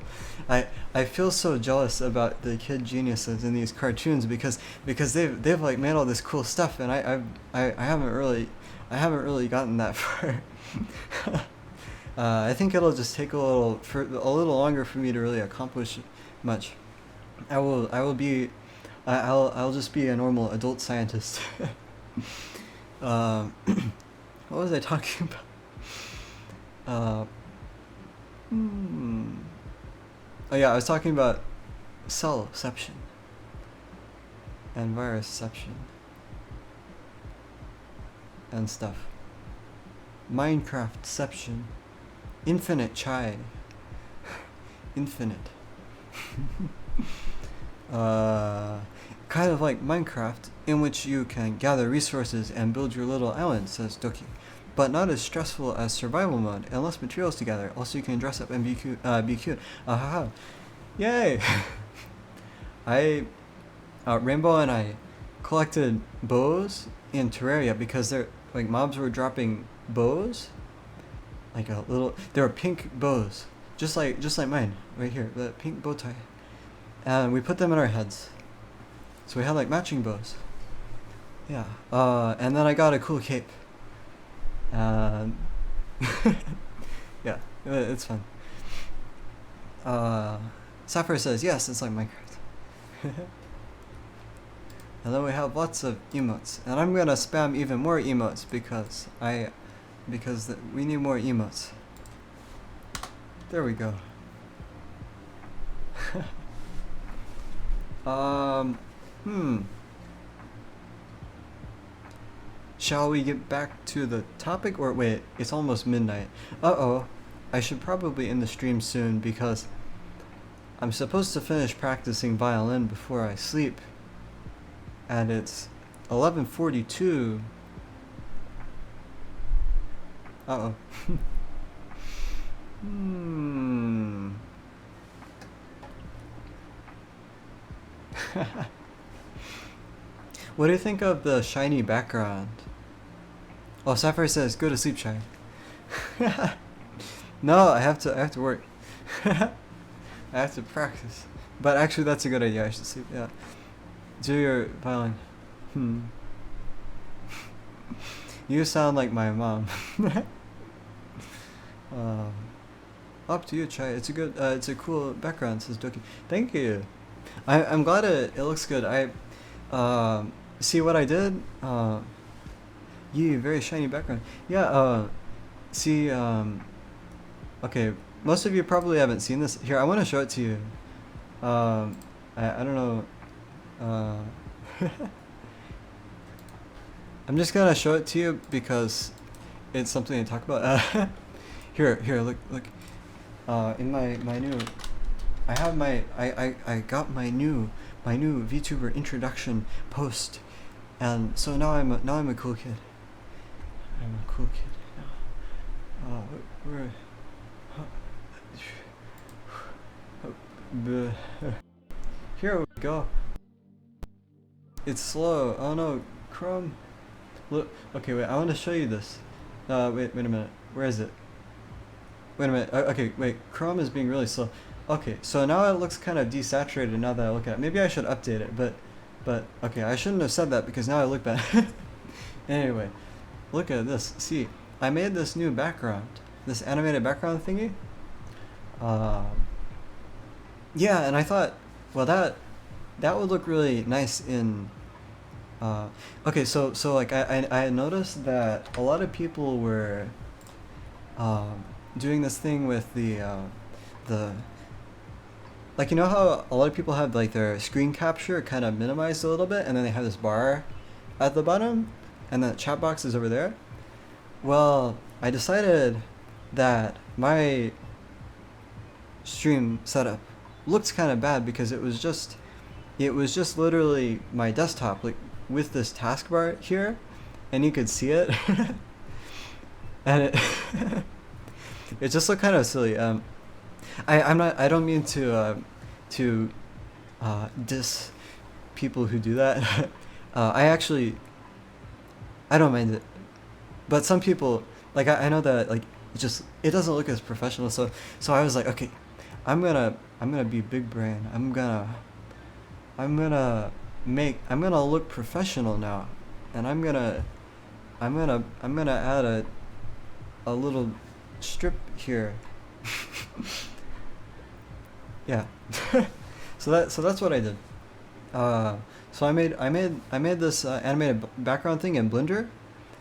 I feel so jealous about the kid geniuses in these cartoons because they've like made all this cool stuff, and I haven't really gotten that far. I think it'll just take a little longer for me to really accomplish much. I'll just be a normal adult scientist. What was I talking about? Oh yeah, I was talking about cellception and virusception and stuff. Minecraftception. Infinite chai. Infinite. Kind of like Minecraft, in which you can gather resources and build your little island, says Doki. But not as stressful as survival mode, and less materials to gather. Also, you can dress up and be cute. Ahaha. Yay! Rainbow and I collected bows in Terraria because they're like mobs were dropping bows. Like they were pink bows, just like mine right here, the pink bow tie, and we put them in our heads, so we had like matching bows. Yeah, and then I got a cool cape, and yeah, it's fun. Sapphire says yes, it's like Minecraft. And then we have lots of emotes, and I'm gonna spam even more emotes because we need more emotes. There we go. Shall we get back to the topic, or wait, it's almost midnight. Uh-oh, I should probably end the stream soon because I'm supposed to finish practicing violin before I sleep. And it's 11:42. Uh-oh. What do you think of the shiny background? Oh, Sapphire says, go to sleep, Shine. No, I have to work. I have to practice. But actually, that's a good idea. I should sleep, yeah. Do your violin. You sound like my mom. Up to you, Chai. It's a good, it's a cool background, says Doki. Thank you. I'm glad it looks good. See what I did? Very shiny background. Yeah, see, okay, most of you probably haven't seen this. Here, I want to show it to you. I don't know. I'm just gonna show it to you because it's something to talk about. Here, look. In my new, I got my new VTuber introduction post, and so now I'm a cool kid. I'm a cool kid now. Here we go. It's slow. Oh no, Chrome. Look. Okay, wait. I want to show you this. Wait a minute. Where is it? Wait a minute. Okay, wait. Chrome is being really slow. Okay, so now it looks kind of desaturated now that I look at it. Maybe I should update it, but okay, I shouldn't have said that because now I look bad. Anyway, look at this. See, I made this new background, this animated background thingy. Yeah, and I thought, well, that would look really nice in. Okay, so like I noticed that a lot of people were doing this thing with the like, you know how a lot of people have like their screen capture kind of minimized a little bit, and then they have this bar at the bottom, and the chat box is over there. Well, I decided that my stream setup looked kind of bad because it was just literally my desktop, like with this taskbar here, and you could see it, and it it just looked kind of silly. I don't mean to diss people who do that. I don't mind it, but some people, like, I know that, like, it doesn't look as professional. So I was like, okay, I'm gonna be big brain. I'm gonna look professional now, and I'm gonna add a little strip here. Yeah. So that's what I did. So I made this animated background thing in Blender.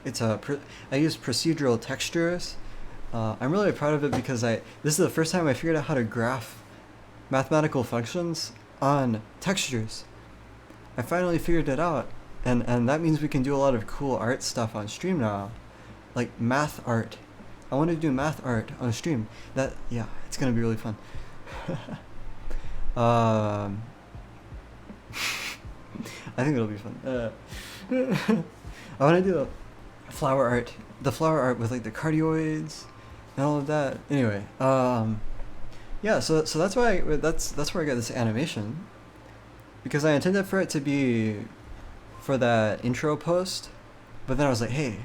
I use procedural textures. I'm really proud of it because this is the first time I figured out how to graph mathematical functions on textures. I finally figured it out, and that means we can do a lot of cool art stuff on stream now, like math art. I want to do math art on stream. Yeah, it's gonna be really fun. I think it'll be fun. I want to do flower art, the flower art with like the cardioids and all of that. Anyway, yeah. So that's why that's where I got this animation, because I intended for it to be for that intro post, but then I was like, hey,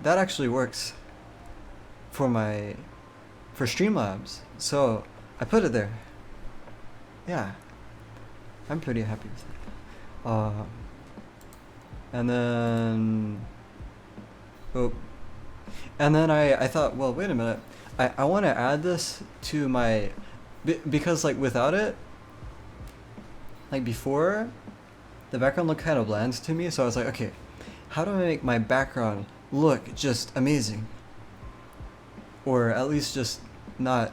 that actually works for Streamlabs, so I put it there. Yeah, I'm pretty happy with it. And then, I thought, well, wait a minute, I want to add this to my, because like without it, like before, the background looked kind of bland to me. So I was like, okay, how do I make my background look just amazing, or at least just not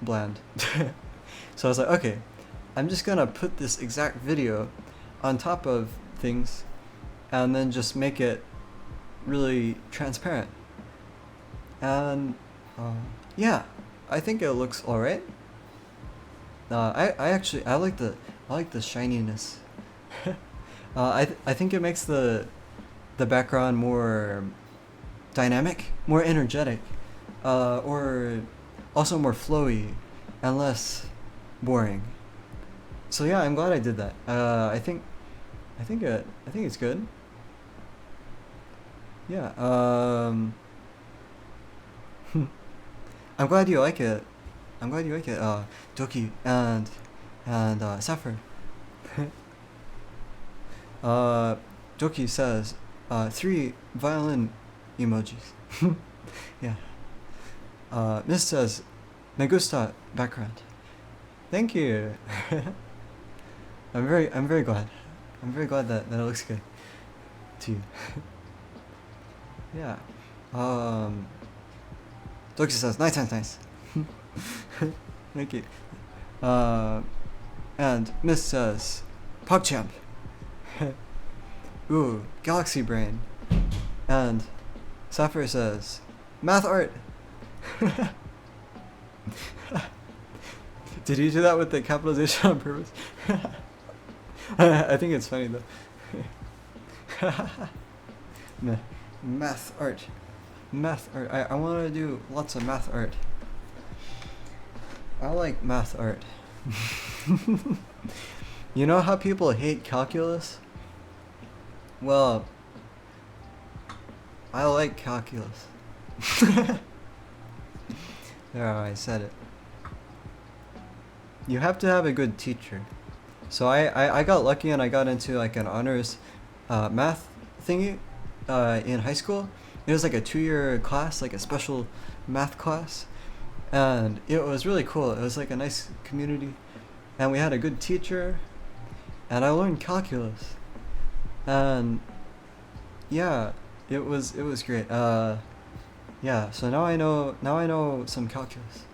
bland? So I was like, okay, I'm just gonna put this exact video on top of things, and then just make it really transparent. And yeah, I think it looks all right. I like the shininess. I think it makes the background more dynamic, more energetic, or also more flowy and less boring. So yeah, I'm glad I did that. I think it's good. Yeah. I'm glad you like it. Doki and Sapphire. Doki says 3 violin emojis. Yeah. Miss says me gusta background. Thank you. I'm very glad. I'm very glad that it looks good to you. Yeah. Doki says nice. Thank you. And Miss says PogChamp. Ooh, Galaxy Brain. And Sapphire says math art. Did you do that with the capitalization on purpose? I think it's funny though. Math art. I want to do lots of math art. I like math art. You know how people hate calculus? Well, I like calculus. There, I said it. You have to have a good teacher. So I got lucky and I got into like an honors math thingy in high school. It was like a 2-year class, like a special math class. And it was really cool. It was like a nice community. And we had a good teacher. And I learned calculus. And yeah, it was great. Yeah, so now I know some calculus.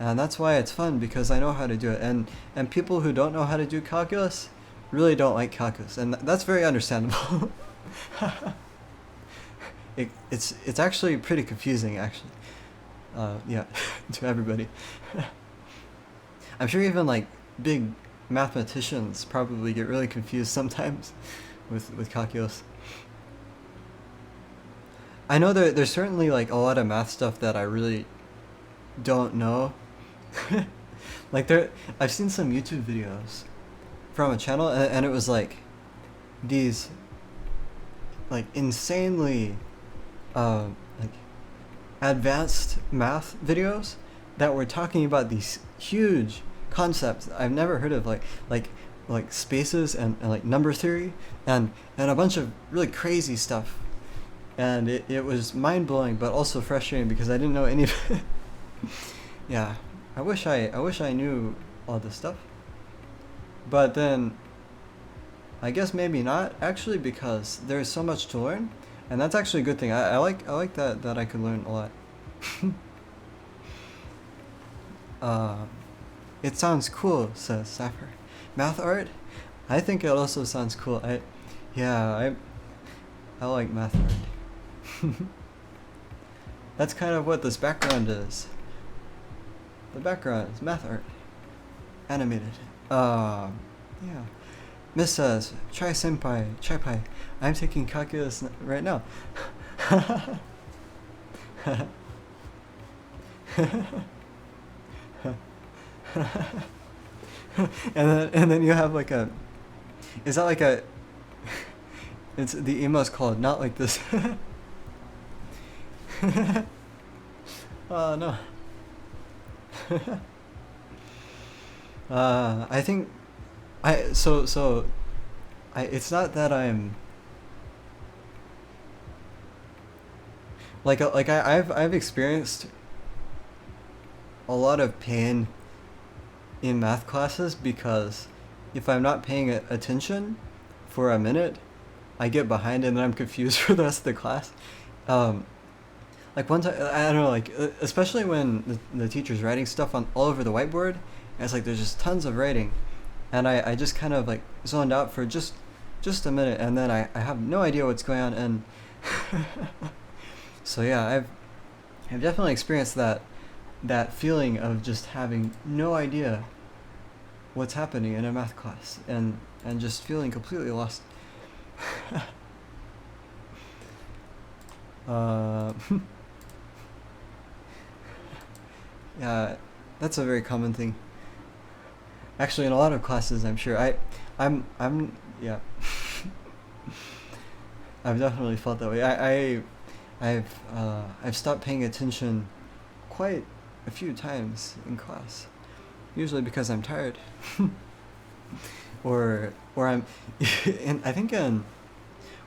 And that's why it's fun, because I know how to do it. And people who don't know how to do calculus really don't like calculus, and that's very understandable. It's actually pretty confusing, actually. Yeah, to everybody. I'm sure even like big mathematicians probably get really confused sometimes with calculus. I know there's certainly like a lot of math stuff that I really don't know. Like I've seen some YouTube videos from a channel, and it was like these like insanely like advanced math videos that were talking about these huge concepts I've never heard of, like spaces and like number theory and a bunch of really crazy stuff. And it was mind-blowing, but also frustrating because I didn't know any of it. Yeah, I wish I knew all this stuff. But then I guess maybe not, actually, because there's so much to learn, and that's actually a good thing. I like that I can learn a lot. It sounds cool, says Sapphire. Math art? I think it also sounds cool. I like math art. That's kind of what this background is. The background is math art. Animated. Yeah. Miss says, chai pai. I'm taking calculus right now. and then you have like a, is that like a, it's the emo's called not like this. Oh no. I think it's not that I'm I've experienced a lot of pain in math classes because if I'm not paying attention for a minute, I get behind and then I'm confused for the rest of the class. Like one time, I don't know, like especially when the teacher's writing stuff on all over the whiteboard, and it's like there's just tons of writing, and I just kind of like zoned out for just a minute, and then I have no idea what's going on, and so yeah, I've definitely experienced that feeling of just having no idea what's happening in a math class, and just feeling completely lost. Yeah, that's a very common thing. Actually, in a lot of classes, I'm sure. I'm yeah. I've definitely felt that way. I've stopped paying attention quite a few times in class, usually because I'm tired, or I'm. I think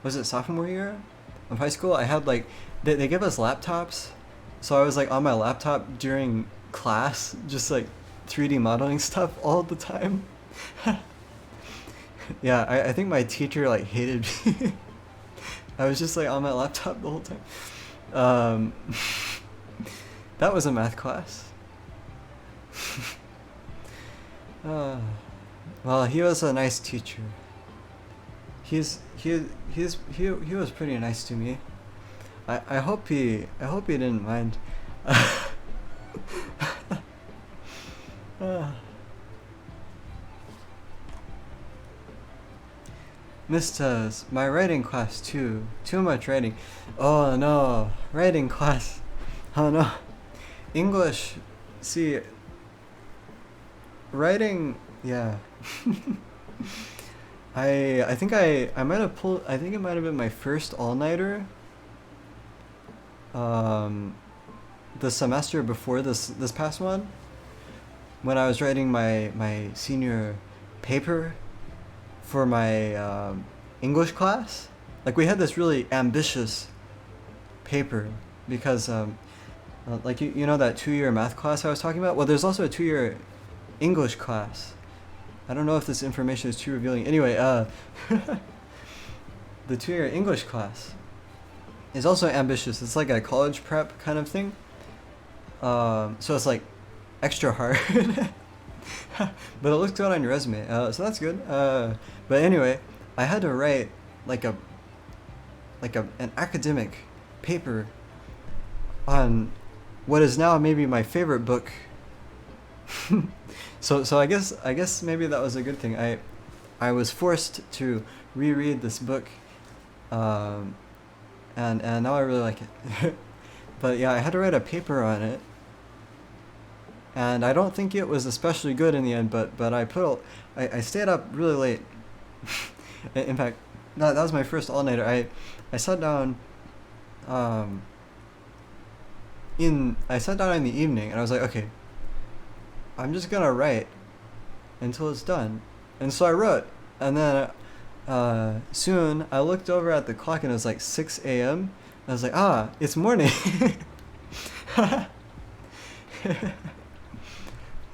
was it sophomore year of high school? I had like they give us laptops, so I was like on my laptop during class, just like 3D modeling stuff all the time. Yeah, I think my teacher like hated me. I was just like on my laptop the whole time. That was a math class. Well, he was a nice teacher. He was pretty nice to me. I hope he didn't mind. Mr. My writing class too. Too much writing. Oh no, writing class. Oh no. English. See, writing. Yeah. I think I might have pulled. I think it might have been my first all-nighter. Um, the semester before this past one, when I was writing my senior paper for my English class. Like we had this really ambitious paper because like you know that 2-year math class I was talking about. Well, there's also a 2-year English class. I don't know if this information is too revealing. Anyway, the 2-year English class is also ambitious. It's like a college prep kind of thing. So it's like extra hard. But it looks good on your resume, so that's good. But anyway, I had to write like an academic paper on what is now maybe my favorite book. So I guess maybe that was a good thing. I was forced to reread this book, and now I really like it. But yeah, I had to write a paper on it, and I don't think it was especially good in the end. But I stayed up really late. In fact, that was my first all-nighter. I sat down, in the evening, and I was like, okay, I'm just gonna write until it's done. And so I wrote, and then soon I looked over at the clock and it was like 6 a.m. I was like, it's morning.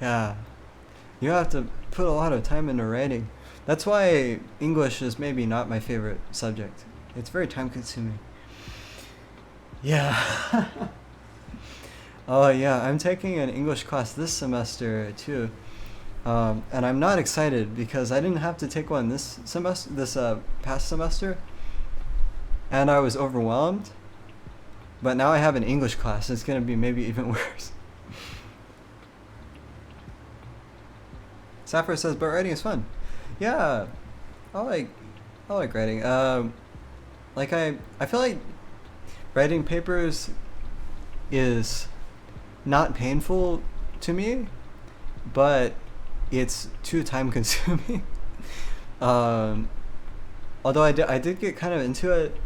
Yeah, you have to put a lot of time into writing. That's why English is maybe not my favorite subject. It's very time consuming. Yeah. Oh yeah, I'm taking an English class this semester too, and I'm not excited because I didn't have to take one this past semester, and I was overwhelmed. But now I have an English class. It's gonna be maybe even worse. Sapphire says, but writing is fun. Yeah, I like writing. Like I feel like writing papers is not painful to me, but it's too time consuming. Although I did get kind of into it,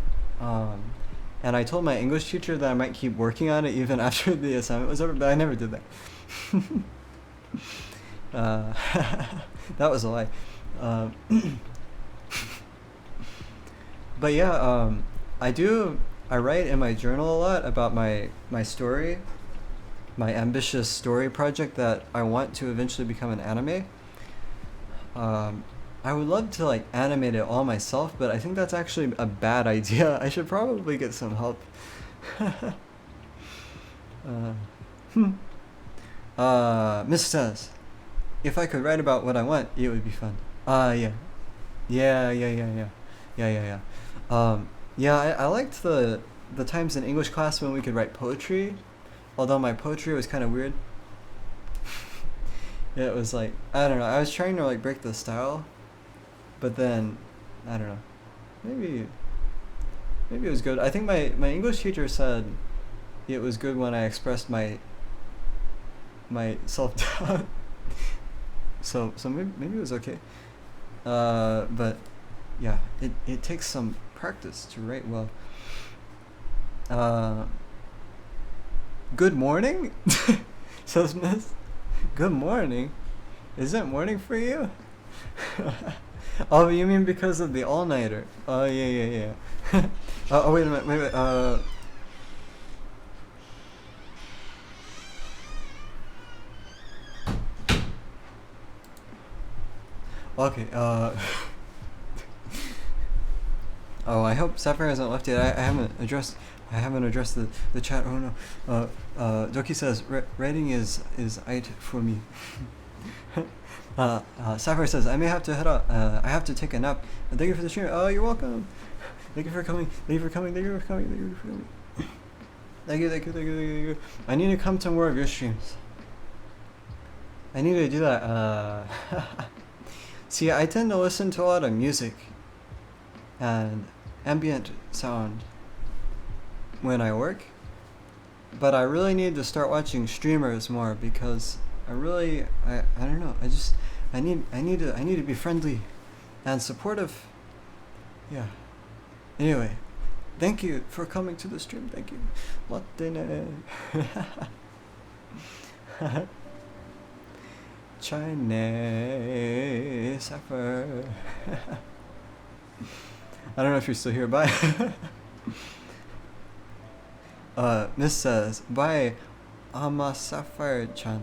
and I told my English teacher that I might keep working on it even after the assignment was over, but I never did that. That was a lie. But yeah, I write in my journal a lot about my story, my ambitious story project that I want to eventually become an anime. I would love to like animate it all myself, but I think that's actually a bad idea. I should probably get some help. Miss says, if I could write about what I want, it would be fun. Yeah. Yeah. I liked the times in English class when we could write poetry, although my poetry was kind of weird. It was like, I don't know, I was trying to like break the style, but then, I don't know, maybe it was good. I think my English teacher said it was good when I expressed my self-doubt. So maybe it was okay. But yeah, it takes some practice to write well. Good morning? Says Miss. Good morning? Is it morning for you? Oh, you mean because of the all-nighter? Oh, yeah. Oh, wait a minute, Okay, oh, I hope Sapphire hasn't left yet. I haven't addressed the chat. Oh no. Doki says writing is it for me. Sapphire says I may have to head out. I have to take a nap. And thank you for the stream. Oh, you're welcome. Thank you for coming. Thank you. I need to come to more of your streams. I need to do that. See, I tend to listen to a lot of music and ambient sound when I work, but I really need to start watching streamers more because I don't know, I need to be friendly and supportive. Yeah. Anyway, thank you for coming to the stream. Thank you. Latine. Chinese Sapphire. I don't know if you're still here. Bye. Miss says, bye, Ama Sapphire-chan.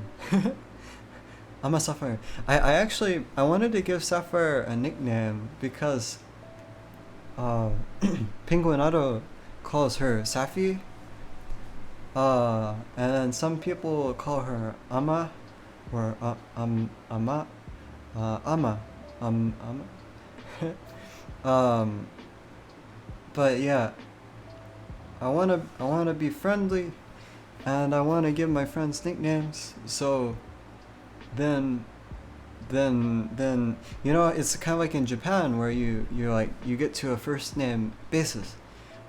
Ama Sapphire. I actually, I wanted to give Sapphire a nickname because Penguinado calls her Safi. And some people call her Ama, or Ama, Ama, Ama. But yeah, I wanna be friendly, and I wanna give my friends nicknames. So then you know, it's kind of like in Japan where you get to a first name basis,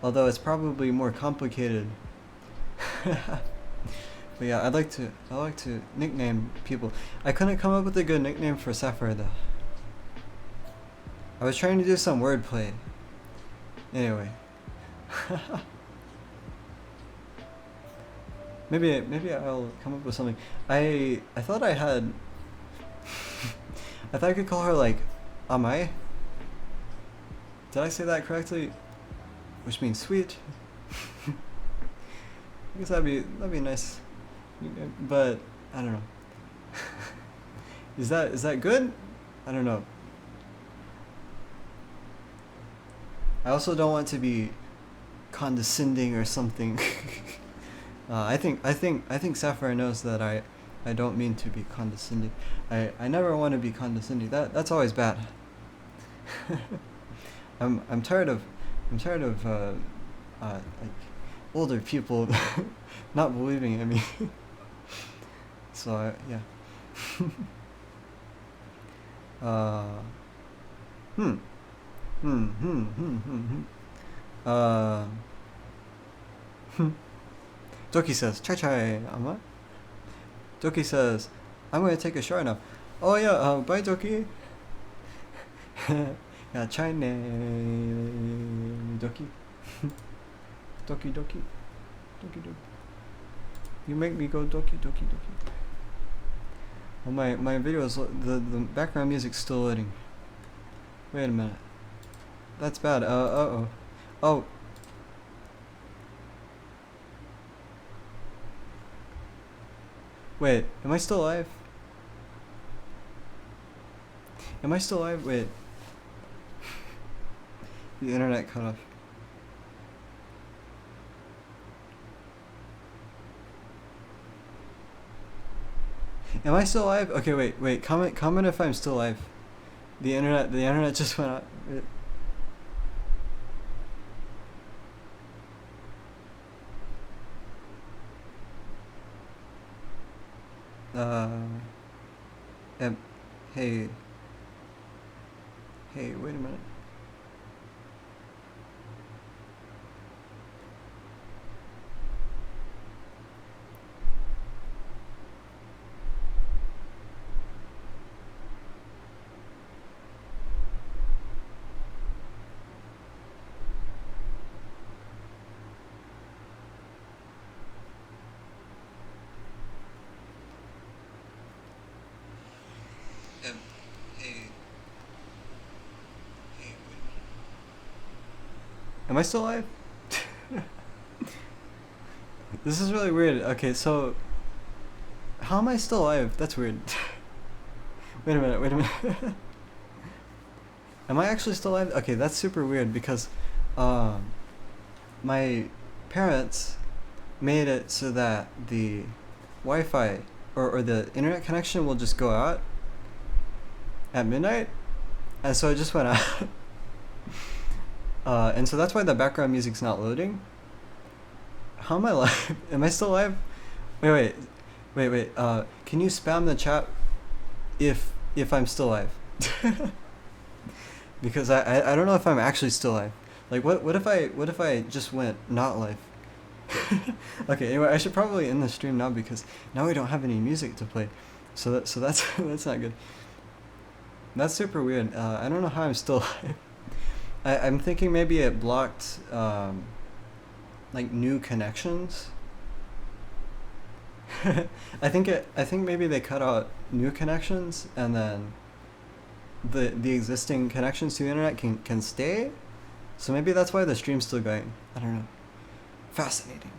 although it's probably more complicated. But yeah, I like to nickname people. I couldn't come up with a good nickname for Sapphire though. I was trying to do some wordplay. Anyway. maybe I'll come up with something. I thought I had I thought I could call her like Amai. Did I say that correctly? Which means sweet. I guess that'd be nice. But I don't know. Is that good? I don't know. I also don't want to be condescending or something. I think Sapphire knows that I don't mean to be condescending. I never want to be condescending. That's always bad. I'm tired of like older people not believing in me. So yeah. Hmm. Doki says, chai, ama? Doki says, I'm going to take a shower now. Oh yeah, bye Doki. Yeah, chai ne Doki. Doki. You make me go doki. Oh, my video is, the background music's still loading. Wait a minute. That's bad. Uh-oh. Oh. Wait, am I still live? Wait. The internet cut off. Am I still live? Okay, wait. Comment if I'm still live. The internet just went out. Hey, wait a minute. Am I still live? This is really weird. Okay, so how am I still alive? That's weird. Wait a minute. Am I actually still alive? Okay, that's super weird because my parents made it so that the Wi-Fi or the internet connection will just go out at midnight, and so it just went out. And so that's why the background music's not loading. How am I live? Am I still live? Wait. Can you spam the chat if I'm still live? Because I don't know if I'm actually still live. Like what if I just went not live? Okay, anyway, I should probably end the stream now because now we don't have any music to play. So that's that's not good. That's super weird. I don't know how I'm still alive. I'm thinking maybe it blocked like new connections. I think maybe they cut out new connections and then the existing connections to the internet can stay. So maybe that's why the stream's still going. I don't know. Fascinating.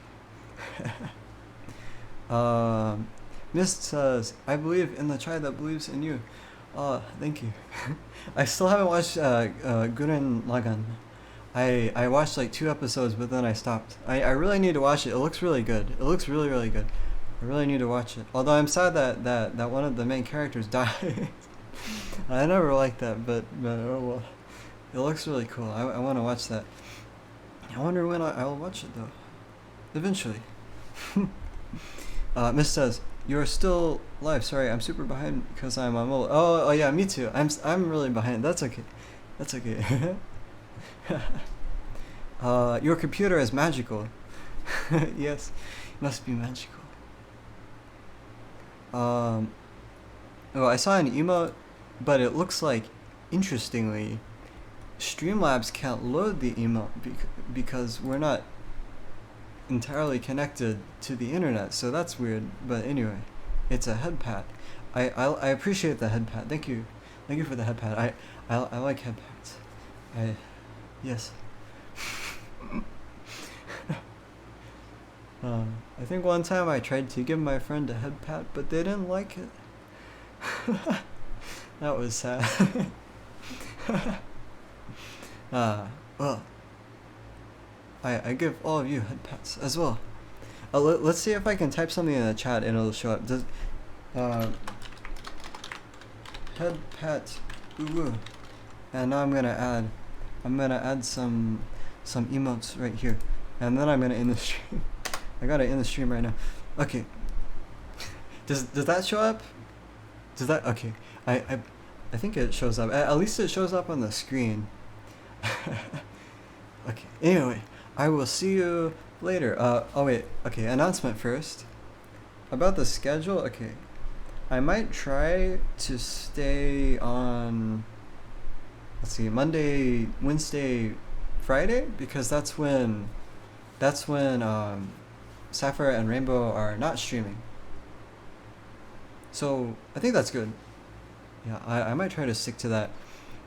Mist says, I believe in the tribe that believes in you. Thank you. I still haven't watched Gurren Lagann. I watched like 2 episodes, but then I stopped. I really need to watch it. It looks really good. It looks really, really good. I really need to watch it. Although I'm sad that one of the main characters died. I never liked that, but oh well. It looks really cool. I want to watch that. I wonder when I'll watch it though. Eventually. Miss says, you're still live. Sorry, I'm super behind because I'm on mobile. Oh yeah, me too. I'm really behind. That's okay. That's okay. Your computer is magical. Yes, it must be magical. Oh, I saw an emote, but it looks like, interestingly, Streamlabs can't load the emote because we're not entirely connected to the internet, so that's weird. But anyway, it's a head pat. I appreciate the head pat. Thank you for the head pat. I like head pats. Yes. I think one time I tried to give my friend a head pat, but they didn't like it. That was sad. Well, I give all of you head pats as well. Let's see if I can type something in the chat and it'll show up. Does head pat ooh. And now I'm gonna add some emotes right here, and then I'm gonna end the stream. I gotta end the stream right now. Okay. Does that show up? Does that okay? I think it shows up. At least it shows up on the screen. Okay. Anyway, I will see you later. Oh wait. Okay. Announcement first. About the schedule. Okay. I might try to stay on. Let's see. Monday, Wednesday, Friday, because that's when Sapphire and Rainbow are not streaming. So I think that's good. Yeah, I might try to stick to that,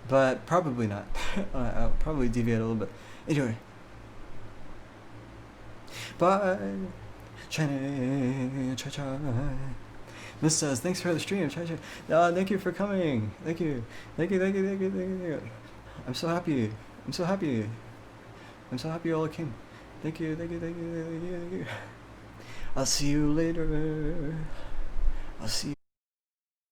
but probably not. I'll probably deviate a little bit. Anyway, bye. Chai chai. Miss says, thanks for the stream. Chai chai. Thank you for coming. Thank you. I'm so happy. I'm so happy you all came. Thank you. I'll see you later. I'll see you.